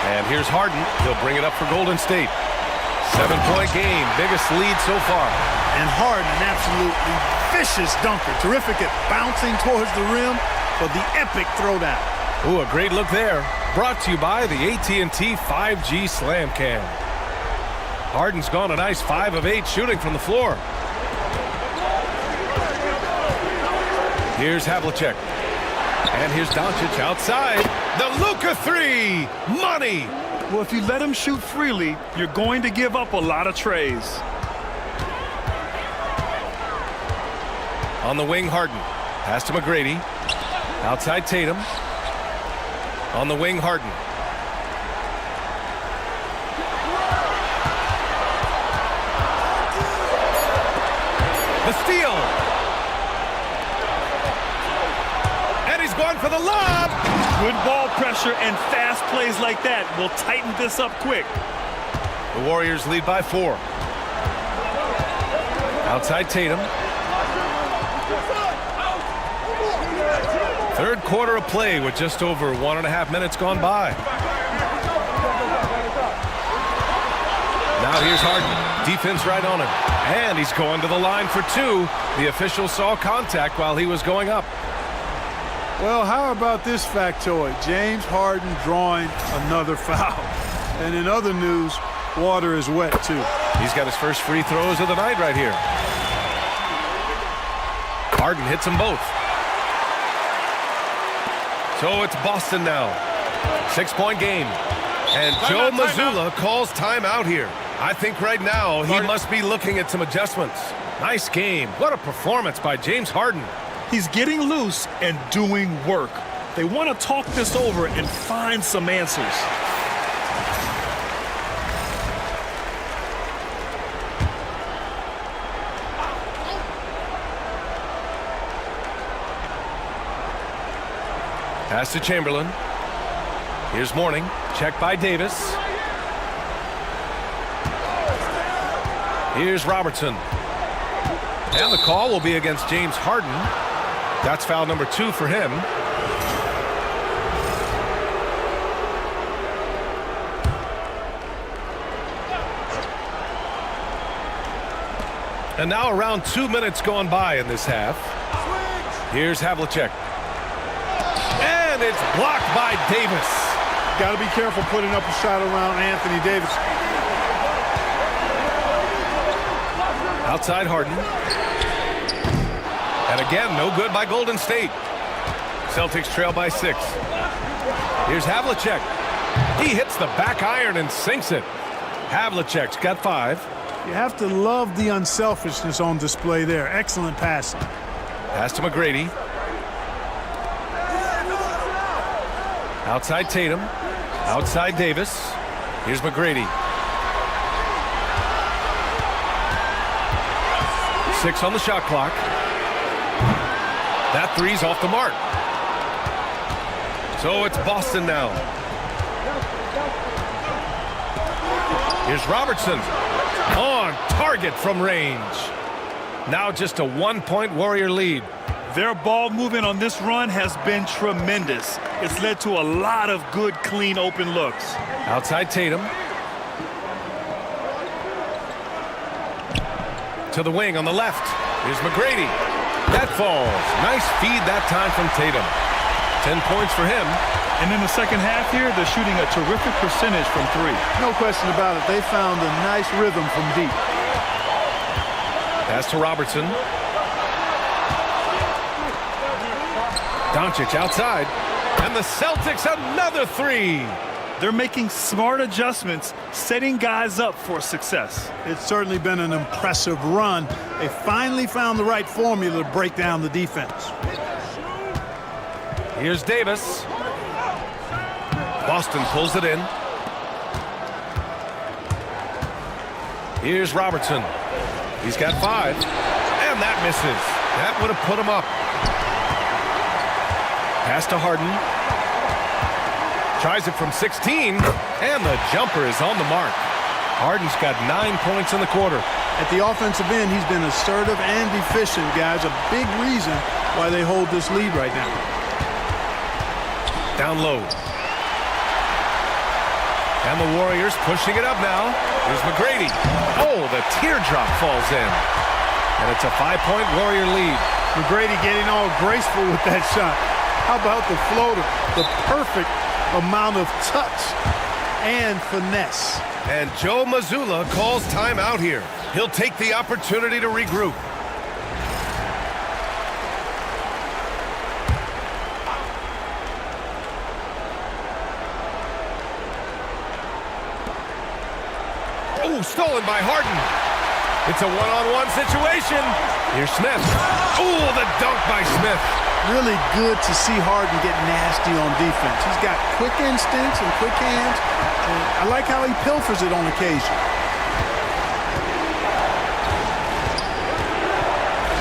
And here's Harden. He'll bring it up for Golden State. 7-point game, biggest lead so far. And Harden, an absolutely vicious dunker. Terrific at bouncing towards the rim for the epic throwdown. Ooh, a great look there. Brought to you by the AT&T 5G Slam Cam. Harden's gone a nice 5 of 8 shooting from the floor. Here's Havlicek. And here's Doncic outside. The Luka 3. Money. Well, if you let him shoot freely, you're going to give up a lot of trays. On the wing, Harden. Pass to McGrady. Outside Tatum. On the wing, Harden. The steal. going for the lob. Good ball pressure and fast plays like that will tighten this up quick. The Warriors lead by 4. Outside Tatum. Third quarter of play with just over 1.5 minutes gone by. Now here's Harden. Defense right on him. And he's going to the line for 2. The official saw contact while he was going up. Well, how about this factoid? James Harden drawing another foul. And in other news, water is wet, too. He's got his first free throws of the night right here. Harden hits them both. So it's Boston now. 6-point game. And Joe Mazzulla calls timeout here. I think right now he must be looking at some adjustments. Nice game. What a performance by James Harden. He's getting loose and doing work. They want to talk this over and find some answers. Pass to Chamberlain. Here's Mourning. Check by Davis. Here's Robertson. And the call will be against James Harden. That's foul number 2 for him. And now around 2 minutes gone by in this half. Here's Havlicek. And it's blocked by Davis. Got to be careful putting up a shot around Anthony Davis. Outside Harden. And again, no good by Golden State. Celtics trail by 6. Here's Havlicek. He hits the back iron and sinks it. Havlicek's got 5. You have to love the unselfishness on display there. Excellent passing. Pass to McGrady. Outside Tatum. Outside Davis. Here's McGrady. 6 on the shot clock. That three's off the mark. So it's Boston now. Here's Robertson. On target from range. Now just a 1-point Warrior lead. Their ball movement on this run has been tremendous. It's led to a lot of good, clean, open looks. Outside Tatum. To the wing on the left. Here's McGrady. That falls. Nice feed that time from Tatum. 10 points for him. And in the second half here, they're shooting a terrific percentage from 3. No question about it. They found a nice rhythm from deep. Pass to Robertson. Doncic outside. And the Celtics another 3. They're making smart adjustments, setting guys up for success. It's certainly been an impressive run. They finally found the right formula to break down the defense. Here's Davis. Boston pulls it in. Here's Robertson. He's got 5. And that misses. That would have put him up. Pass to Harden. Tries it from 16. And the jumper is on the mark. Harden's got 9 points in the quarter. At the offensive end, he's been assertive and efficient, guys. A big reason why they hold this lead right now. Down low. And the Warriors pushing it up now. Here's McGrady. Oh, the teardrop falls in. And it's a 5-point Warrior lead. McGrady getting all graceful with that shot. How about the floater? The perfect amount of touch and finesse. And Joe Mazzulla calls timeout here. He'll take the opportunity to regroup. Oh, stolen by Harden. It's a one-on-one situation. Here's Smith. Oh, the dunk by Smith. Really good to see Harden get nasty on defense. He's got quick instincts and quick hands. And I like how he pilfers it on occasion.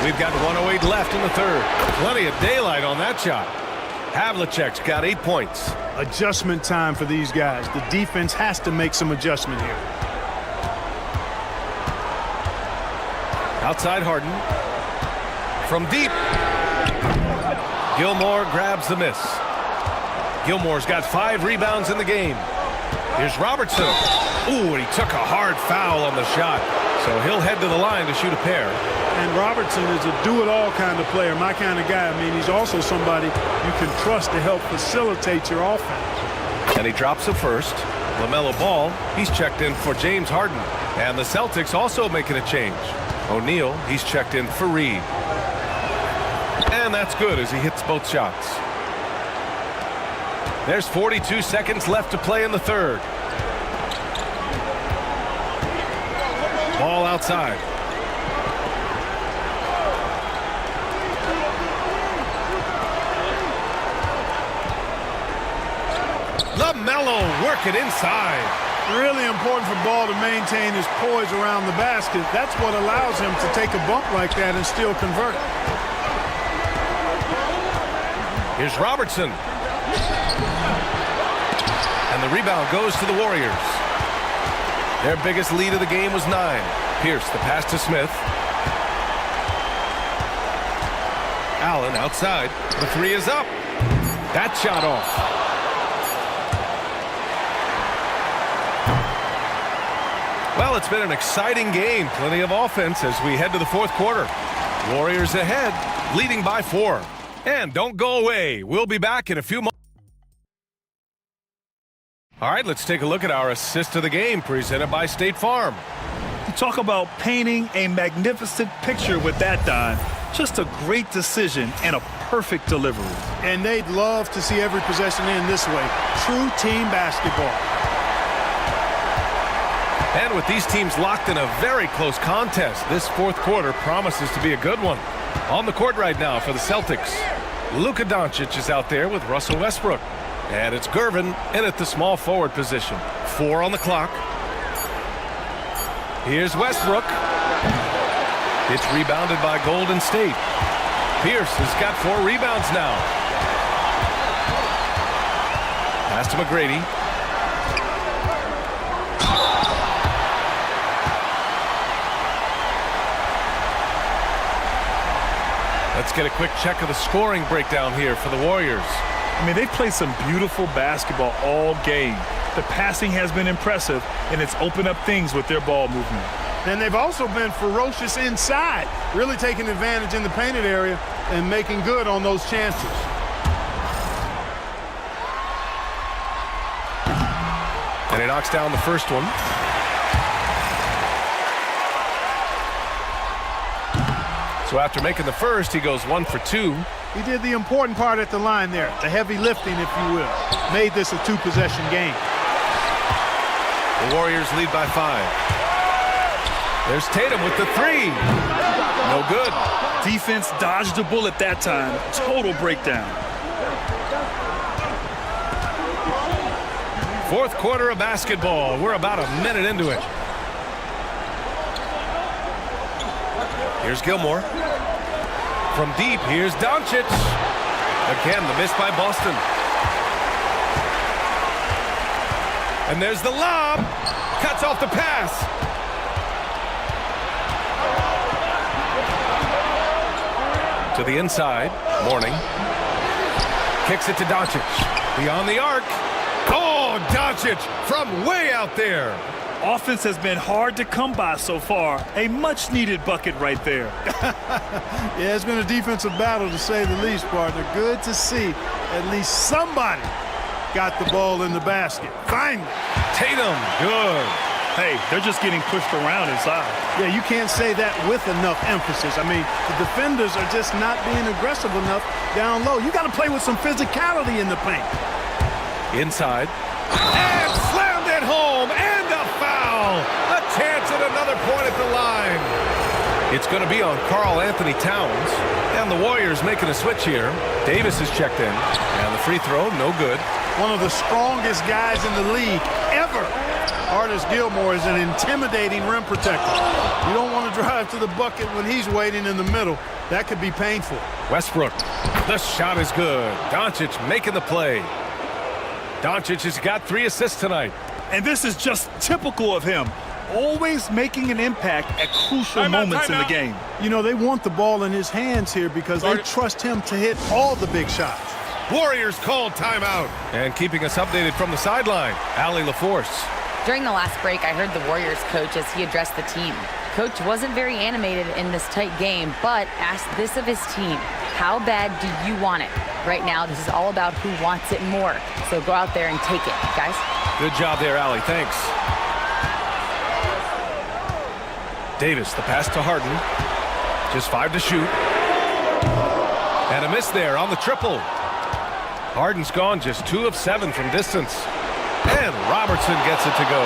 We've got 1:08 left in the third. Plenty of daylight on that shot. Havlicek's got 8 points. Adjustment time for these guys. The defense has to make some adjustment here. Outside Harden. From deep. Gilmore grabs the miss. Gilmore's got 5 rebounds in the game. Here's Robertson. Ooh, and he took a hard foul on the shot. So he'll head to the line to shoot a pair. And Robertson is a do-it-all kind of player, my kind of guy. I mean, he's also somebody you can trust to help facilitate your offense. And he drops a first. LaMelo Ball, he's checked in for James Harden. And the Celtics also making a change. O'Neal, he's checked in for Reed. And that's good as he hits both shots. There's 42 seconds left to play in the third. Ball outside. LaMelo working inside. Really important for Ball to maintain his poise around the basket. That's what allows him to take a bump like that and still convert. Here's Robertson. And the rebound goes to the Warriors. Their biggest lead of the game was 9. Pierce, the pass to Smith. Allen outside. The 3 is up. That shot off. Well, it's been an exciting game. Plenty of offense as we head to the fourth quarter. Warriors ahead, leading by 4. And don't go away. We'll be back in a few moments. All right, let's take a look at our assist of the game presented by State Farm. You talk about painting a magnificent picture with that dime. Just a great decision and a perfect delivery. And they'd love to see every possession end this way. True team basketball. And with these teams locked in a very close contest, this fourth quarter promises to be a good one. On the court right now for the Celtics, Luka Doncic is out there with Russell Westbrook. And it's Gervin in at the small forward position. 4 on the clock. Here's Westbrook. It's rebounded by Golden State. Pierce has got 4 rebounds now. Pass to McGrady. Let's get a quick check of the scoring breakdown here for the Warriors. I mean, they've played some beautiful basketball all game. The passing has been impressive, and it's opened up things with their ball movement. And they've also been ferocious inside, really taking advantage in the painted area and making good on those chances. And he knocks down the first one. So after making the first, he goes 1 for 2. He did the important part at the line there, the heavy lifting, if you will. Made this a 2-possession game. The Warriors lead by 5. There's Tatum with the 3. No good. Defense dodged a bullet that time. Total breakdown. Fourth quarter of basketball. We're about a minute into it. Here's Gilmore. From deep, here's Doncic. Again, the miss by Boston. And there's the lob. Cuts off the pass. To the inside. Mourning. Kicks it to Doncic. Beyond the arc. Oh, Doncic from way out there. Offense has been hard to come by so far. A much-needed bucket right there. Yeah, it's been a defensive battle, to say the least, partner. Good to see at least somebody got the ball in the basket. Finally. Tatum, good. Hey, they're just getting pushed around inside. Yeah, you can't say that with enough emphasis. I mean, the defenders are just not being aggressive enough down low. You got to play with some physicality in the paint. Inside. And slammed it home. And a foul. A chance at another point at the line. It's going to be on Karl Anthony Towns. And the Warriors making a switch here. Davis is checked in. And the free throw, no good. One of the strongest guys in the league ever. Artis Gilmore is an intimidating rim protector. You don't want to drive to the bucket when he's waiting in the middle. That could be painful. Westbrook. The shot is good. Doncic making the play. Doncic has got 3 assists tonight. And this is just typical of him. Always making an impact at crucial moments in the game. You know, they want the ball in his hands here because they trust him to hit all the big shots. Warriors called timeout. And keeping us updated from the sideline, Allie LaForce. During the last break, I heard the Warriors coach as he addressed the team. Coach wasn't very animated in this tight game, but asked this of his team: how bad do you want it? Right now, this is all about who wants it more. So go out there and take it, guys. Good job there, Allie. Thanks. Davis, the pass to Harden. Just 5 to shoot. And a miss there on the triple. Harden's gone just 2 of 7 from distance. And Robertson gets it to go.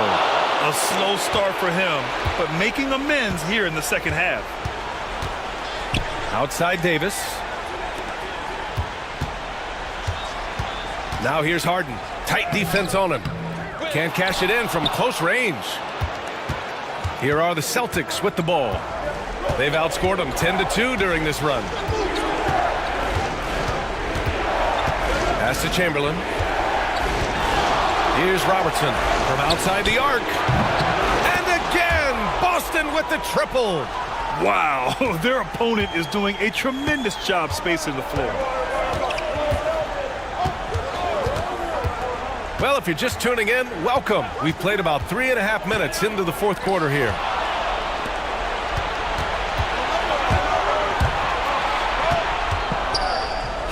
A slow start for him, but making amends here in the second half. Outside Davis. Now here's Harden. Tight defense on him. Can't cash it in from close range. Here are the Celtics with the ball. They've outscored them 10-2 during this run. Pass to Chamberlain. Here's Robertson from outside the arc. And again, Boston with the triple. Wow, their opponent is doing a tremendous job spacing the floor. Well, if you're just tuning in, welcome. We've played about 3.5 minutes into the fourth quarter here.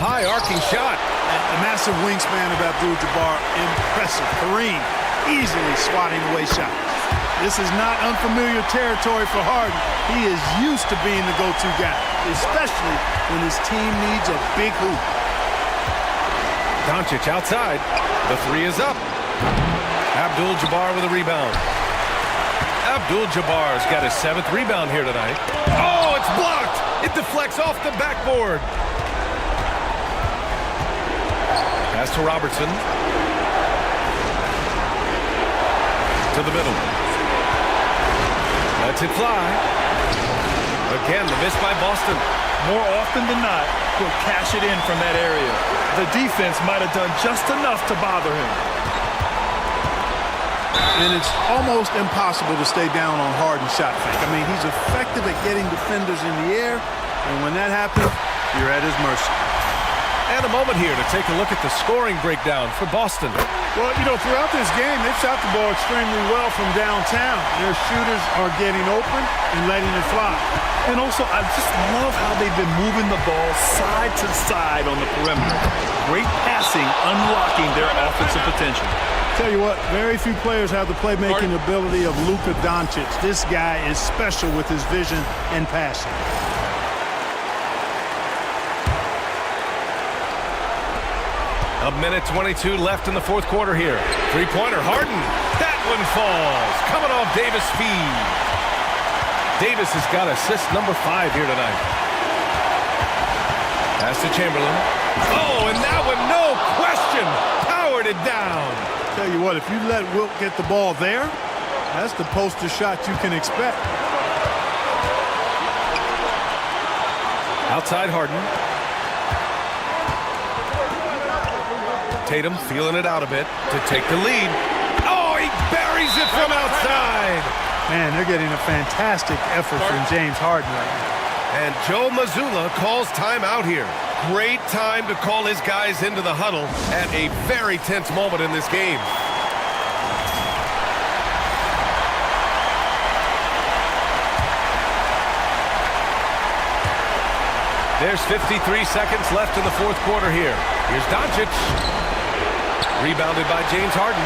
High arcing shot. The massive wingspan of Abdul-Jabbar, impressive. Kareem easily swatting away shots. This is not unfamiliar territory for Harden. He is used to being the go-to guy, especially when his team needs a big hoop. Doncic outside. The 3 is up. Abdul-Jabbar with a rebound. Abdul-Jabbar's got his 7th rebound here tonight. Oh, it's blocked. It deflects off the backboard. Pass to Robertson. To the middle. Lets it fly. Again, the miss by Boston. More often than not, he'll cash it in from that area. The defense might have done just enough to bother him. And it's almost impossible to stay down on Harden's shot fake. I mean, he's effective at getting defenders in the air, and when that happens, you're at his mercy. And a moment here to take a look at the scoring breakdown for Boston. Well, you know, throughout this game, they've shot the ball extremely well from downtown. Their shooters are getting open and letting it fly. And also, I just love how they've been moving the ball side to side on the perimeter. Great passing, unlocking their offensive potential. Tell you what, very few players have the playmaking ability of Luka Doncic. This guy is special with his vision and passion. A minute 22 left in the fourth quarter here. Three-pointer, Harden. That one falls. Coming off Davis' feed. Davis has got assist number 5 here tonight. Pass to Chamberlain. Oh, and that one, no question, powered it down. Tell you what, if you let Wilt get the ball there, that's the poster shot you can expect. Outside Harden. Tatum feeling it out a bit to take the lead. Oh, he buries it from outside. Man, they're getting a fantastic effort from James Harden right now. And Joe Mazzulla calls timeout here. Great time to call his guys into the huddle at a very tense moment in this game. There's 53 seconds left in the fourth quarter here. Here's Doncic. Rebounded by James Harden.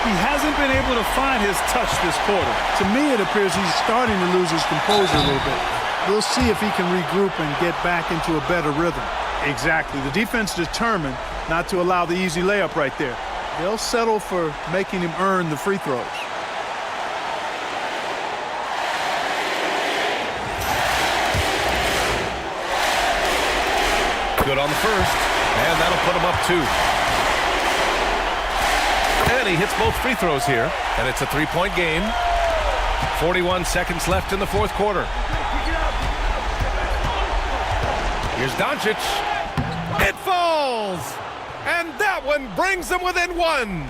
He hasn't been able to find his touch this quarter. To me, it appears he's starting to lose his composure a little bit. We'll see if he can regroup and get back into a better rhythm. Exactly. The defense determined not to allow the easy layup right there. They'll settle for making him earn the free throws. Good on the first, and that'll put him up 2. And he hits both free throws here, and it's a 3-point game. 41 seconds left in the fourth quarter. Here's Doncic. It falls! And that one brings them within one.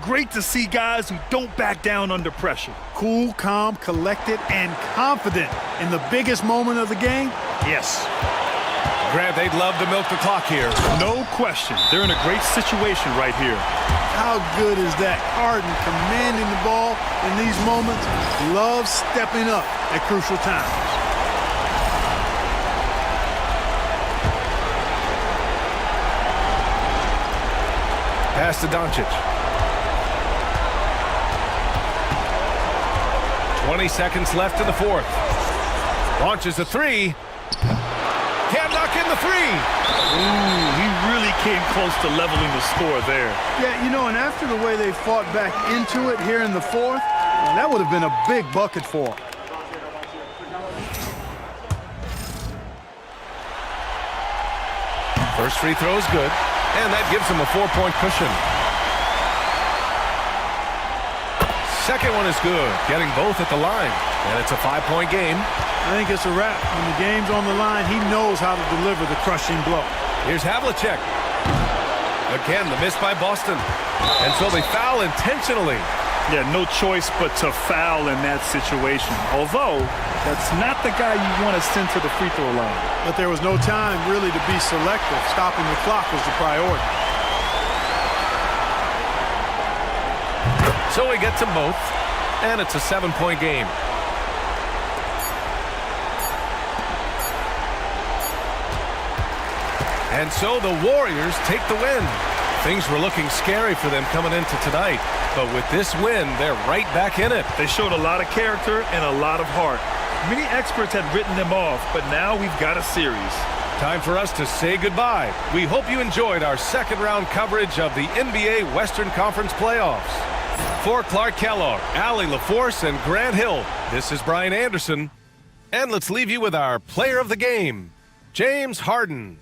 Great to see guys who don't back down under pressure. Cool, calm, collected, and confident in the biggest moment of the game? Yes. Grant, they'd love to milk the clock here. No question. They're in a great situation right here. How good is that? Harden commanding the ball in these moments. Loves stepping up at crucial times. Pass to Doncic. 20 seconds left in the fourth. Launches a three. Can't knock in the three. Ooh, he really came close to leveling the score there. Yeah, you know, and after the way they fought back into it here in the fourth, well, that would have been a big bucket for them. First free throw is good, and that gives him a 4-point cushion. Second one is good, getting both at the line, and it's a 5-point game. I think it's a wrap. When the game's on the line, he knows how to deliver the crushing blow. Here's Havlicek. Again, the miss by Boston. And so they foul intentionally. Yeah, no choice but to foul in that situation. Although, that's not the guy you want to send to the free throw line. But there was no time really to be selective. Stopping the clock was the priority. So he gets them both, and it's a 7-point game. And so the Warriors take the win. Things were looking scary for them coming into tonight, but with this win, they're right back in it. They showed a lot of character and a lot of heart. Many experts had written them off, but now we've got a series. Time for us to say goodbye. We hope you enjoyed our second-round coverage of the NBA Western Conference playoffs. For Clark Kellogg, Allie LaForce, and Grant Hill, this is Brian Anderson. And let's leave you with our player of the game, James Harden.